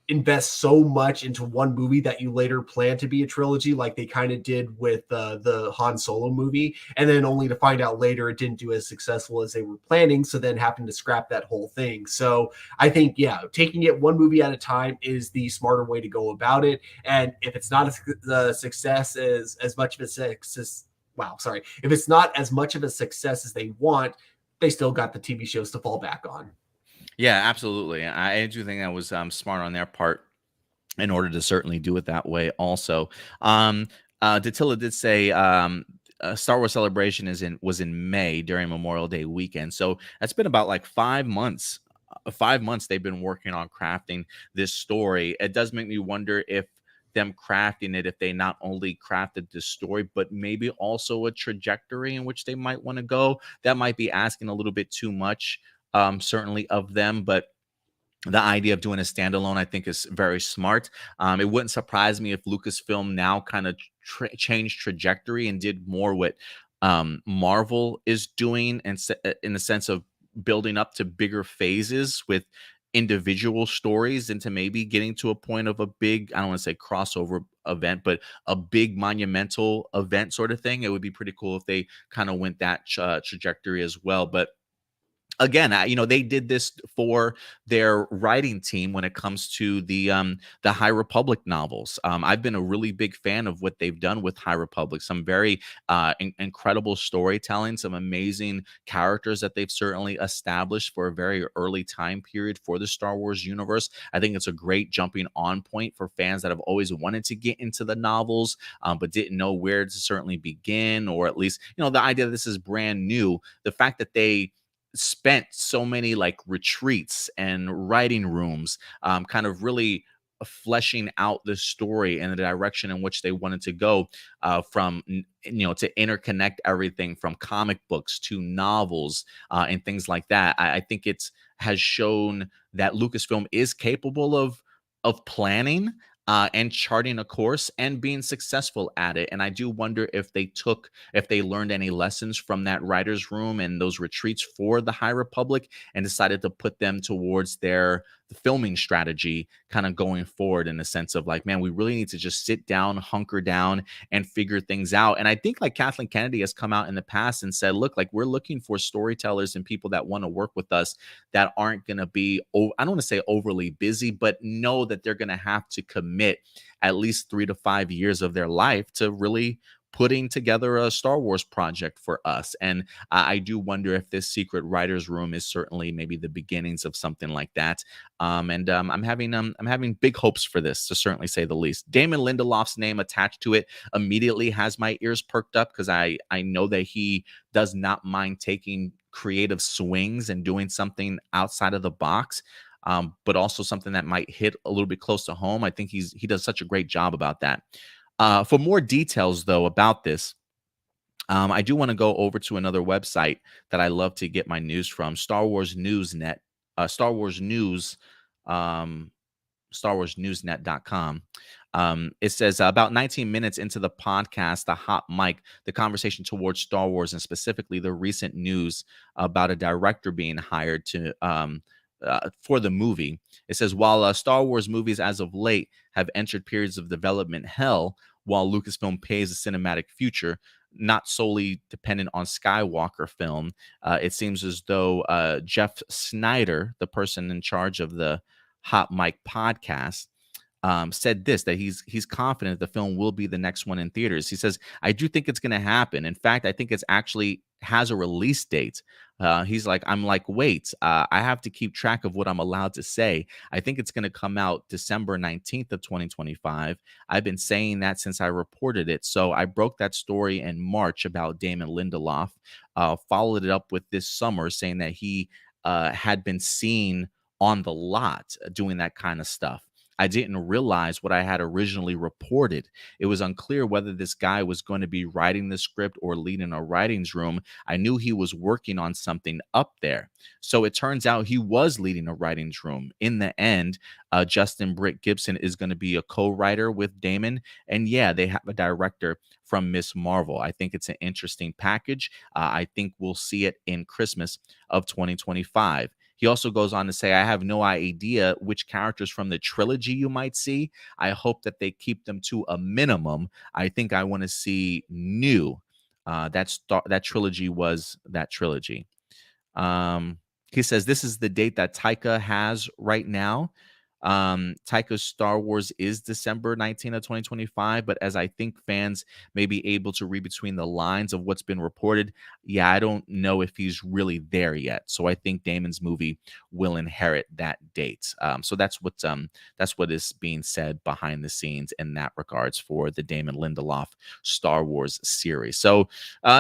invest so much into one movie that you later plan to be a trilogy, like they kind of did with the Han Solo movie, and then only to find out later it didn't do as successful as they were planning, so then having to scrap that whole thing. So I think, taking it one movie at a time is the smarter way to go about it. And if it's not a success as much of a success, if it's not as much of a success as they want, they still got the TV shows to fall back on. Yeah, absolutely. I do think that was smart on their part in order to certainly do it that way also. Datilla did say Star Wars Celebration was in May during Memorial Day weekend. So that's been about like 5 months. 5 months they've been working on crafting this story. It does make me wonder if them crafting it, if they not only crafted the story, but maybe also a trajectory in which they might want to go. That might be asking a little bit too much, certainly of them, but the idea of doing a standalone, I think, is very smart. It wouldn't surprise me if Lucasfilm now kind of changed trajectory and did more what Marvel is doing, and in the sense of building up to bigger phases with individual stories, into maybe getting to a point of a big, I don't want to say crossover event, but a big monumental event sort of thing. It would be pretty cool if they kind of went that trajectory as well. But again, they did this for their writing team when it comes to the High Republic novels. I've been a really big fan of what they've done with High Republic. Some very incredible storytelling, some amazing characters that they've certainly established for a very early time period for the Star Wars universe. I think it's a great jumping on point for fans that have always wanted to get into the novels, but didn't know where to certainly begin, or at least, the idea that this is brand new. The fact that they spent so many like retreats and writing rooms, kind of really fleshing out the story and the direction in which they wanted to go, to interconnect everything from comic books to novels, and things like that. I think it's has shown that Lucasfilm is capable of planning, and charting a course and being successful at it. And I do wonder if they learned any lessons from that writer's room and those retreats for the High Republic and decided to put them towards the filming strategy kind of going forward, in the sense of like, man, we really need to just sit down, hunker down, and figure things out. And I think like Kathleen Kennedy has come out in the past and said, look, like we're looking for storytellers and people that want to work with us that aren't going to be, I don't want to say overly busy, but know that they're going to have to commit at least 3 to 5 years of their life to really putting together a Star Wars project for us. And I do wonder if this secret writers room is certainly maybe the beginnings of something like that. I'm having big hopes for this, to certainly say the least. Damon Lindelof's name attached to it immediately has my ears perked up, because I know that he does not mind taking creative swings and doing something outside of the box. But also something that might hit a little bit close to home. I think he does such a great job about that. For more details, though, about this, I do want to go over to another website that I love to get my news from, Star Wars Newsnet, Star Wars News, StarWarsNewsNet.com. It says about 19 minutes into the podcast, the hot mic, the conversation towards Star Wars, and specifically the recent news about a director being hired to for the movie. It says, while Star Wars movies as of late have entered periods of development hell, while Lucasfilm pays a cinematic future, not solely dependent on Skywalker film, it seems as though Jeff Snyder, the person in charge of the Hot Mic podcast, said this, that he's confident the film will be the next one in theaters. He says, I do think it's going to happen. In fact, I think it's actually has a release date. He's like, I'm like, wait, I have to keep track of what I'm allowed to say. I think it's going to come out December 19th of 2025. I've been saying that since I reported it. So I broke that story in March about Damon Lindelof, followed it up with this summer saying that he had been seen on the lot doing that kind of stuff. I didn't realize what I had originally reported. It was unclear whether this guy was going to be writing the script or leading a writings room. I knew he was working on something up there. So it turns out he was leading a writings room. In the end, Justin Britt Gibson is going to be a co-writer with Damon. And yeah, they have a director from Miss Marvel. I think it's an interesting package. I think we'll see it in Christmas of 2025. He also goes on to say, I have no idea which characters from the trilogy you might see. I hope that they keep them to a minimum. I think I want to see new. That trilogy was that trilogy. He says, this is the date that Taika has right now. Taika's Star Wars is December 19th of 2025, but as I think fans may be able to read between the lines of what's been reported, yeah, I don't know if he's really there yet. So I think Damon's movie will inherit that date. So that's what is being said behind the scenes in that regards for the Damon Lindelof Star Wars series. So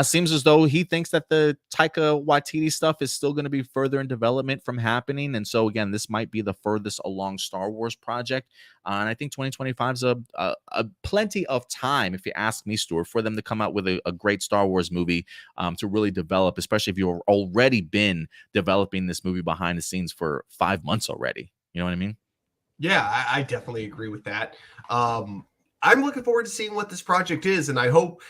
seems as though he thinks that the Taika Waititi stuff is still going to be further in development from happening. And so again, this might be the furthest along Star Wars project. And I think 2025 is a plenty of time, if you ask me, Stuart, for them to come out with a great Star Wars movie to really develop, especially if you've already been developing this movie behind the scenes for 5 months already. You know what I mean? Yeah, I definitely agree with that. I'm looking forward to seeing what this project is, and I hope,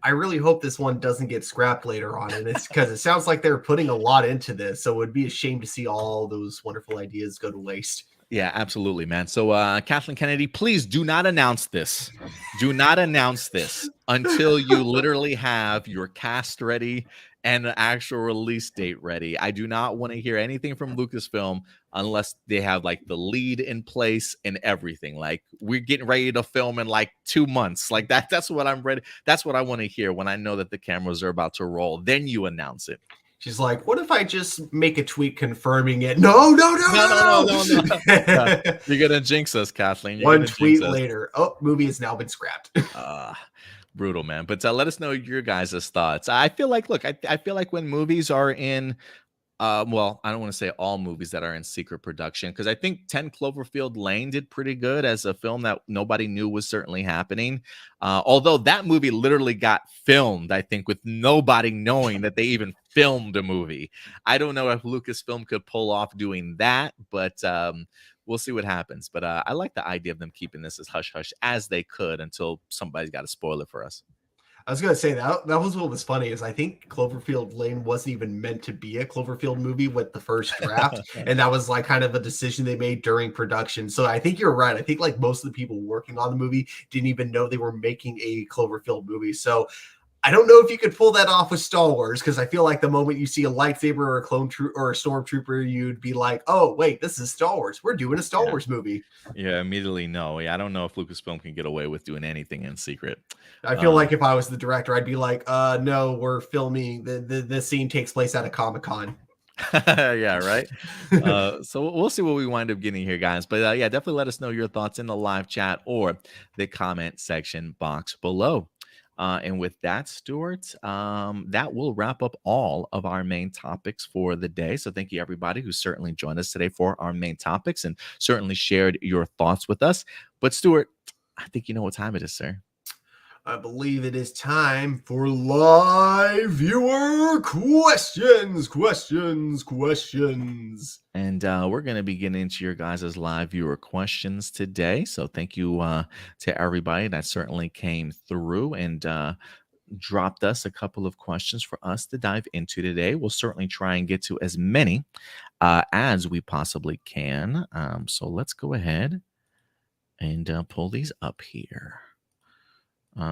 I really hope this one doesn't get scrapped later on. And it's because it sounds like they're putting a lot into this, so it would be a shame to see all those wonderful ideas go to waste. Yeah, absolutely, man. So, Kathleen Kennedy, please do not announce this. Do not announce this until you literally have your cast ready and the actual release date ready. I do not want to hear anything from Lucasfilm unless they have like the lead in place and everything. Like, we're getting ready to film in like 2 months. Like that's what I'm ready. That's what I want to hear when I know that the cameras are about to roll. Then you announce it. She's like, what if I just make a tweet confirming it? No. You're going to jinx us, Kathleen. One tweet later. Oh, movie has now been scrapped. Brutal, man. But let us know your guys' thoughts. I feel like, look, I feel like when movies are in Well, I don't want to say all movies that are in secret production, because I think 10 Cloverfield Lane did pretty good as a film that nobody knew was certainly happening. Although that movie literally got filmed, I think, with nobody knowing that they even filmed a movie. I don't know if Lucasfilm could pull off doing that, but we'll see what happens. But I like the idea of them keeping this as hush-hush as they could until somebody's got to spoil it for us. I was going to say that was what was funny is I think Cloverfield Lane wasn't even meant to be a Cloverfield movie with the first draft. And that was like kind of a decision they made during production. So I think you're right. I think like most of the people working on the movie didn't even know they were making a Cloverfield movie. So I don't know if you could pull that off with Star Wars, because I feel like the moment you see a lightsaber or a clone troop or a stormtrooper, you'd be like, oh, wait, this is Star Wars. We're doing a Star Wars movie. Yeah, immediately no. Yeah, I don't know if Lucasfilm can get away with doing anything in secret. I feel like if I was the director, I'd be like, no, we're filming. The scene takes place at a Comic-Con. Yeah, right. So we'll see what we wind up getting here, guys. But yeah, definitely let us know your thoughts in the live chat or the comment section box below. And with that, Stuart, that will wrap up all of our main topics for the day. So thank you, everybody, who certainly joined us today for our main topics and certainly shared your thoughts with us. But Stuart, I think you know what time it is, sir. I believe it is time for live viewer questions. And we're going to be getting into your guys' live viewer questions today. So thank you to everybody that certainly came through and dropped us a couple of questions for us to dive into today. We'll certainly try and get to as many as we possibly can. So let's go ahead and pull these up here.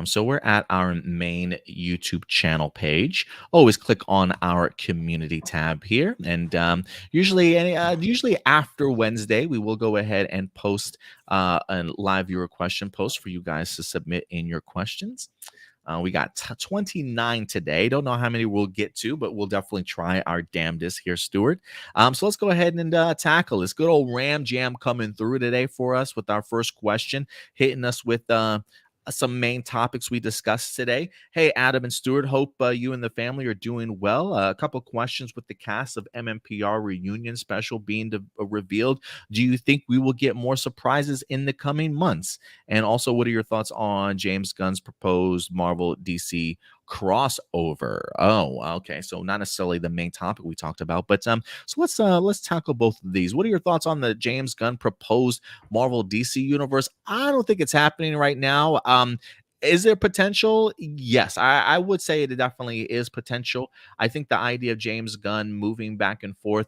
So we're at our main YouTube channel page. Always click on our community tab here. And usually after Wednesday, we will go ahead and post a live viewer question post for you guys to submit in your questions. We got 29 today. Don't know how many we'll get to, but we'll definitely try our damnedest here, Stuart. So let's go ahead and tackle this good old Ram Jam coming through today for us with our first question, hitting us with some main topics we discussed today. Hey, Adam and Stuart, hope you and the family are doing well. A couple questions with the cast of MMPR reunion special being revealed. Do you think we will get more surprises in the coming months? And also, what are your thoughts on James Gunn's proposed Marvel DC crossover? Oh, okay. So not necessarily the main topic we talked about, but so let's tackle both of these. What are your thoughts on the James Gunn proposed Marvel DC universe? I don't think it's happening right now. Is there potential? Yes, I would say it definitely is potential. I think the idea of James Gunn moving back and forth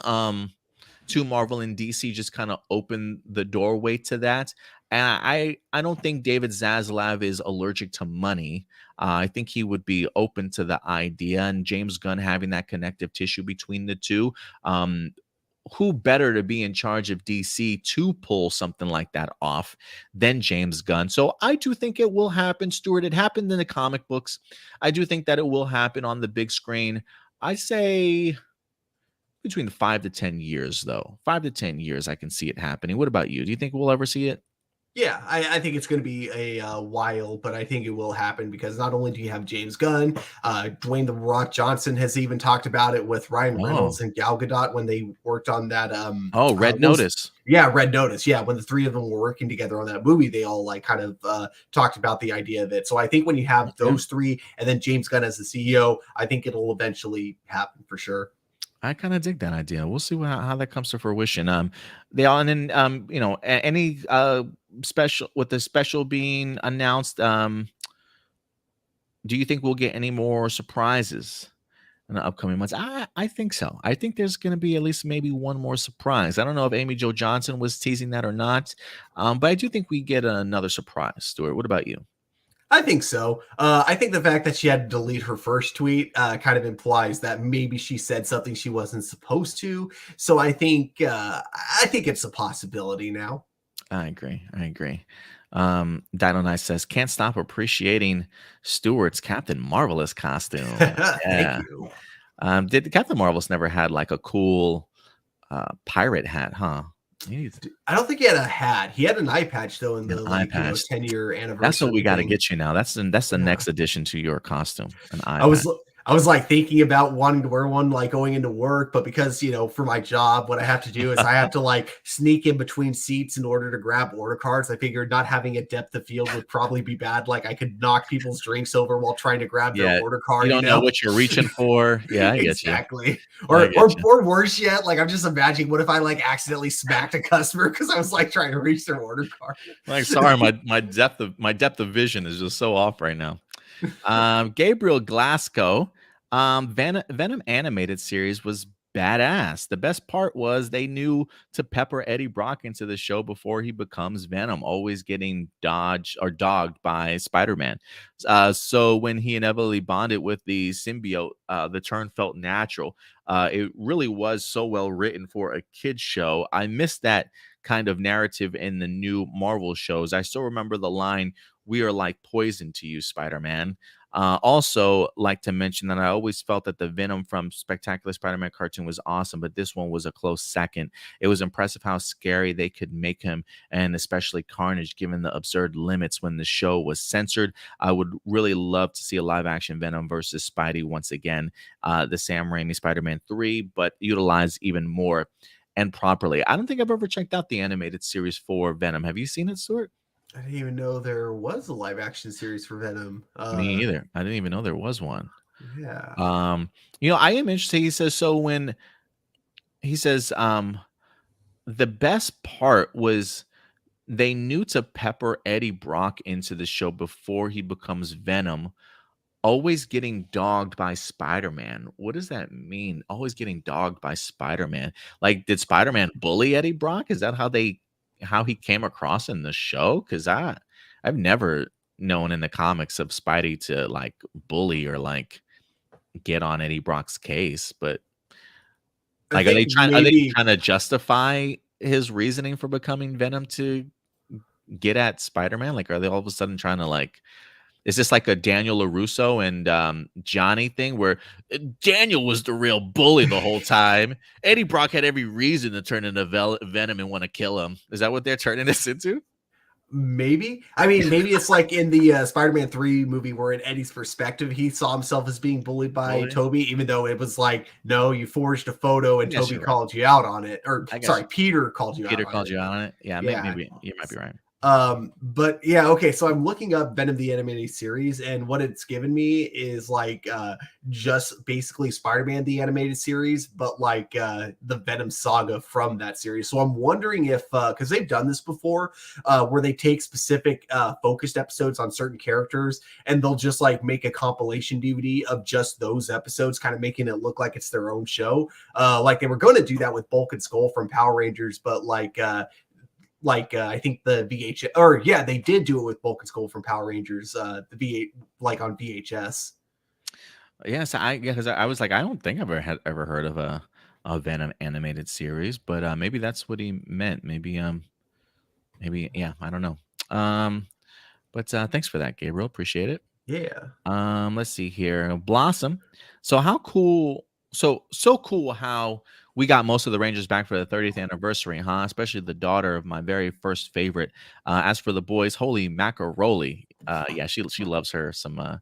to Marvel and DC just kind of opened the doorway to that. And I don't think David Zaslav is allergic to money. I think he would be open to the idea, and James Gunn having that connective tissue between the two. Who better to be in charge of DC to pull something like that off than James Gunn? So I do think it will happen, Stuart. It happened in the comic books. I do think that it will happen on the big screen. I say between 5 to 10 years, though. 5 to 10 years, I can see it happening. What about you? Do you think we'll ever see it? Yeah, I think it's going to be a while, but I think it will happen because not only do you have James Gunn, Dwayne The Rock Johnson has even talked about it with Ryan Reynolds and Gal Gadot when they worked on that. Red Notice. Yeah, Red Notice. Yeah, when the three of them were working together on that movie, they all like kind of talked about the idea of it. So I think when you have those three and then James Gunn as the CEO, I think it'll eventually happen for sure. I kind of dig that idea. We'll see how that comes to fruition. They all, and then any special with the special being announced. Do you think we'll get any more surprises in the upcoming months? I think so. I think there's going to be at least maybe one more surprise. I don't know if Amy Jo Johnson was teasing that or not, but I do think we get another surprise. Stuart, what about you? I think so. I think the fact that she had to delete her first tweet kind of implies that maybe she said something she wasn't supposed to. So I think it's a possibility now. I agree. Dino Nice says, can't stop appreciating Stewart's Captain Marvelous costume. Thank you. Did Captain Marvelous never had like a cool pirate hat, huh? I don't think he had a hat. He had an eye patch though in the 10-year anniversary. That's what we got to get you now. That's the next addition to your costume. An eye I was I was like thinking about wanting to wear one like going into work, but because, you know, for my job, what I have to do is I have to like sneak in between seats in order to grab order cards. I figured not having a depth of field would probably be bad. Like I could knock people's drinks over while trying to grab their order card. You don't know what you're reaching for. Yeah, I exactly. Or worse yet, like I'm just imagining what if I like accidentally smacked a customer because I was like trying to reach their order card. Like, sorry, my depth of vision is just so off right now. Gabriel Glasgow, Venom animated series was badass. The best part was they knew to pepper Eddie Brock into the show before he becomes Venom, always getting dogged by Spider-Man. So when he inevitably bonded with the symbiote, the turn felt natural. It really was so well written for a kid's show. I missed that kind of narrative in the new Marvel shows. I still remember the line, "We are like poison to you, Spider-Man." Also, like to mention that I always felt that the Venom from Spectacular Spider-Man cartoon was awesome, but this one was a close second. It was impressive how scary they could make him, and especially Carnage, given the absurd limits when the show was censored. I would really love to see a live-action Venom versus Spidey once again, the Sam Raimi Spider-Man 3, but utilized even more and properly. I don't think I've ever checked out the animated series for Venom. Have you seen it, Stuart? I didn't even know there was a live action series for Venom. Me either. I didn't even know there was one. Yeah. I am interested. He says, so when he says, the best part was they knew to pepper Eddie Brock into the show before he becomes Venom, always getting dogged by Spider-Man. What does that mean? Always getting dogged by Spider-Man. Like, did Spider-Man bully Eddie Brock? Is that how he came across in the show? Because I've never known in the comics of Spidey to like bully or like get on Eddie Brock's case. But like, are they trying to justify his reasoning for becoming Venom to get at Spider-Man? Like, are they all of a sudden trying to like, is this like a Daniel LaRusso and Johnny thing where Daniel was the real bully the whole time? Eddie Brock had every reason to turn into Venom and want to kill him. Is that what they're turning this into? Maybe. I mean, maybe it's like in the Spider-Man 3 movie where in Eddie's perspective, he saw himself as being bullied by Toby, even though it was like, no, you forged a photo and Toby called you out on it. Or sorry, Peter called you out on it. Peter called you out on it. Yeah, maybe you might be right. But yeah, okay, so I'm looking up Venom the animated series, and what it's given me is like just basically Spider-Man the animated series, but like the Venom saga from that series. So I'm wondering if because they've done this before, where they take specific focused episodes on certain characters and they'll just like make a compilation DVD of just those episodes, kind of making it look like it's their own show. Like they were going to do that with Bulk and Skull from Power Rangers, but I think the VHS, or yeah, they did do it with Bulk and Skull from Power Rangers, the V8, like on VHS. Yes, because I was like, I don't think I've ever heard of a Venom animated series, but maybe that's what he meant. Maybe yeah, I don't know. But thanks for that, Gabriel. Appreciate it. Yeah. Let's see here. Blossom. So how cool? So cool how we got most of the Rangers back for the 30th anniversary, huh? Especially the daughter of my very first favorite. As for the boys, holy macaroni. Yeah, she loves her some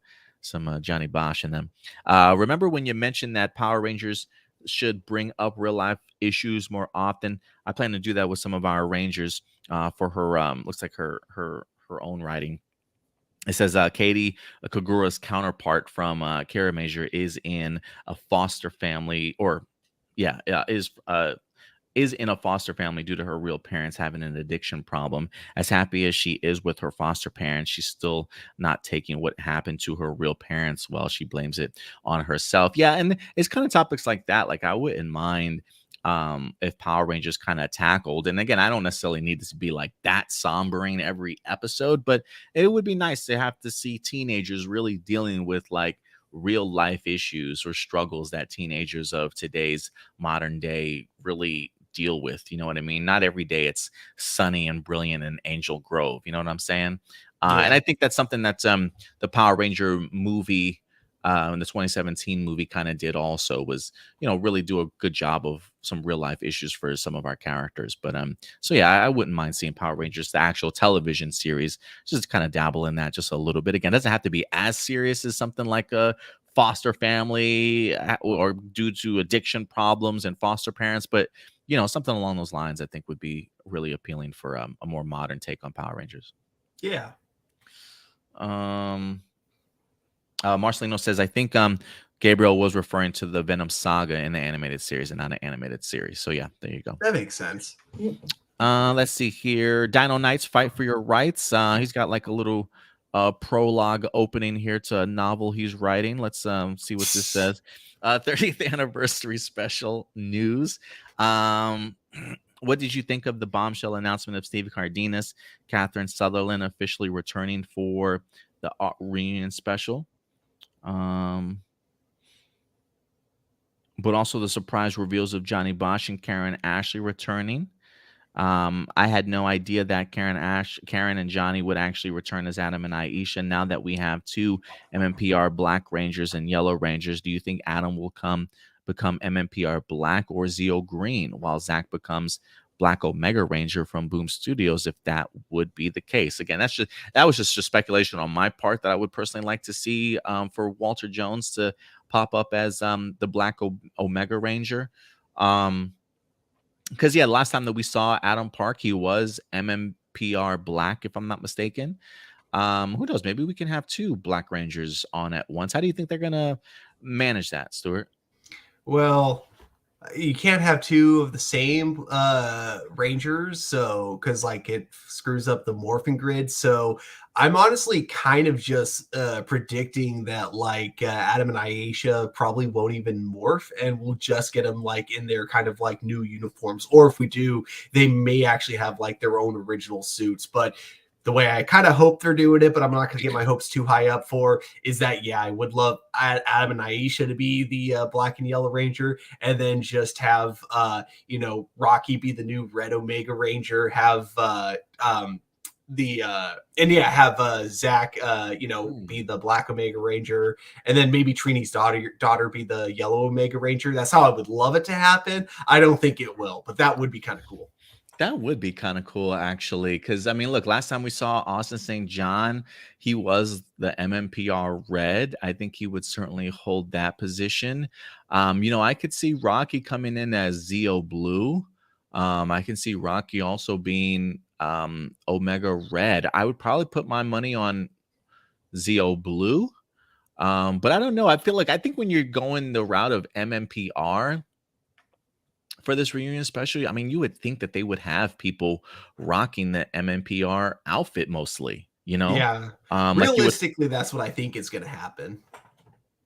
Johnny Bosch in them. Remember when you mentioned that Power Rangers should bring up real life issues more often? I plan to do that with some of our Rangers for her. Looks like her own writing. It says Katie Kagura's counterpart from Kara Major is in a foster family, or is in a foster family due to her real parents having an addiction problem. As happy as she is with her foster parents, she's still not taking what happened to her real parents well. She blames it on herself. Yeah, and it's kind of topics like that. Like I wouldn't mind if Power Rangers kind of tackled, and again, I don't necessarily need this to be like that sombering every episode, but it would be nice to have to see teenagers really dealing with like real life issues or struggles that teenagers of today's modern day really deal with. You know what I mean? Not every day it's sunny and brilliant in Angel Grove. You know what I'm saying? And I think that's something that the Power Ranger movie, the 2017 movie kind of did also, was, really do a good job of some real life issues for some of our characters. But so yeah, I wouldn't mind seeing Power Rangers, the actual television series, just kind of dabble in that just a little bit. Again, it doesn't have to be as serious as something like a foster family or due to addiction problems and foster parents, but something along those lines I think would be really appealing for a more modern take on Power Rangers. Yeah. Marcelino says, I think Gabriel was referring to the Venom saga in the animated series and not an animated series. So yeah, there you go. That makes sense. Let's see here. Dino Knights Fight for Your Rights. He's got like a little prologue opening here to a novel he's writing. Let's see what this says. 30th anniversary special news. What did you think of the bombshell announcement of Steve Cardenas, Catherine Sutherland officially returning for the reunion special? But also the surprise reveals of Johnny Bosch and Karen Ashley returning. I had no idea that Karen and Johnny would actually return as Adam and Aisha. Now that we have two MMPR Black Rangers and Yellow Rangers, do you think Adam will become MMPR Black or Zeo Green, while Zach becomes Black Omega Ranger from Boom Studios, if that would be the case? Again, that was just speculation on my part that I would personally like to see for Walter Jones to pop up as the Black Omega Ranger. Because last time that we saw Adam Park, he was MMPR Black, if I'm not mistaken. Who knows? Maybe we can have two Black Rangers on at once. How do you think they're gonna manage that, Stuart? Well, you can't have two of the same Rangers, so because like it screws up the morphing grid. So I'm honestly kind of just predicting that like Adam and Aisha probably won't even morph, and we'll just get them like in their kind of like new uniforms. Or if we do, they may actually have like their own original suits. But the way I kind of hope they're doing it, but I'm not going to get my hopes too high up for, is that, I would love Adam and Aisha to be the Black and Yellow Ranger, and then just have, Rocky be the new Red Omega Ranger, have Zach, be the Black Omega Ranger, and then maybe Trini's daughter be the Yellow Omega Ranger. That's how I would love it to happen. I don't think it will, but that would be kind of cool. That would be kind of cool, actually, because I mean, look, last time we saw Austin St. John, he was the MMPR Red. I think he would certainly hold that position. I could see Rocky coming in as Zeo Blue. I can see Rocky also being Omega Red. I would probably put my money on Zeo Blue, but I don't know. I think when you're going the route of MMPR for this reunion, especially, I mean, you would think that they would have people rocking the MMPR outfit mostly, Yeah. Realistically, that's what I think is going to happen.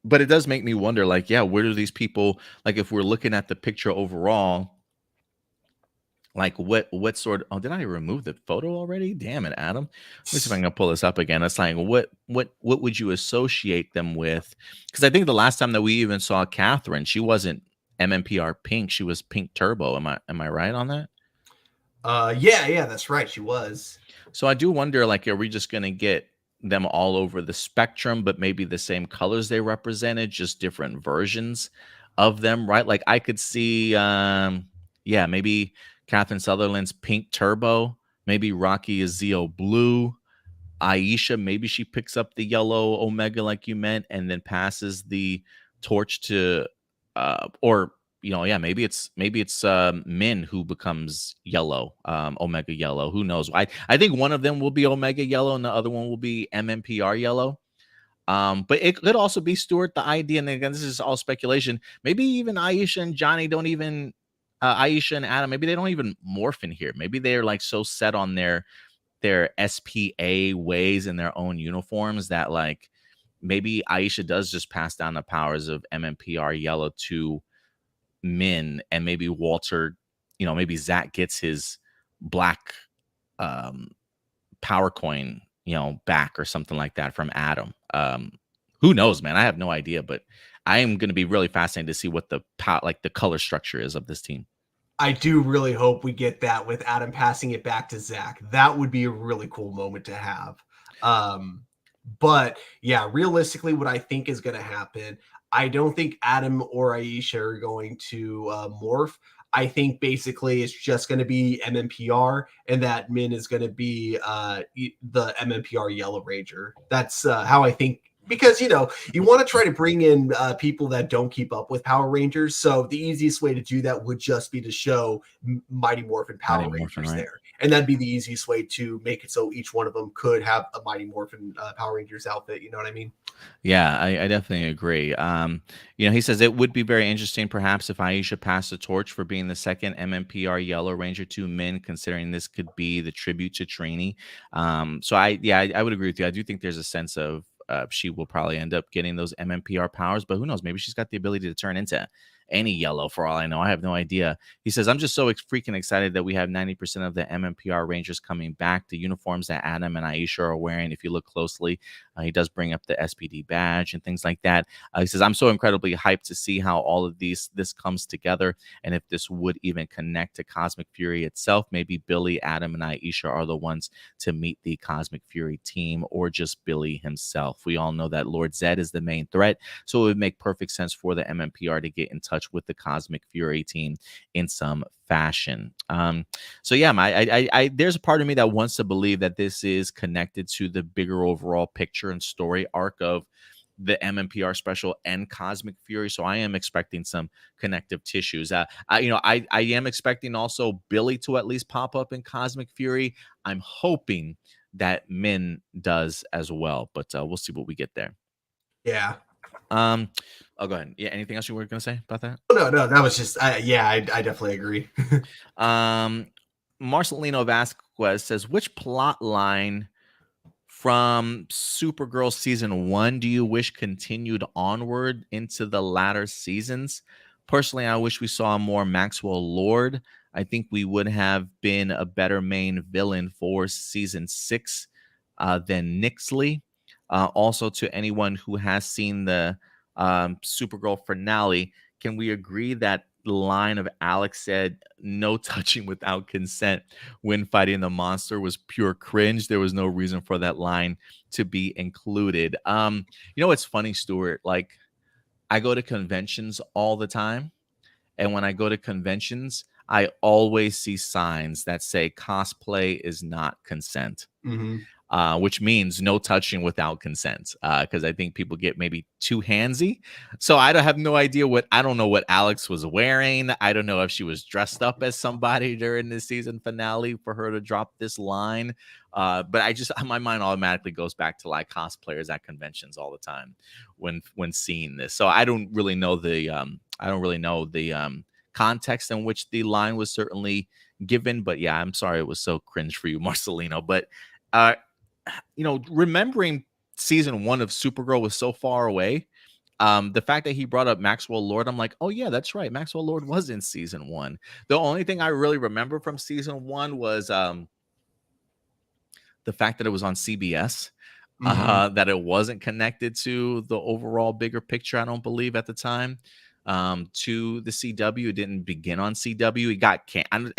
But it does make me wonder, like, where do these people, like, if we're looking at the picture overall, like, what sort of, oh, did I remove the photo already? Damn it, Adam. Let me see if I can pull this up again. It's like, what would you associate them with? Because I think the last time that we even saw Catherine, she wasn't MMPR Pink, she was Pink Turbo. Am I right on that? Yeah, that's right, she was. So I do wonder, like, are we just gonna get them all over the spectrum, but maybe the same colors they represented, just different versions of them, right? Like, I could see maybe Catherine Sutherland's Pink Turbo, maybe Rocky is Zeo Blue, Aisha, maybe she picks up the Yellow Omega like you meant, and then passes the torch to maybe it's Min who becomes Yellow, Omega Yellow. Who knows? I think one of them will be Omega Yellow and the other one will be MMPR Yellow. But it could also be, Stuart, the idea, and again, this is all speculation. Maybe even Aisha and Johnny don't even Aisha and Adam, maybe they don't even morph in here. Maybe they're like so set on their SPA ways in their own uniforms that like maybe Aisha does just pass down the powers of MMPR Yellow to Min, and maybe Walter, maybe Zach gets his Black power coin, back or something like that from Adam. Who knows, man? I have no idea, but I am going to be really fascinated to see what the color structure is of this team. I do really hope we get that with Adam passing it back to Zach. That would be a really cool moment to have. But yeah, realistically, what I think is going to happen, I don't think Adam or Aisha are going to morph. I think basically it's just going to be MMPR, and that Min is going to be the MMPR Yellow Ranger. That's how I think because, you know, you want to try to bring in people that don't keep up with Power Rangers. So the easiest way to do that would just be to show Mighty Morphin Power Rangers right there. And that'd be the easiest way to make it so each one of them could have a Mighty Morphin Power Rangers outfit. You know what I mean? Yeah, I definitely agree. You know, he says it would be very interesting perhaps if Aisha passed the torch for being the second MMPR Yellow Ranger to Min, considering this could be the tribute to Trini. So I would agree with you. I do think there's a sense of she will probably end up getting those MMPR powers, but who knows? Maybe she's got the ability to turn into any yellow for all I know. I have no idea. He says, I'm just so freaking excited that we have 90% of the MMPR Rangers coming back. The uniforms that Adam and Aisha are wearing, if you look closely, he does bring up the SPD badge and things like that. He says, I'm so incredibly hyped to see how all of this comes together, and if this would even connect to Cosmic Fury itself. Maybe Billy, Adam, and Aisha are the ones to meet the Cosmic Fury team, or just Billy himself. We all know that Lord Zed is the main threat, so it would make perfect sense for the MMPR to get in touch with the Cosmic Fury team in some fashion. So yeah, I there's a part of me that wants to believe that this is connected to the bigger overall picture and story arc of the MMPR special and Cosmic Fury. So I am expecting some connective tissues. I am expecting also Billy to at least pop up in Cosmic Fury. I'm hoping that Min does as well, but we'll see what we get there. Yeah. Oh, go ahead. Yeah. Anything else you were going to say about that? No. That was just, I definitely agree. Marcelino Vasquez says, which plot line from Supergirl season 1 do you wish continued onward into the latter seasons? Personally, I wish we saw more Maxwell Lord. I think we would have been a better main villain for season 6 than Nixley. Also, to anyone who has seen the Supergirl finale, can we agree that the line of Alex said no touching without consent when fighting the monster was pure cringe? There was no reason for that line to be included. You know what's funny, Stuart? Like, I go to conventions all the time, and when I go to conventions, I always see signs that say cosplay is not consent. Mm-hmm. Which means no touching without consent, because I think people get maybe too handsy. So I don't have no idea I don't know what Alex was wearing. I don't know if she was dressed up as somebody during the season finale for her to drop this line. But my mind automatically goes back to like cosplayers at conventions all the time when seeing this. So I don't really know the context in which the line was certainly given. But yeah, I'm sorry it was so cringe for you, Marcelino. But remembering season 1 of Supergirl was so far away. The fact that he brought up Maxwell Lord, I'm like, oh yeah, that's right. Maxwell Lord was in season 1. The only thing I really remember from season 1 was the fact that it was on CBS, that it wasn't connected to the overall bigger picture. I don't believe at the time. To the CW. It didn't begin on CW. It got I don't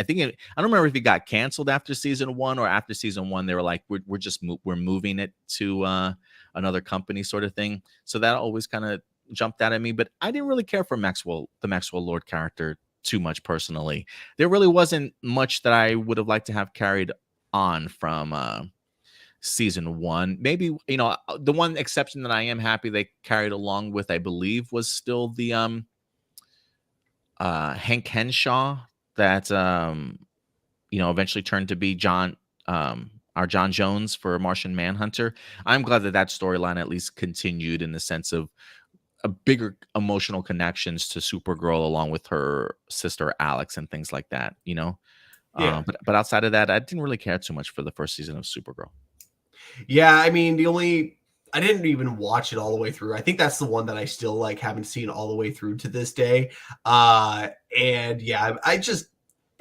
remember if it got canceled after season 1 or after season 1 they were like, we're moving it to another company sort of thing. So that always kind of jumped out at me, but I didn't really care for the Maxwell Lord character too much personally. There really wasn't much that I would have liked to have carried on from season 1. Maybe, the one exception that I am happy they carried along with, I believe, was still the Hank Henshaw that eventually turned to be our John Jones for Martian Manhunter. I'm glad that storyline at least continued in the sense of a bigger emotional connections to Supergirl along with her sister Alex and things like that, Yeah. But outside of that, I didn't really care too much for the first season of Supergirl. Yeah, I mean, I didn't even watch it all the way through. I think that's the one that I still haven't seen all the way through to this day. And yeah, I just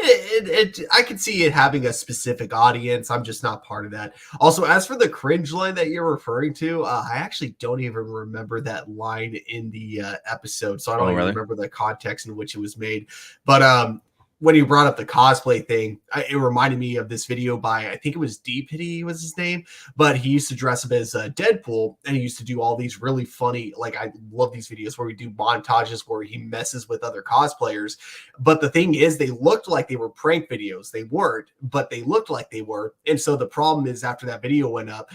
I could see it having a specific audience. I'm just not part of that. Also, as for the cringe line that you're referring to, I actually don't even remember that line in the episode, so I don't even remember the context in which it was made. But when you brought up the cosplay thing, it reminded me of this video by, I think it was D-Pity was his name, but he used to dress up as Deadpool, and he used to do all these really funny, like, I love these videos where we do montages where he messes with other cosplayers. But the thing is, they looked like they were prank videos. They weren't, but they looked like they were. And so the problem is, after that video went up,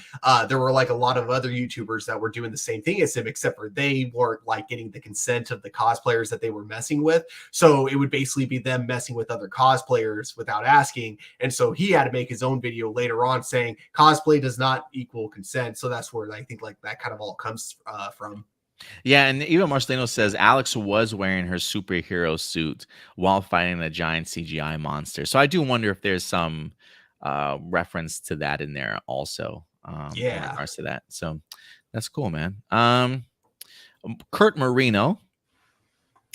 there were like a lot of other YouTubers that were doing the same thing as him, except for they weren't like getting the consent of the cosplayers that they were messing with. So it would basically be them messing with other cosplayers without asking. And so he had to make his own video later on saying cosplay does not equal consent. So that's where I think like that kind of all comes from. Yeah, and even Marcelino says Alex was wearing her superhero suit while fighting a giant CGI monster. So I do wonder if there's some reference to that in there also. In regards to that. So that's cool, man. Kurt Marino,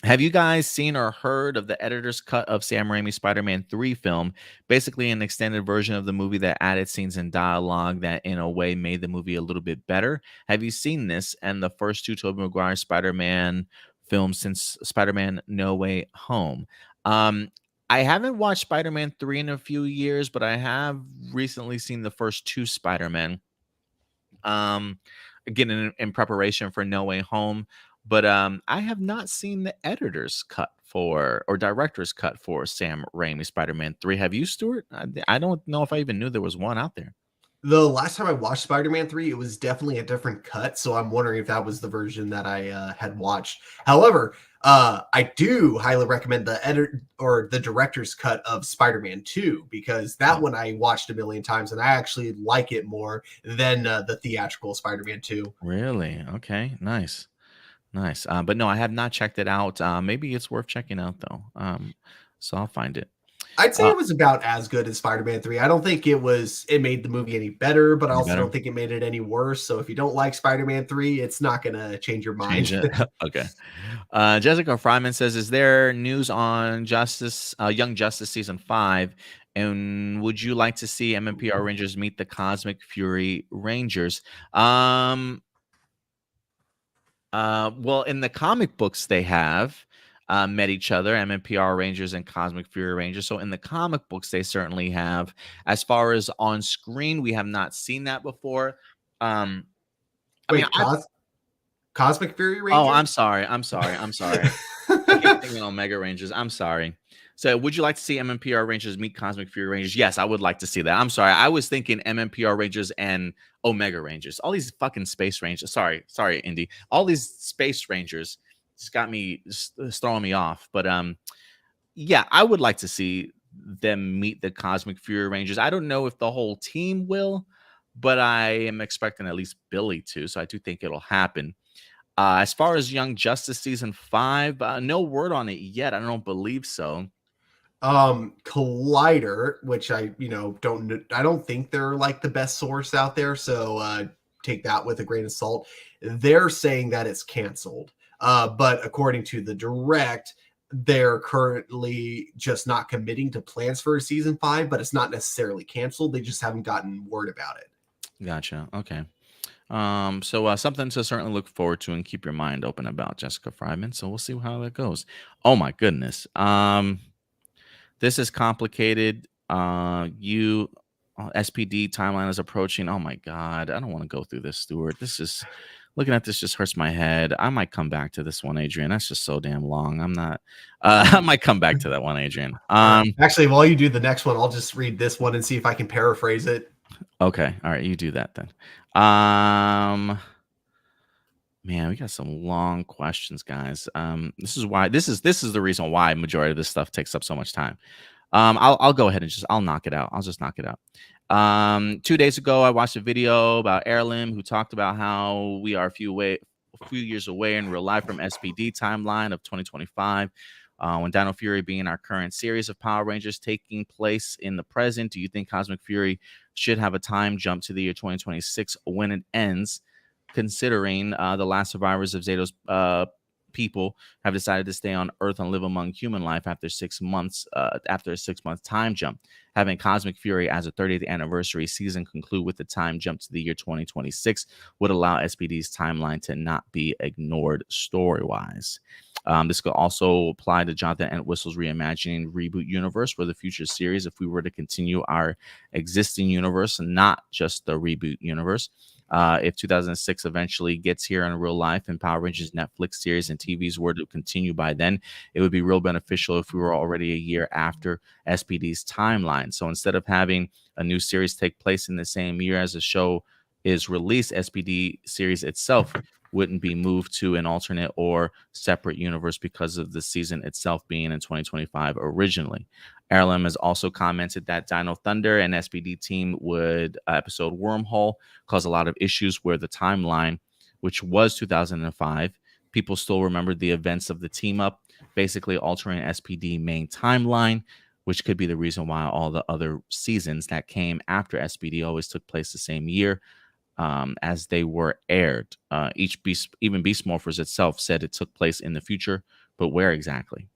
have you guys seen or heard of the editor's cut of Sam Raimi's Spider-Man 3 film? Basically an extended version of the movie that added scenes and dialogue that in a way made the movie a little bit better. Have you seen this and the first two Tobey Maguire Spider-Man films since Spider-Man No Way Home? I haven't watched Spider-Man 3 in a few years, but I have recently seen the first two Spider-Man. Again, in preparation for No Way Home. But I have not seen the editor's cut for or director's cut for Sam Raimi Spider-Man 3. Have you, Stuart? I don't know if I even knew there was one out there. The last time I watched Spider-Man 3, it was definitely a different cut. So I'm wondering if that was the version that I had watched. However, I do highly recommend the editor or the director's cut of Spider-Man 2, because that one I watched a million times and I actually like it more than the theatrical Spider-Man 2. Really? Okay, nice. Nice. But no, I have not checked it out. Maybe it's worth checking out though. So I'll find it. I'd say it was about as good as Spider-Man 3. I don't think it made the movie any better, but I also don't think it made it any worse. So if you don't like Spider-Man 3, it's not going to change your mind. Okay. Jessica Fryman says, is there news on Young Justice season 5? And would you like to see MMPR Rangers meet the Cosmic Fury Rangers? Well, in the comic books, they have met each other, MMPR Rangers and Cosmic Fury Rangers. So in the comic books, they certainly have. As far as on screen, we have not seen that before. Cosmic Fury Rangers? Oh, I'm sorry. I keep thinking Omega Rangers. I'm sorry. So would you like to see MMPR Rangers meet Cosmic Fury Rangers? Yes, I would like to see that. I'm sorry. I was thinking MMPR Rangers and Omega Rangers. All these fucking space rangers. Sorry, Indy. All these space rangers just got me throwing me off. But yeah, I would like to see them meet the Cosmic Fury Rangers. I don't know if the whole team will, but I am expecting at least Billy to. So I do think it'll happen. As far as Young Justice season 5, no word on it yet. I don't believe so. Collider, which I don't think they're like the best source out there, so take that with a grain of salt. They're saying that it's canceled, but according to the direct, they're currently just not committing to plans for season 5, but it's not necessarily canceled. They just haven't gotten word about it. Gotcha. Okay. So something to certainly look forward to and keep your mind open about, Jessica Fryman. So we'll see how that goes. Oh my goodness. This is complicated. SPD timeline is approaching. Oh my God. I don't want to go through this, Stuart. Looking at this just hurts my head. I might come back to this one, Adrian. That's just so damn long. I might come back to that one, Adrian. Actually, while you do the next one, I'll just read this one and see if I can paraphrase it. Okay. All right. You do that then. Man, we got some long questions, guys. This is the reason why majority of this stuff takes up so much time. I'll go ahead and I'll knock it out. I'll just knock it out. 2 days ago, I watched a video about Airlim who talked about how we are a few years away in real life from SPD timeline of 2025. When Dino Fury being our current series of Power Rangers taking place in the present, do you think Cosmic Fury should have a time jump to the year 2026 when it ends, considering the last survivors of Zeto's people have decided to stay on Earth and live among human life after 6 months, after a 6 month time jump? Having Cosmic Fury as a 30th anniversary season conclude with the time jump to the year 2026 would allow SPD's timeline to not be ignored story-wise. This could also apply to Jonathan Entwistle's reimagining reboot universe for the future series if we were to continue our existing universe and not just the reboot universe. If 2006 eventually gets here in real life and Power Rangers Netflix series and TVs were to continue by then, it would be real beneficial if we were already a year after SPD's timeline. So instead of having a new series take place in the same year as the show is released, SPD series itself wouldn't be moved to an alternate or separate universe because of the season itself being in 2025 originally. RLM has also commented that Dino Thunder and SPD team would episode Wormhole cause a lot of issues where the timeline, which was 2005, people still remembered the events of the team up, basically altering SPD main timeline, which could be the reason why all the other seasons that came after SPD always took place the same year as they were aired. Even Beast Morphers itself said it took place in the future, but where exactly?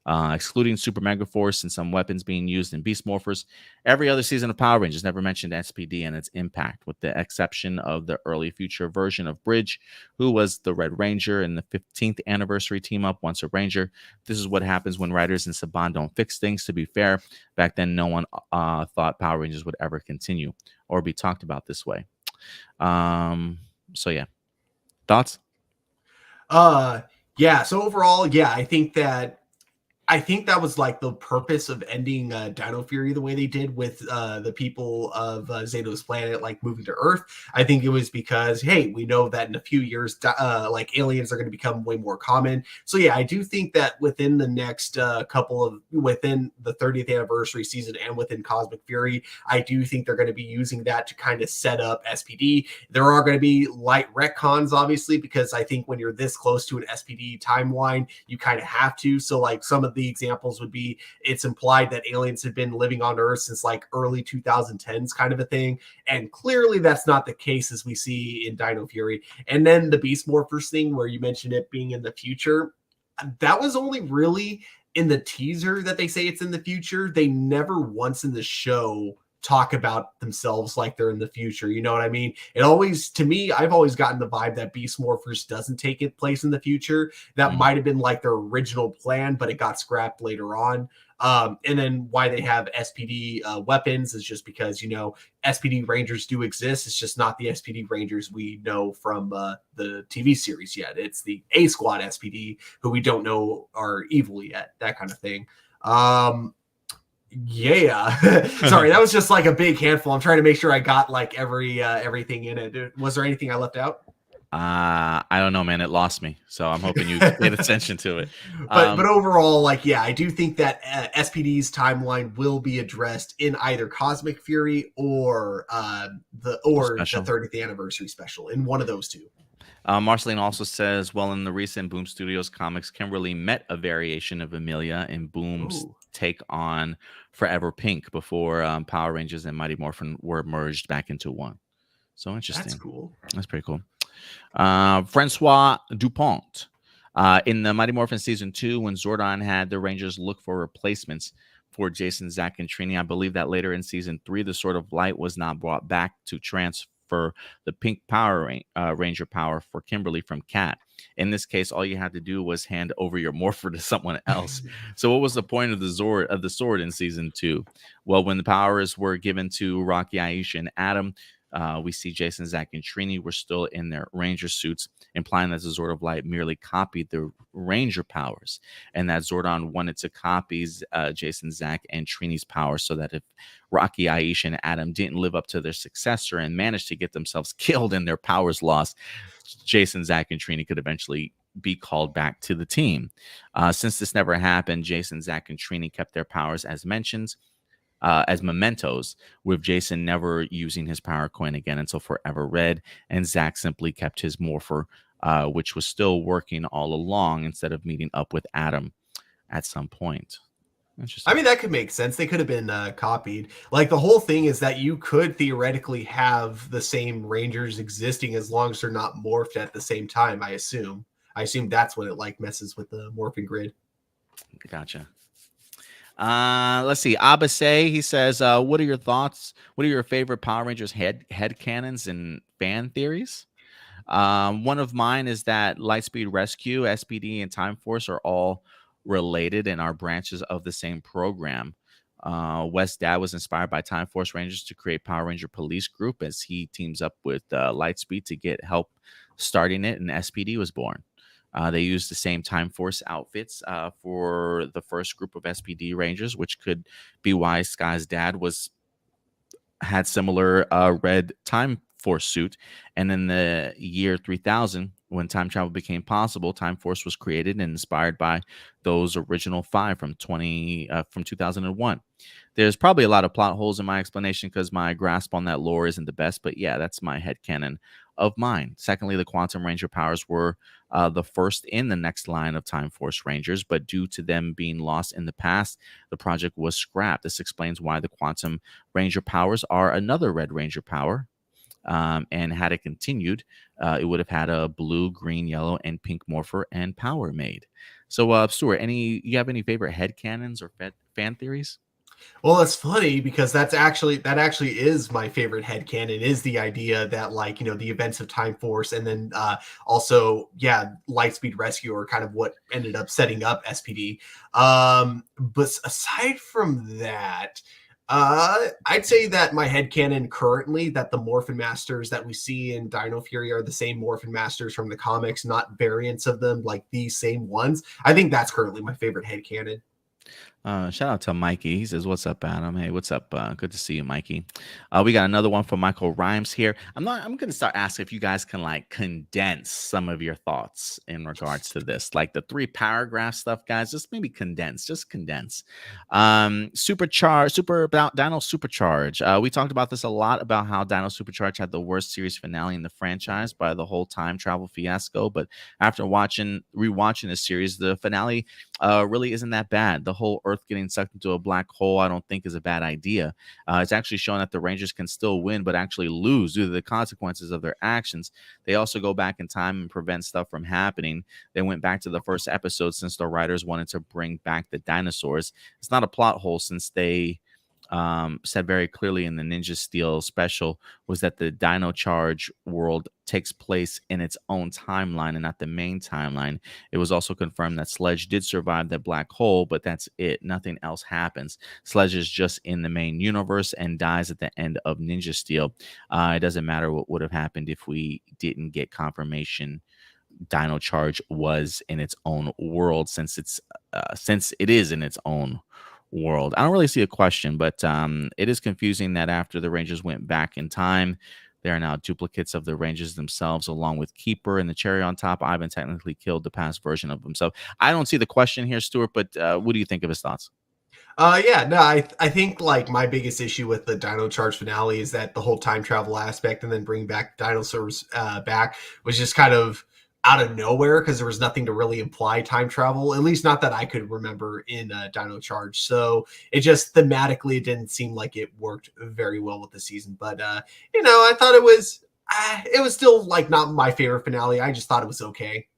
Excluding Super Mega Force and some weapons being used in Beast Morphers, every other season of Power Rangers never mentioned SPD and its impact, with the exception of the early future version of Bridge, who was the Red Ranger in the 15th anniversary team-up Once a Ranger. This is what happens when writers in Saban don't fix things. To be fair, back then no one thought Power Rangers would ever continue or be talked about this way. So yeah, thoughts? Yeah. So overall, yeah, I think that was like the purpose of ending Dino Fury the way they did with the people of Zato's planet, like moving to Earth. I think it was because, hey, we know that in a few years, like aliens are going to become way more common. So yeah, I do think that within the next within the 30th anniversary season and within Cosmic Fury, I do think they're going to be using that to kind of set up SPD. There are going to be light retcons, obviously, because I think when you're this close to an SPD timeline, you kind of have to. So like some of the examples would be, it's implied that aliens have been living on Earth since like early 2010s kind of a thing, and clearly that's not the case as we see in Dino Fury. And then the Beast Morphers thing where you mentioned it being in the future, that was only really in the teaser that they say it's in the future. They never once in the show talk about themselves like they're in the future. You know what I mean? It always, to me, I've always gotten the vibe that Beast Morphers doesn't take it place in the future. That might have been like their original plan, but it got scrapped later on. And then why they have SPD weapons is just because, you know, SPD Rangers do exist. It's just not the SPD Rangers we know from the TV series yet. It's the A Squad SPD, who we don't know are evil yet, that kind of thing. Yeah. Sorry, that was just like a big handful. I'm trying to make sure I got like everything in it. Was there anything I left out? I don't know, man. It lost me. So I'm hoping you paid attention to it. But overall, like, yeah, I do think that SPD's timeline will be addressed in either Cosmic Fury or the 30th anniversary special, in one of those two. Marceline also says, well, in the recent Boom Studios comics, Kimberly met a variation of Amelia in Boom's take on Forever Pink before Power Rangers and Mighty Morphin were merged back into one. So interesting. That's cool. That's pretty cool. Francois Dupont. In the Mighty Morphin Season 2, when Zordon had the Rangers look for replacements for Jason, Zach, and Trini, I believe that later in Season 3, the Sword of Light was not brought back to transfer the pink Power Ranger power for Kimberly from Kat. In this case, all you had to do was hand over your morpher to someone else. So what was the point of the sword in Season 2? Well, when the powers were given to Rocky, Aisha, and Adam, we see Jason, Zach, and Trini were still in their Ranger suits, implying that the Sword of Light merely copied the Ranger powers, and that Zordon wanted to copy Jason, Zach, and Trini's powers so that if Rocky, Aisha, and Adam didn't live up to their successor and managed to get themselves killed and their powers lost, Jason, Zach, and Trini could eventually be called back to the team. Since this never happened, Jason, Zach, and Trini kept their powers as mentions, as mementos, with Jason never using his power coin again until Forever Red, and Zach simply kept his morpher, which was still working all along instead of meeting up with Adam at some point. I mean, that could make sense. They could have been copied. Like, the whole thing is that you could theoretically have the same Rangers existing as long as they're not morphed at the same time, I assume. I assume that's when it like messes with the morphing grid. Gotcha. Let's see. Abase, he says, what are your thoughts? What are your favorite Power Rangers head canons and fan theories? One of mine is that Lightspeed Rescue, SPD, and Time Force are all related and are branches of the same program. Wes Dad was inspired by Time Force Rangers to create Power Ranger Police Group as he teams up with Lightspeed to get help starting it, and SPD was born. They used the same Time Force outfits for the first group of SPD Rangers, which could be why Sky's dad had similar red Time Force suit. And in the year 3000, when time travel became possible, Time Force was created and inspired by those original 5 from 2001. There's probably a lot of plot holes in my explanation because my grasp on that lore isn't the best, but yeah, that's my headcanon of mine. Secondly, the Quantum Ranger powers were the first in the next line of Time Force Rangers, but due to them being lost in the past, the project was scrapped. This explains why the Quantum Ranger powers are another Red Ranger power. And had it continued, it would have had a blue, green, yellow, and pink morpher and power made. So, Stuart, you have any favorite headcanons or fan theories? Well, it's funny because that actually is my favorite headcanon, is the idea that, like, the events of Time Force and then also, Lightspeed Rescue are kind of what ended up setting up SPD. But aside from that, I'd say that my headcanon currently, that the Morphin Masters that we see in Dino Fury are the same Morphin Masters from the comics, not variants of them, like these same ones. I think that's currently my favorite headcanon. Shout out to Mikey. He says, "What's up, Adam? Hey, what's up? Good to see you, Mikey." We got another one from Michael Rhymes here. I'm gonna start asking if you guys can like condense some of your thoughts in regards to this, like the 3-paragraph stuff, guys. Just maybe condense. About Dino Supercharge. We talked about this a lot about how Dino Supercharge had the worst series finale in the franchise by the whole time travel fiasco. But after rewatching this series, the finale really isn't that bad. The whole Earth getting sucked into a black hole, I don't think is a bad idea. It's actually showing that the Rangers can still win, but actually lose due to the consequences of their actions. They also go back in time and prevent stuff from happening. They went back to the first episode since the writers wanted to bring back the dinosaurs. It's not a plot hole since they said very clearly in the Ninja Steel special was that the Dino Charge world takes place in its own timeline and not the main timeline. It was also confirmed that Sledge did survive that black hole, but that's it. Nothing else happens. Sledge is just in the main universe and dies at the end of Ninja Steel. It doesn't matter what would have happened if we didn't get confirmation Dino Charge was in its own world, since it is in its own world. I don't really see a question, but it is confusing that after the Rangers went back in time, they are now duplicates of the Rangers themselves, along with Keeper and the cherry on top. Ivan technically killed the past version of himself. I don't see the question here, Stuart, but what do you think of his thoughts? I think like my biggest issue with the Dino Charge finale is that the whole time travel aspect and then bringing back dinosaurs back was just kind of out of nowhere because there was nothing to really imply time travel, at least not that I could remember in Dino Charge. So it just thematically didn't seem like it worked very well with the season. But I thought it was still like not my favorite finale. I just thought it was okay.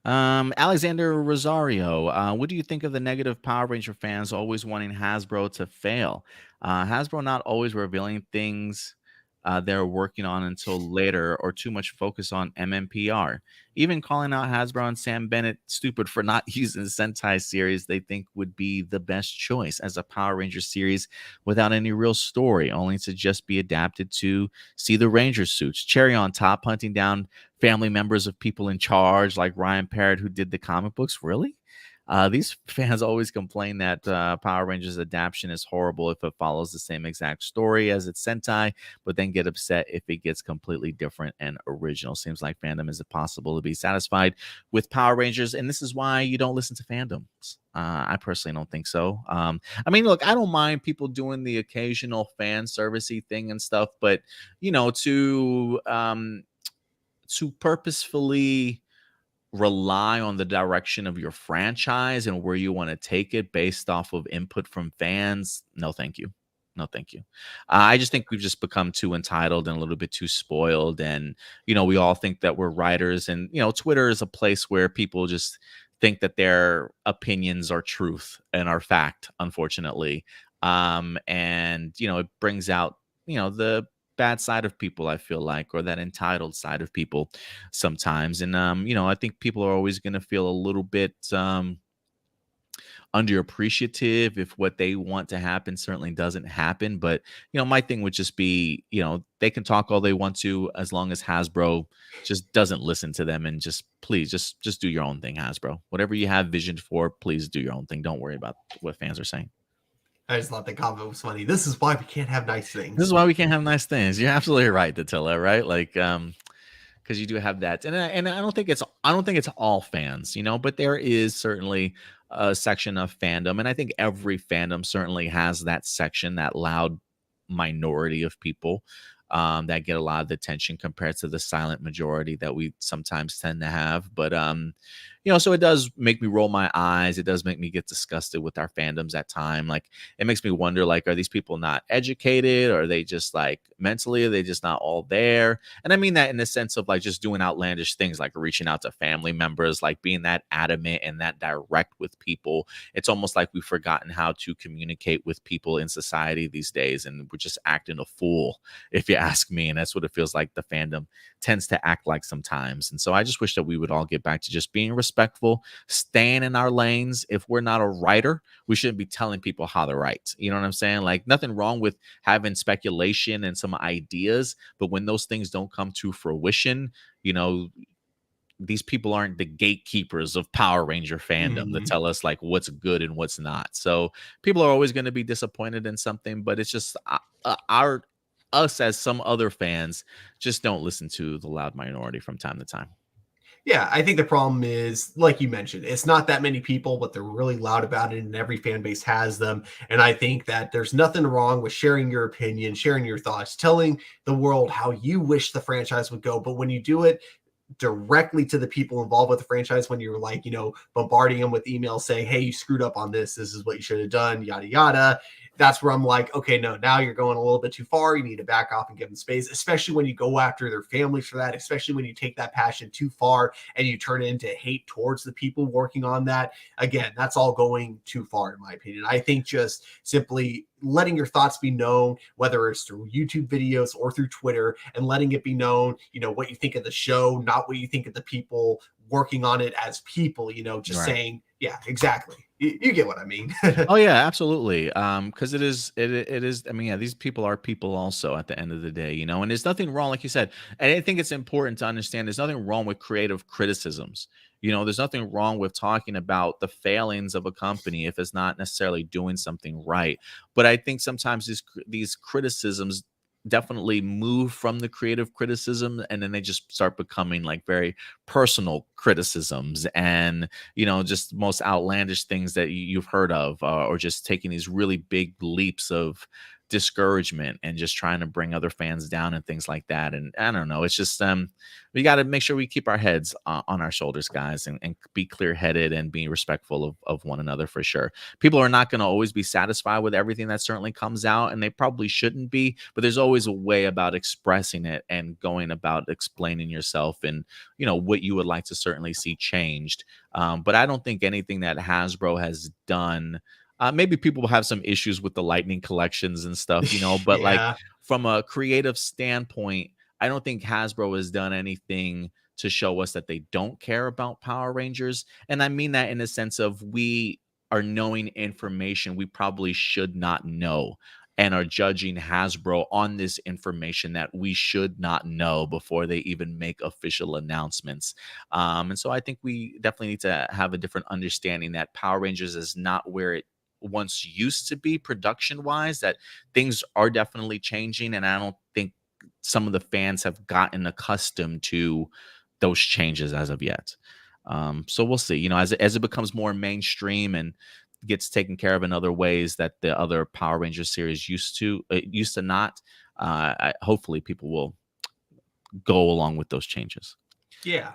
Alexander Rosario, what do you think of the negative Power Ranger fans always wanting Hasbro to fail? Hasbro not always revealing things they're working on until later, or too much focus on MMPR. Even calling out Hasbro and Sam Bennett stupid for not using the Sentai series they think would be the best choice as a Power Ranger series without any real story, only to just be adapted to see the Ranger suits. Cherry on top, hunting down family members of people in charge like Ryan Parrott, who did the comic books. Really? These fans always complain that Power Rangers adaptation is horrible if it follows the same exact story as its Sentai, but then get upset if it gets completely different and original. Seems like fandom is impossible to be satisfied with Power Rangers, and this is why you don't listen to fandoms. I personally don't think so. I mean, look, I don't mind people doing the occasional fan servicey thing and stuff, but to purposefully rely on the direction of your franchise and where you want to take it based off of input from fans, no thank you. I just think we've just become too entitled and a little bit too spoiled, and we all think that we're writers, and Twitter is a place where people just think that their opinions are truth and are fact, unfortunately. And it brings out the bad side of people, I feel like, or that entitled side of people sometimes. And I think people are always going to feel a little bit underappreciative if what they want to happen certainly doesn't happen. But my thing would just be, they can talk all they want to, as long as Hasbro just doesn't listen to them, and just please just do your own thing, Hasbro. Whatever you have vision for, please do your own thing. Don't worry about what fans are saying. I just thought the comment was funny. This is why we can't have nice things. This is why we can't have nice things. You're absolutely right, Datilla, right? Like, because you do have that, and I don't think it's all fans, but there is certainly a section of fandom, and I think every fandom certainly has that section, that loud minority of people that get a lot of the attention compared to the silent majority that we sometimes tend to have. But so it does make me roll my eyes. It does make me get disgusted with our fandoms at time. Like, it makes me wonder, like, are these people not educated? Or are they just, like, mentally, are they just not all there? And I mean that in the sense of, like, just doing outlandish things, like reaching out to family members, like being that adamant and that direct with people. It's almost like we've forgotten how to communicate with people in society these days, and we're just acting a fool, if you ask me. And that's what it feels like the fandom tends to act like sometimes. And so I just wish that we would all get back to just being respectful, staying in our lanes. If we're not a writer, we shouldn't be telling people how to write. You know what I'm saying? Like, nothing wrong with having speculation and some ideas, but when those things don't come to fruition, these people aren't the gatekeepers of Power Ranger fandom to tell us, like, what's good and what's not. So people are always going to be disappointed in something, but it's just us as some other fans just don't listen to the loud minority from time to time. Yeah, I think the problem is, like you mentioned, it's not that many people, but they're really loud about it, and every fan base has them. And I think that there's nothing wrong with sharing your opinion, sharing your thoughts, telling the world how you wish the franchise would go. But when you do it directly to the people involved with the franchise, when you're like, bombarding them with emails saying, hey, you screwed up on this is what you should have done, yada yada, that's where I'm like, okay, no, now you're going a little bit too far. You need to back off and give them space, especially when you go after their families for that, especially when you take that passion too far and you turn it into hate towards the people working on that. Again, that's all going too far, in my opinion. I think just simply letting your thoughts be known, whether it's through YouTube videos or through Twitter, and letting it be known, what you think of the show, not what you think of the people working on it as people, just right. Saying, yeah, exactly. You get what I mean. Oh yeah, absolutely. Because it is. I mean, yeah, these people are people also at the end of the day, and there's nothing wrong, like you said. And I think it's important to understand there's nothing wrong with creative criticisms. There's nothing wrong with talking about the failings of a company if it's not necessarily doing something right. But I think sometimes these criticisms definitely move from the creative criticism, and then they just start becoming like very personal criticisms, and just most outlandish things that you've heard of, or just taking these really big leaps of discouragement and just trying to bring other fans down and things like that. And I don't know, it's just we got to make sure we keep our heads on our shoulders, guys, and be clear-headed and be respectful of one another, for sure. People are not going to always be satisfied with everything that certainly comes out, and they probably shouldn't be, but there's always a way about expressing it and going about explaining yourself and what you would like to certainly see changed. But I don't think anything that Hasbro has done, maybe people will have some issues with the Lightning collections and stuff, but like from a creative standpoint, I don't think Hasbro has done anything to show us that they don't care about Power Rangers. And I mean that in the sense of, we are knowing information we probably should not know, and are judging Hasbro on this information that we should not know before they even make official announcements. And so I think we definitely need to have a different understanding that Power Rangers is not where it once used to be production wise, that things are definitely changing. And I don't think some of the fans have gotten accustomed to those changes as of yet. So we'll see, as it becomes more mainstream and gets taken care of in other ways that the other Power Rangers series used to not, hopefully people will go along with those changes. Yeah.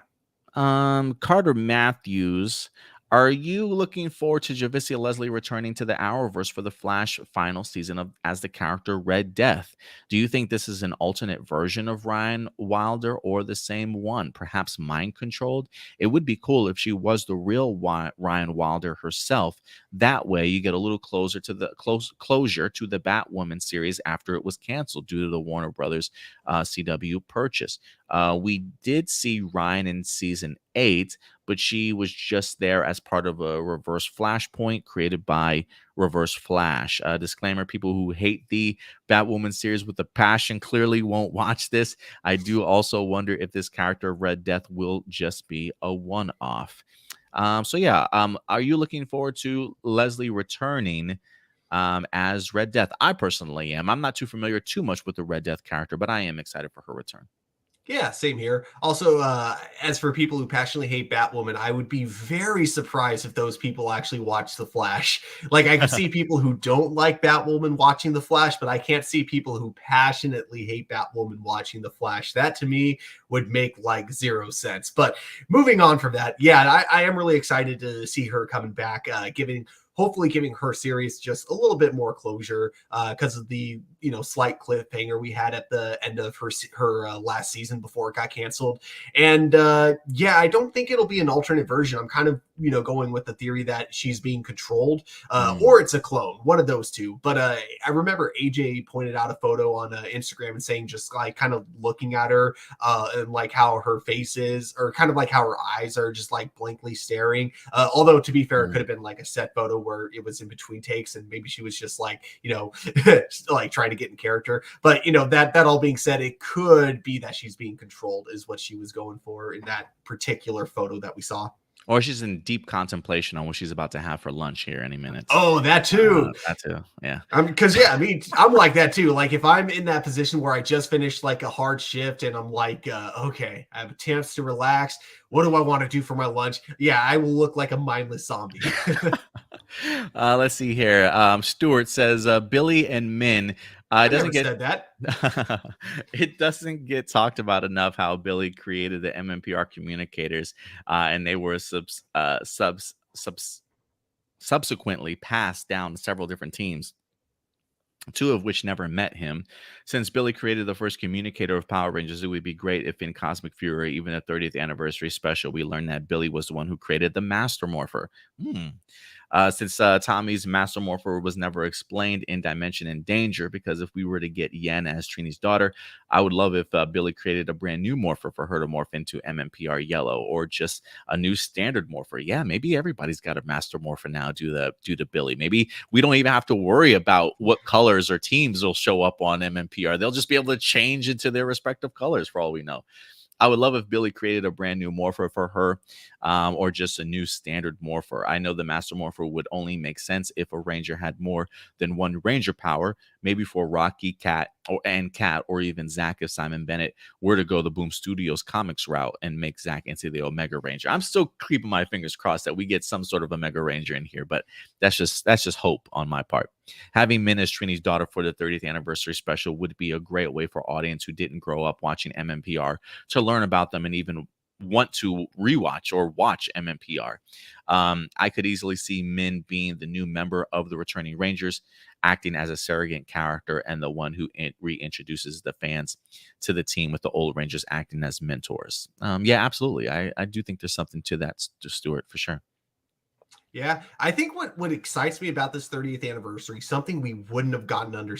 Carter Matthews Are you looking forward to Javicia Leslie returning to the Arrowverse for the Flash final season of as the character Red Death? Do you think this is an alternate version of Ryan Wilder or the same one, perhaps mind controlled? It would be cool if she was the real Ryan Wilder herself. That way, you get a little closer to the closure to the Batwoman series after it was canceled due to the Warner Brothers CW purchase. We did see Ryan in season 8, but she was just there as part of a reverse flashpoint created by Reverse Flash. Disclaimer, people who hate the Batwoman series with a passion clearly won't watch this. I do also wonder if this character, Red Death, will just be a one-off. Are you looking forward to Leslie returning as Red Death? I personally am. I'm not too familiar too much with the Red Death character, but I am excited for her return. Yeah, same here. Also, as for people who passionately hate Batwoman, I would be very surprised if those people actually watch The Flash. Like, I can see people who don't like Batwoman watching The Flash, but I can't see people who passionately hate Batwoman watching The Flash. That, to me, would make, like, zero sense. But moving on from that, yeah, I am really excited to see her coming back, hopefully giving her series just a little bit more closure because of the slight cliffhanger we had at the end of her last season before it got canceled. And I don't think it'll be an alternate version. I'm kind of going with the theory that she's being controlled or it's a clone, one of those two. But I remember AJ pointed out a photo on Instagram and saying just like kind of looking at her and like how her face is, or kind of like how her eyes are just like blankly staring. Although to be fair, it could have been like a set photo where it was in between takes and maybe she was just like, like trying to get in character. But that all being said, it could be that she's being controlled is what she was going for in that particular photo that we saw. Or she's in deep contemplation on what she's about to have for lunch here any minute. Oh, that too. Yeah. Because I'm like that too. Like if I'm in that position where I just finished like a hard shift and I'm like, okay, I have a chance to relax. What do I want to do for my lunch? Yeah, I will look like a mindless zombie. Let's see here. Stuart says Billy and Min. I never said that. It doesn't get talked about enough how Billy created the MMPR communicators, and they were subsequently passed down to several different teams, two of which never met him. Since Billy created the first communicator of Power Rangers, it would be great if in Cosmic Fury, even a 30th anniversary special, we learned that Billy was the one who created the Master Morpher. Since Tommy's Master Morpher was never explained in Dimension in Danger, because if we were to get Yen as Trini's daughter, I would love if Billy created a brand new Morpher for her to morph into MMPR Yellow, or just a new standard Morpher. Yeah, maybe everybody's got a Master Morpher now due to Billy. Maybe we don't even have to worry about what colors or teams will show up on MMPR. They'll just be able to change into their respective colors for all we know. I would love if Billy created a brand new Morpher for her, or just a new standard Morpher. I know the Master Morpher would only make sense if a Ranger had more than one Ranger power, maybe for Rocky, Cat, or even Zach if Simon Bennett were to go the Boom Studios comics route and make Zach into the Omega Ranger. I'm still keeping my fingers crossed that we get some sort of Omega Ranger in here, but that's just hope on my part. Having Min as Trini's daughter for the 30th anniversary special would be a great way for audience who didn't grow up watching MMPR to learn about them and even want to rewatch or watch MMPR. I could easily see Min being the new member of the returning Rangers, acting as a surrogate character and the one who reintroduces the fans to the team, with the old Rangers acting as mentors. Yeah, absolutely. I do think there's something to that, Stuart, for sure. Yeah, I think what excites me about this 30th anniversary, something we wouldn't have gotten under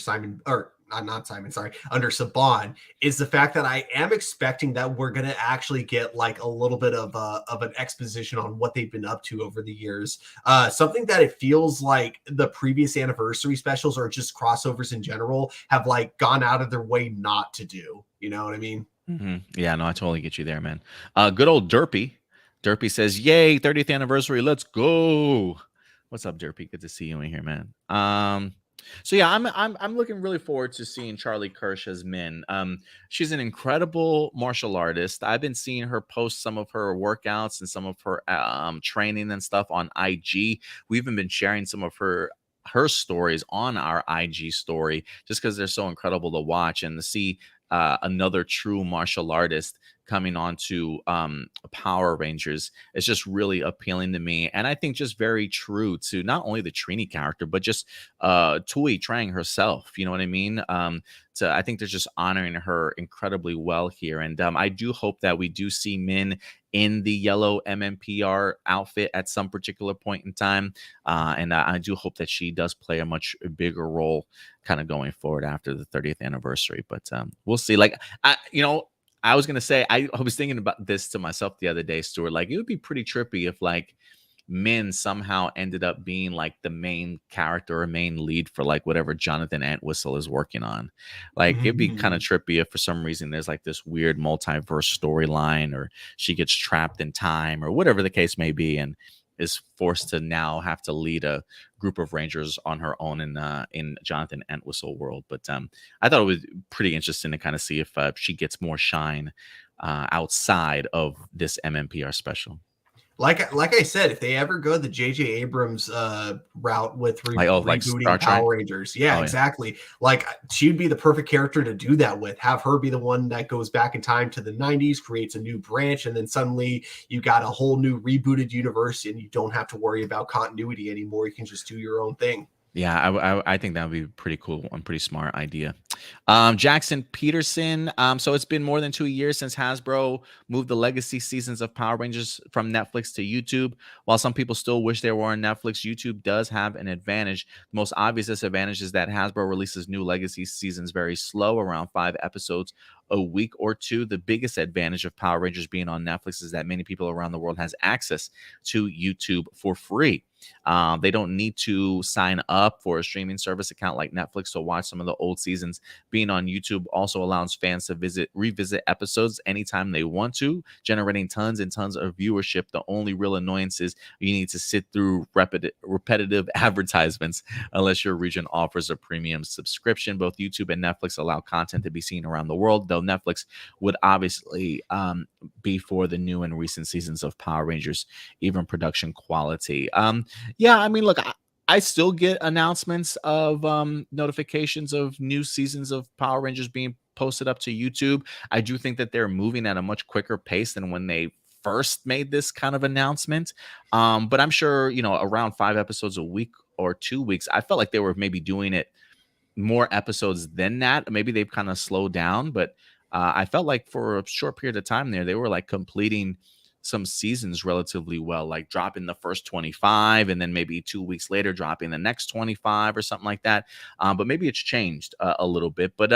under Saban, is the fact that I am expecting that we're going to actually get like a little bit of an exposition on what they've been up to over the years. Something that it feels like the previous anniversary specials, or just crossovers in general, have like gone out of their way not to do. You know what I mean? Mm-hmm. Yeah, no, I totally get you there, man. Good old Derpy. Derpy says, yay, 30th anniversary. Let's go. What's up, Derpy? Good to see you in here, man. So yeah, I'm looking really forward to seeing Charlie Kirsch as Min. She's an incredible martial artist. I've been seeing her post some of her workouts and some of her training and stuff on IG. We've even been sharing some of her stories on our IG story just because they're so incredible to watch, and to see another true martial artist coming on to Power Rangers is just really appealing to me. And I think just very true to not only the Trini character, but just Tui Trang herself. You know what I mean? I think they're just honoring her incredibly well here. And I do hope that we do see Min in the yellow MMPR outfit at some particular point in time. And I do hope that she does play a much bigger role kind of going forward after the 30th anniversary. But we'll see. Like, I was going to say, I was thinking about this to myself the other day, Stuart. Like, it would be pretty trippy if, like, Min somehow ended up being like the main character or main lead for like whatever Jonathan Entwistle is working on. Like, it'd be kind of trippy if for some reason there's like this weird multiverse storyline, or she gets trapped in time, or whatever the case may be, and is forced to now have to lead a group of Rangers on her own in Jonathan Entwistle world. But I thought it was pretty interesting to kind of see if she gets more shine outside of this MMPR special. Like I said, if they ever go the J.J. Abrams route with rebooting Power Rangers, exactly. Like, she'd be the perfect character to do that with. Have her be the one that goes back in time to the 90s, creates a new branch, and then suddenly you got a whole new rebooted universe, and you don't have to worry about continuity anymore. You can just do your own thing. Yeah, I think that would be pretty cool and pretty smart idea. Jackson Peterson. So it's been more than 2 years since Hasbro moved the legacy seasons of Power Rangers from Netflix to YouTube. While some people still wish they were on Netflix, YouTube does have an advantage. The most obvious disadvantage is that Hasbro releases new legacy seasons very slow, around 5 episodes a week or two. The biggest advantage of Power Rangers being on Netflix is that many people around the world has access to YouTube for free. They don't need to sign up for a streaming service account like Netflix to watch some of the old seasons. Being on YouTube also allows fans to revisit episodes anytime they want to, generating tons and tons of viewership. The only real annoyance is you need to sit through repetitive advertisements unless your region offers a premium subscription. Both YouTube and Netflix allow content to be seen around the world, though Netflix would obviously be for the new and recent seasons of Power Rangers, even production quality. Yeah, I mean, look, I still get announcements of notifications of new seasons of Power Rangers being posted up to YouTube. I do think that they're moving at a much quicker pace than when they first made this kind of announcement. But I'm sure, around 5 episodes a week or 2 weeks, I felt like they were maybe doing it more episodes than that. Maybe they've kind of slowed down, but I felt like for a short period of time there, they were like completing some seasons relatively well, like dropping the first 25 and then maybe 2 weeks later dropping the next 25 or something like that. But maybe it's changed a little bit. But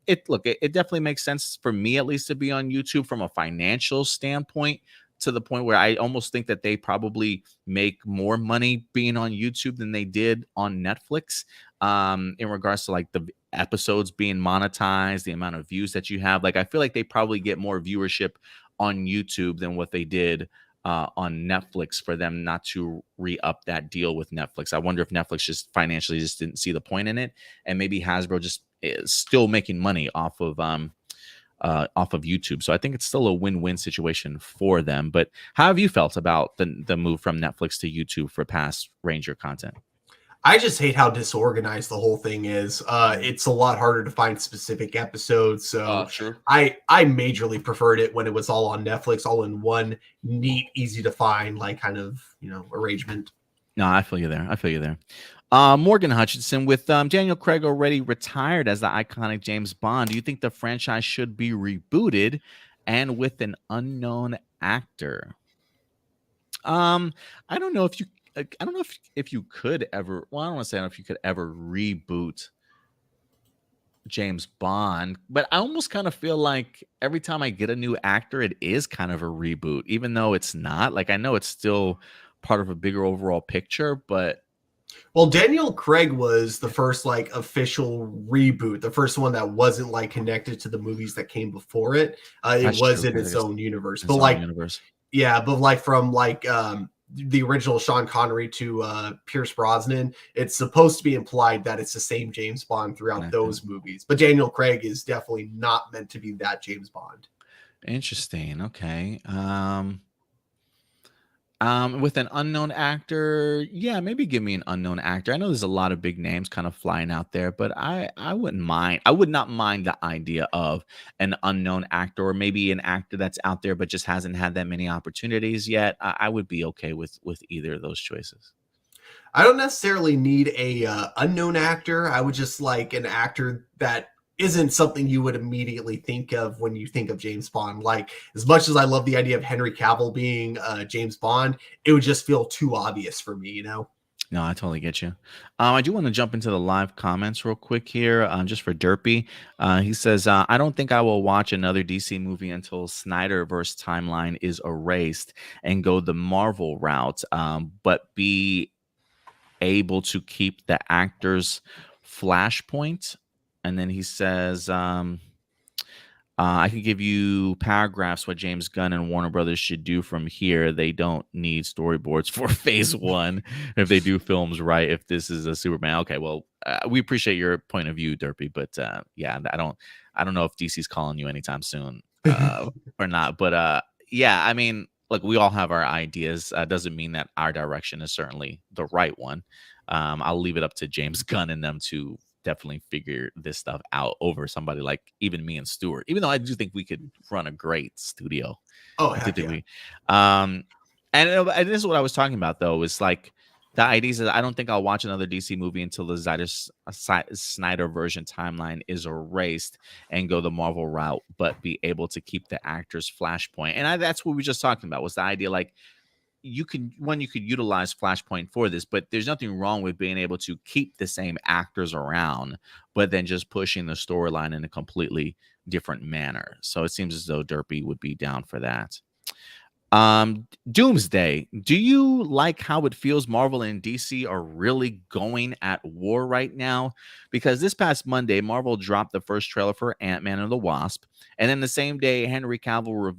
it definitely makes sense for me, at least, to be on YouTube from a financial standpoint, to the point where I almost think that they probably make more money being on YouTube than they did on Netflix, in regards to like the episodes being monetized, the amount of views that you have. Like, I feel like they probably get more viewership on YouTube than what they did on Netflix, for them not to re-up that deal with Netflix. I wonder if Netflix just financially just didn't see the point in it, and maybe Hasbro just is still making money off of YouTube. So I think it's still a win-win situation for them. But how have you felt about the move from Netflix to YouTube for past Ranger content? I just hate how disorganized the whole thing is. It's a lot harder to find specific episodes. So sure. I majorly preferred it when it was all on Netflix, all in one neat, easy to find, like, kind of, arrangement. No, I feel you there. Morgan Hutchinson, with Daniel Craig already retired as the iconic James Bond, do you think the franchise should be rebooted and with an unknown actor? I don't know if you could ever. Well, I don't want to say if you could ever reboot James Bond, but I almost kind of feel like every time I get a new actor, it is kind of a reboot, even though it's not. Like, I know it's still part of a bigger overall picture, but. Well, Daniel Craig was the first like official reboot, the first one that wasn't like connected to the movies that came before it. It was in its own universe, but like, yeah, but like from like the original Sean Connery to Pierce Brosnan, it's supposed to be implied that it's the same James Bond throughout those movies. But Daniel Craig is definitely not meant to be that James Bond. Interesting. Okay. With an unknown actor, yeah, maybe give me an unknown actor. I know there's a lot of big names kind of flying out there, but I wouldn't mind. I would not mind the idea of an unknown actor, or maybe an actor that's out there but just hasn't had that many opportunities yet. I would be okay with either of those choices. I don't necessarily need a unknown actor. I would just like an actor that isn't something you would immediately think of when you think of James Bond. Like, as much as I love the idea of Henry Cavill being James Bond, it would just feel too obvious for me, you know? No, I totally get you. I do want to jump into the live comments real quick here, just for Derpy. He says, I don't think I will watch another DC movie until Snyderverse timeline is erased and go the Marvel route, but be able to keep the actors flashpoint. And then he says, I can give you paragraphs what James Gunn and Warner Brothers should do from here. They don't need storyboards for phase one if they do films right. If this is a Superman, okay, well, we appreciate your point of view, Derpy, but yeah, I don't know if DC's calling you anytime soon or not. But yeah, I mean, look, we all have our ideas. Doesn't mean that our direction is certainly the right one. I'll leave it up to James Gunn and them to definitely figure this stuff out over somebody like even me and Stuart, even though I do think we could run a great studio. Oh, heck yeah. And this is what I was talking about, though, is like the ideas that I don't think I'll watch another DC movie until the Snyder version timeline is erased and go the Marvel route, but be able to keep the actors flashpoint. And that's what we were just talking about, was the idea like, you could utilize Flashpoint for this, but there's nothing wrong with being able to keep the same actors around, but then just pushing the storyline in a completely different manner. So it seems as though Derpy would be down for that. Doomsday, do you like how it feels Marvel and DC are really going at war right now? Because this past Monday, Marvel dropped the first trailer for Ant-Man and the Wasp, and then the same day, Henry Cavill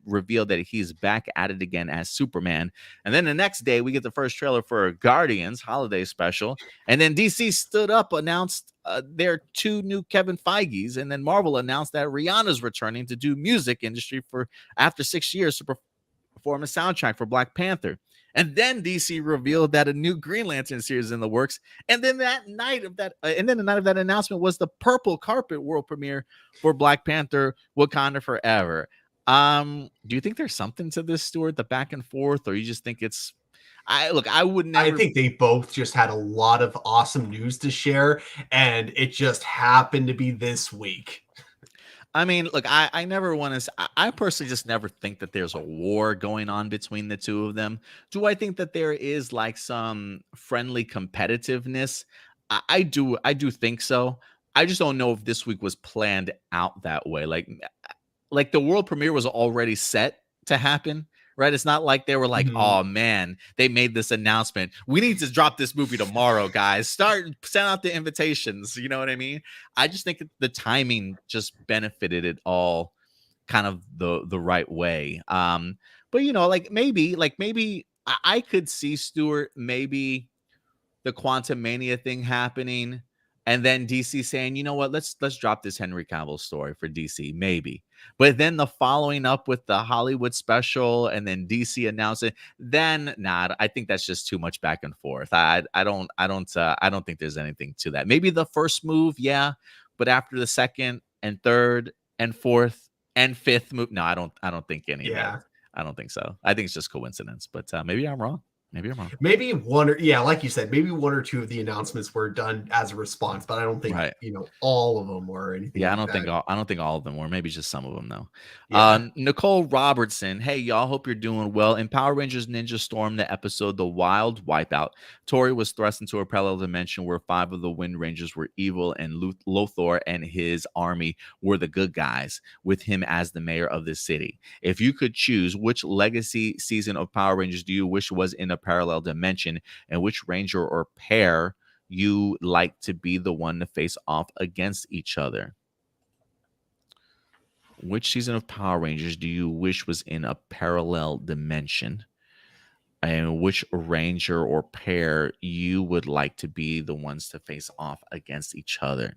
revealed that he's back at it again as Superman. And then the next day, we get the first trailer for Guardians Holiday Special, and then DC stood up, announced their 2 new Kevin Feige's, and then Marvel announced that Rihanna's returning to do music industry for after 6 years to perform a soundtrack for Black Panther. And then DC revealed that a new Green Lantern series is in the works. And then the night of that announcement was the purple carpet world premiere for Black Panther: Wakanda Forever. Do you think there's something to this, Stuart, the back and forth, or you just think it's I think they both just had a lot of awesome news to share, and it just happened to be this week. I mean, look, I never want to. I personally just never think that there's a war going on between the two of them. Do I think that there is like some friendly competitiveness? I do think so. I just don't know if this week was planned out that way. Like the world premiere was already set to happen, right? It's not like they were like, oh man, they made this announcement. We need to drop this movie tomorrow, guys. Send out the invitations. You know what I mean? I just think the timing just benefited it all kind of the right way. But you know, like maybe I could see, Stuart, maybe the Quantum Mania thing happening, and then DC saying, you know what, let's drop this Henry Cavill story for DC, maybe. But then the following up with the Hollywood special, and then DC announcing, then I think that's just too much back and forth. I don't think there's anything to that. Maybe the first move, yeah, but after the second and third and fourth and fifth move, no, I don't think any of that. I don't think so. I think it's just coincidence, but maybe I'm wrong. Maybe like you said, maybe 1 or 2 of the announcements were done as a response, but I don't think all of them were or anything. Yeah, I don't think all of them were. Maybe just some of them though. Yeah. Nicole Robertson, hey y'all, hope you're doing well. In Power Rangers Ninja Storm, the episode The Wild Wipeout, Tori was thrust into a parallel dimension where 5 of the Wind Rangers were evil, and Lothar and his army were the good guys, with him as the mayor of the city. If you could choose, which legacy season of Power Rangers do you wish was in a parallel dimension, and which ranger or pair you like to be the one to face off against each other? Which season of Power Rangers do you wish was in a parallel dimension, and which ranger or pair you would like to be the ones to face off against each other?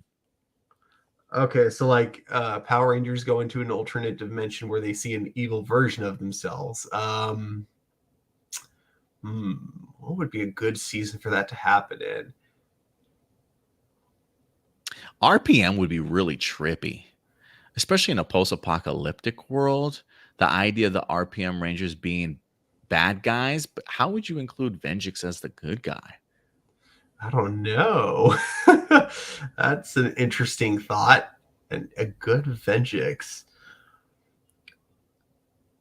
Okay, so like Power Rangers go into an alternate dimension where they see an evil version of themselves. What would be a good season for that to happen in? RPM would be really trippy, especially in a post-apocalyptic world. The idea of the RPM Rangers being bad guys, but how would you include Vengeance as the good guy? I don't know. That's an interesting thought. And a good Vengeance.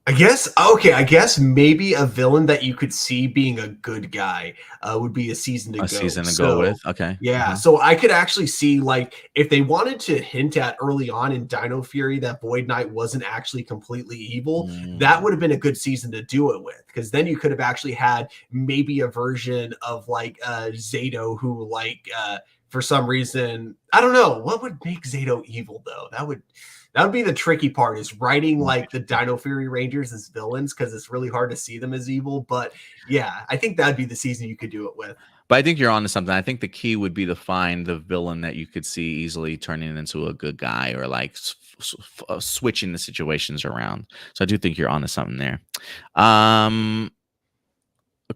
I guess maybe a villain that you could see being a good guy would be a season to go. A season to go with, okay. Yeah, so I could actually see, like, if they wanted to hint at early on in Dino Fury that Void Knight wasn't actually completely evil, that would have been a good season to do it with, because then you could have actually had maybe a version of, like, Zato who, like, for some reason, I don't know, what would make Zato evil, though? That would be the tricky part, is writing like the Dino Fury Rangers as villains, because it's really hard to see them as evil. But yeah, I think that'd be the season you could do it with. But I think you're onto something. I think the key would be to find the villain that you could see easily turning into a good guy, or like switching the situations around. So I do think you're onto something there.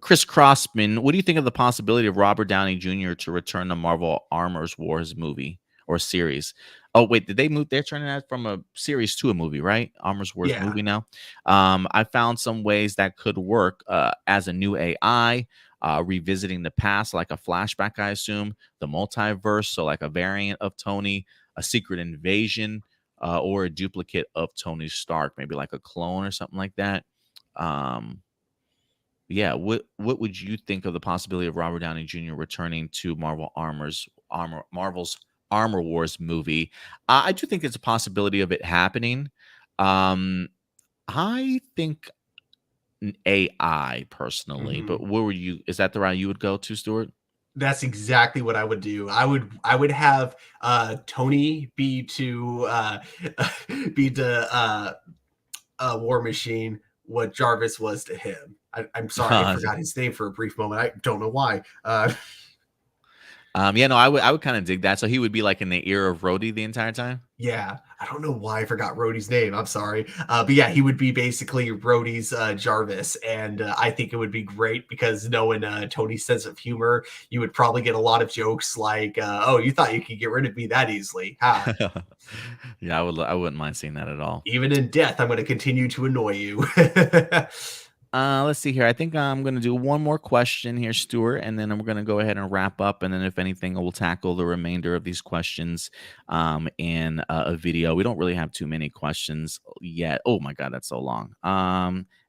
Chris Crossman, what do you think of the possibility of Robert Downey Jr. to return to Marvel Armor's Wars movie or series? Oh, wait, did they move? They're turning that from a series to a movie, right? Armor's Wars movie now. I found some ways that could work as a new AI, revisiting the past, like a flashback, I assume, the multiverse, so like a variant of Tony, a secret invasion, or a duplicate of Tony Stark, maybe like a clone or something like that. Yeah, what would you think of the possibility of Robert Downey Jr. returning to Marvel's Armor Wars movie? I do think there's a possibility of it happening. I think an AI personally, but where were you? Is that the route you would go to, Stuart? That's exactly what I would do. I would have Tony be to War Machine what Jarvis was to him. I'm sorry, I forgot his name for a brief moment. I don't know why. Yeah, no, I would kind of dig that. So he would be like in the ear of Rhodey the entire time. Yeah, I don't know why I forgot Rhodey's name. I'm sorry, but yeah, he would be basically Rhodey's Jarvis, and I think it would be great because knowing Tony's sense of humor, you would probably get a lot of jokes like, "Oh, you thought you could get rid of me that easily?" Huh? Yeah, I wouldn't mind seeing that at all. Even in death, I'm going to continue to annoy you. Let's see here. I think I'm going to do one more question here, Stuart, and then we're going to go ahead and wrap up. And then if anything, we'll tackle the remainder of these questions in a video. We don't really have too many questions yet. Oh my God, that's so long.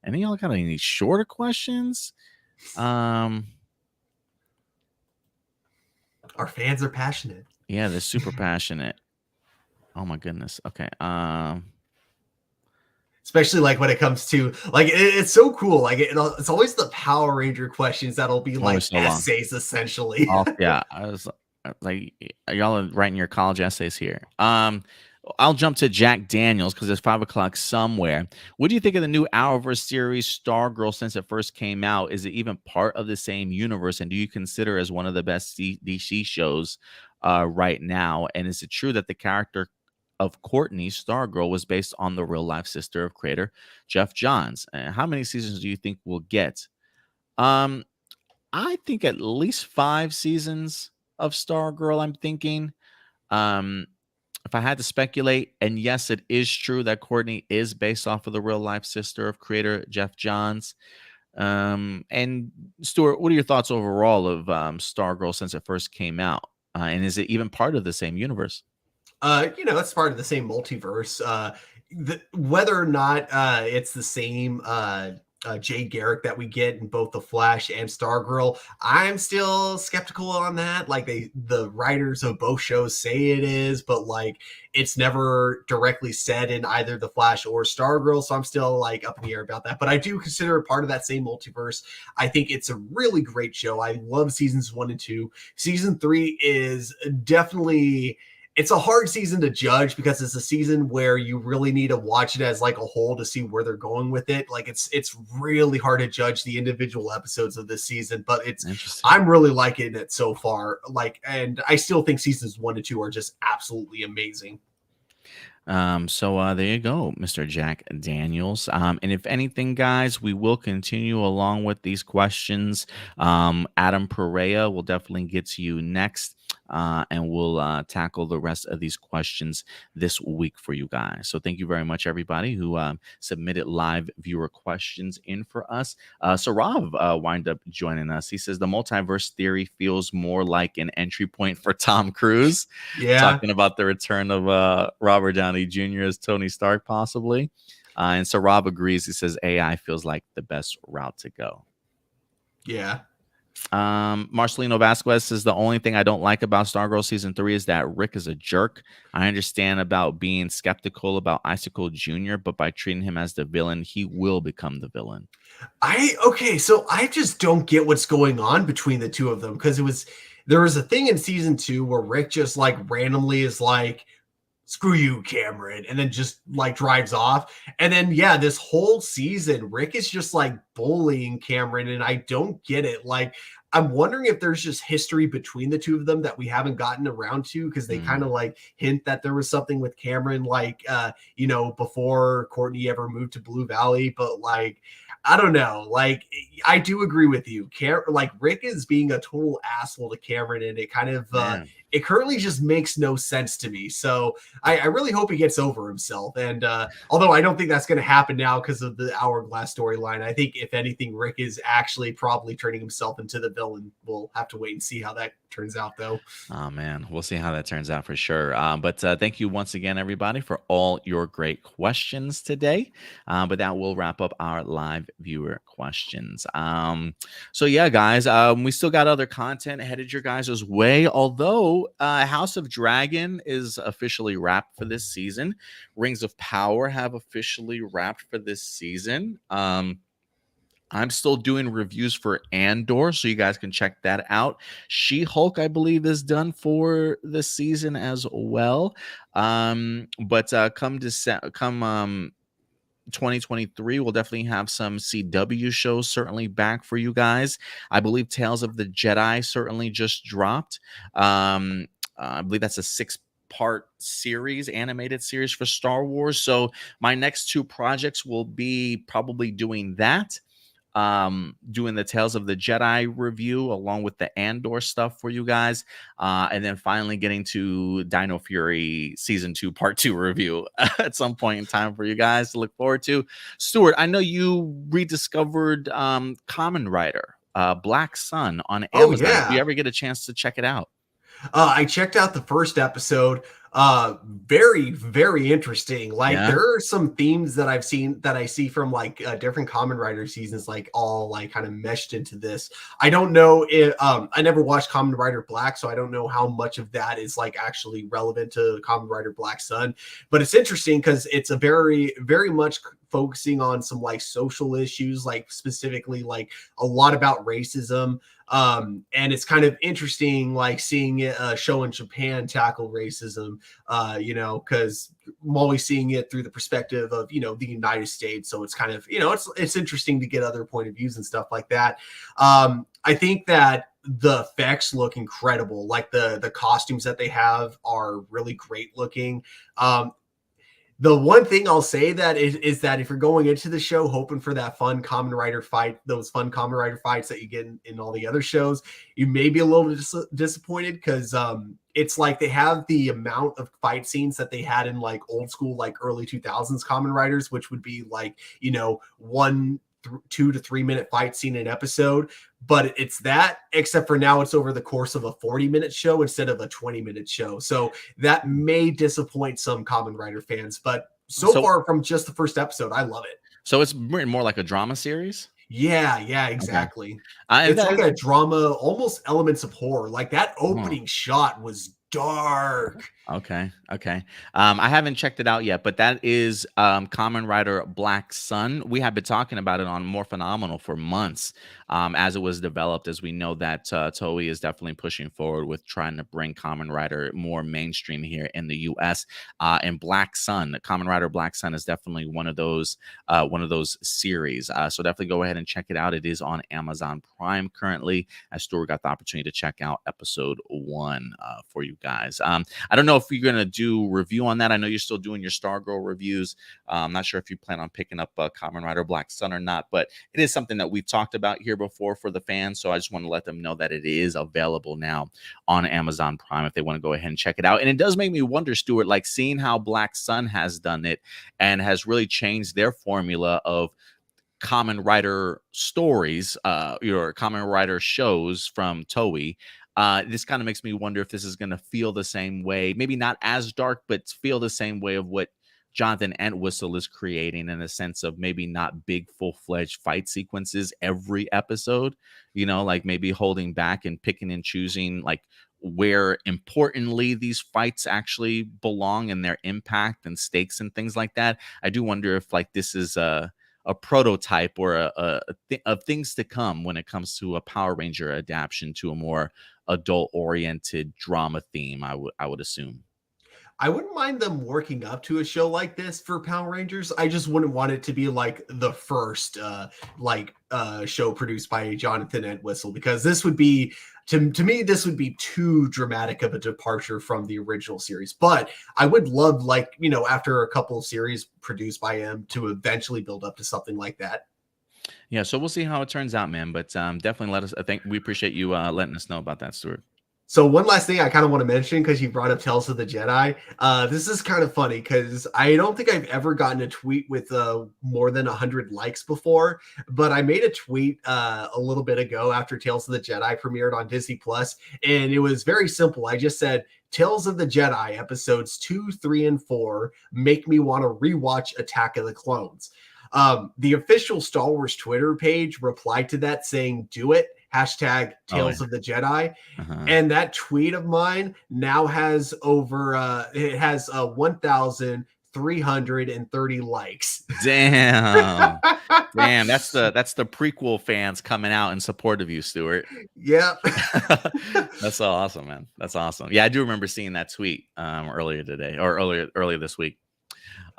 Any y'all got any shorter questions? Our fans are passionate. Yeah, they're super passionate. Oh my goodness. Okay. Especially like when it comes to like it's so cool. Like it's always the Power Ranger questions that'll be like so essays long. Essentially. Yeah, I was like, y'all are writing your college essays here. I'll jump to Jack Daniels because it's 5 o'clock somewhere. What do you think of the new Arrowverse series Stargirl since it first came out? Is it even part of the same universe? And do you consider it as one of the best DC shows right now? And is it true that the character of Courtney, Stargirl, was based on the real-life sister of creator Jeff Johns? And how many seasons do you think we'll get? I think at least 5 seasons of Stargirl, I'm thinking. If I had to speculate, and yes, it is true that Courtney is based off of the real-life sister of creator Jeff Johns. And Stuart, what are your thoughts overall of Stargirl since it first came out? And is it even part of the same universe? It's part of the same multiverse. Whether or not it's the same Jay Garrick that we get in both The Flash and Stargirl, I'm still skeptical on that. Like the writers of both shows say it is, but like it's never directly said in either The Flash or Stargirl, so I'm still like up in the air about that. But I do consider it part of that same multiverse. I think it's a really great show. I love seasons 1 and 2. Season 3 is definitely... It's a hard season to judge because it's a season where you really need to watch it as like a whole to see where they're going with it. Like it's really hard to judge the individual episodes of this season, but I'm really liking it so far. Like, and I still think seasons 1 and 2 are just absolutely amazing. So there you go, Mr. Jack Daniels. And if anything, guys, we will continue along with these questions. Adam Perea will definitely get to you next. And we'll tackle the rest of these questions this week for you guys. So thank you very much, everybody who submitted live viewer questions in for us. So Rob wind up joining us. He says the multiverse theory feels more like an entry point for Tom Cruise. Yeah, talking about the return of Robert Downey Jr. as Tony Stark, possibly. And so Rob agrees. He says AI feels like the best route to go. Yeah. Marcelino Vasquez says the only thing I don't like about Stargirl season 3 is that Rick is a jerk. I understand about being skeptical about Icicle Jr., but by treating him as the villain, he will become the villain. So I just don't get what's going on between the two of them, because there was a thing in season 2 where Rick just like randomly is like, screw you, Cameron, and then just like drives off. And then this whole season Rick is just like bullying Cameron, and I don't get it. Like, I'm wondering if there's just history between the two of them that we haven't gotten around to, because they kind of like hint that there was something with Cameron, like before Courtney ever moved to Blue Valley. But like, I don't know. Like, I do agree with you. Like, Rick is being a total asshole to Cameron, and it kind of it currently just makes no sense to me. So I really hope he gets over himself. And although I don't think that's going to happen now because of the Hourglass storyline, I think if anything, Rick is actually probably turning himself into the villain. We'll have to wait and see how that turns out, though. Oh man, we'll see how that turns out for sure. But thank you once again, everybody, for all your great questions today. But that will wrap up our live viewer questions. So yeah, guys, we still got other content headed your guys' way. Although House of Dragon is officially wrapped for this season, Rings of Power have officially wrapped for this season. I'm still doing reviews for Andor, so you guys can check that out. She-Hulk, I believe, is done for this season as well. But come 2023, we'll definitely have some CW shows certainly back for you guys. I believe Tales of the Jedi certainly just dropped. I believe that's a 6-part series, animated series for Star Wars. So my next 2 projects will be probably doing that. Doing the Tales of the Jedi review along with the Andor stuff for you guys, and then finally getting to Dino Fury season 2 part 2 review at some point in time for you guys to look forward to. Stuart, I know you rediscovered Kamen Rider Black Sun on Amazon. Did you ever get a chance to check it out? I checked out the first episode. Very, very interesting. Like, there are some themes that I see from like different Kamen Rider seasons, like all like kind of meshed into this. I don't know if I never watched Kamen Rider Black, so I don't know how much of that is like actually relevant to Kamen Rider Black Sun, but it's interesting because it's a very, very much focusing on some like social issues, like specifically like a lot about racism. And it's kind of interesting, like seeing a show in Japan tackle racism, because I'm always seeing it through the perspective of, the United States. So it's kind of, it's interesting to get other point of views and stuff like that. I think that the effects look incredible. Like the costumes that they have are really great looking. The one thing I'll say is that if you're going into the show hoping for that fun Kamen Rider fight, those fun Kamen Rider fights that you get in all the other shows, you may be a little disappointed because it's like they have the amount of fight scenes that they had in like old school, like early 2000s Kamen Riders, which would be like, 1 2 to 3 minute fight scene an episode. But it's that, except for now it's over the course of a 40-minute show instead of a 20-minute show. So that may disappoint some Kamen Rider fans, but so far from just the first episode, I love it. So it's more like a drama series? Yeah, exactly. Okay. It's like a drama, almost elements of horror. Like that opening shot was dark. Okay. I haven't checked it out yet, but that is Kamen Rider Black Sun. We have been talking about it on More Phenomenal for months as it was developed, as we know that Toei is definitely pushing forward with trying to bring Kamen Rider more mainstream here in the US. And Black Sun, Kamen Rider Black Sun is definitely one of those series. So definitely go ahead and check it out. It is on Amazon Prime currently, as Stuart got the opportunity to check out episode 1 for you guys. I don't know if you're going to do review on that. I know you're still doing your Stargirl reviews. I'm not sure if you plan on picking up Kamen Rider Black Sun or not, but it is something that we've talked about here before for the fans. So I just want to let them know that it is available now on Amazon Prime if they want to go ahead and check it out. And it does make me wonder, Stuart, like seeing how Black Sun has done it and has really changed their formula of Kamen Rider stories, your Kamen Rider shows from Toei. This kind of makes me wonder if this is going to feel the same way, maybe not as dark, but feel the same way of what Jonathan Entwistle is creating, in a sense of maybe not big full-fledged fight sequences every episode, you know, like maybe holding back and picking and choosing like where importantly these fights actually belong and their impact and stakes and things like that. I do wonder if like this is a prototype or of things to come when it comes to a Power Ranger adaptation to a more adult-oriented drama theme. I would assume. I wouldn't mind them working up to a show like this for Power Rangers. I just wouldn't want it to be like the first show produced by Jonathan Entwistle, because this would be, to me, this would be too dramatic of a departure from the original series. But I would love, like, you know, after a couple of series produced by him to eventually build up to something like that. Yeah, so we'll see how it turns out, man. But definitely let us. I think we appreciate you letting us know about that, Stuart. So one last thing I kind of want to mention, because you brought up Tales of the Jedi. This is kind of funny because I don't think I've ever gotten a tweet with more than 100 likes before, but I made a tweet a little bit ago after Tales of the Jedi premiered on Disney Plus, and it was very simple. I just said, Tales of the Jedi episodes 2, 3, and 4 make me want to rewatch Attack of the Clones. The official Star Wars Twitter page replied to that saying, do it. Hashtag Tales of the Jedi. And that tweet of mine now has over 1,330 likes. Damn. Damn, that's the prequel fans coming out in support of you, Stuart. Yeah. That's so awesome, man. That's awesome. Yeah, I do remember seeing that tweet earlier today, or earlier this week.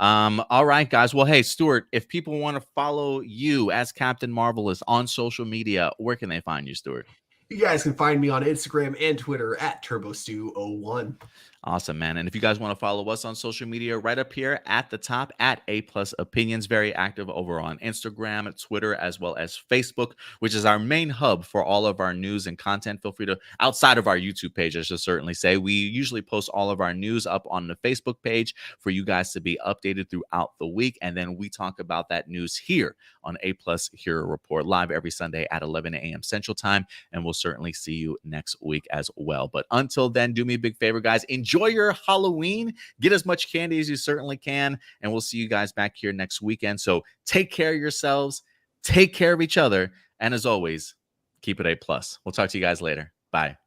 All right, guys. Well, hey, Stuart, if people want to follow you as Captain Marvelous on social media, where can they find you, Stuart? You guys can find me on Instagram and Twitter at TurboStew01. Awesome, man. And if you guys want to follow us on social media, right up here at the top at A+ Opinions, very active over on Instagram, Twitter, as well as Facebook, which is our main hub for all of our news and content. Feel free to, outside of our YouTube page, I should certainly say, we usually post all of our news up on the Facebook page for you guys to be updated throughout the week. And then we talk about that news here on A+ Hero Report live every Sunday at 11 a.m. Central Time. And we'll certainly see you next week as well. But until then, do me a big favor, guys. Enjoy your Halloween. Get as much candy as you certainly can. And we'll see you guys back here next weekend. So take care of yourselves. Take care of each other. And as always, keep it A+. We'll talk to you guys later. Bye.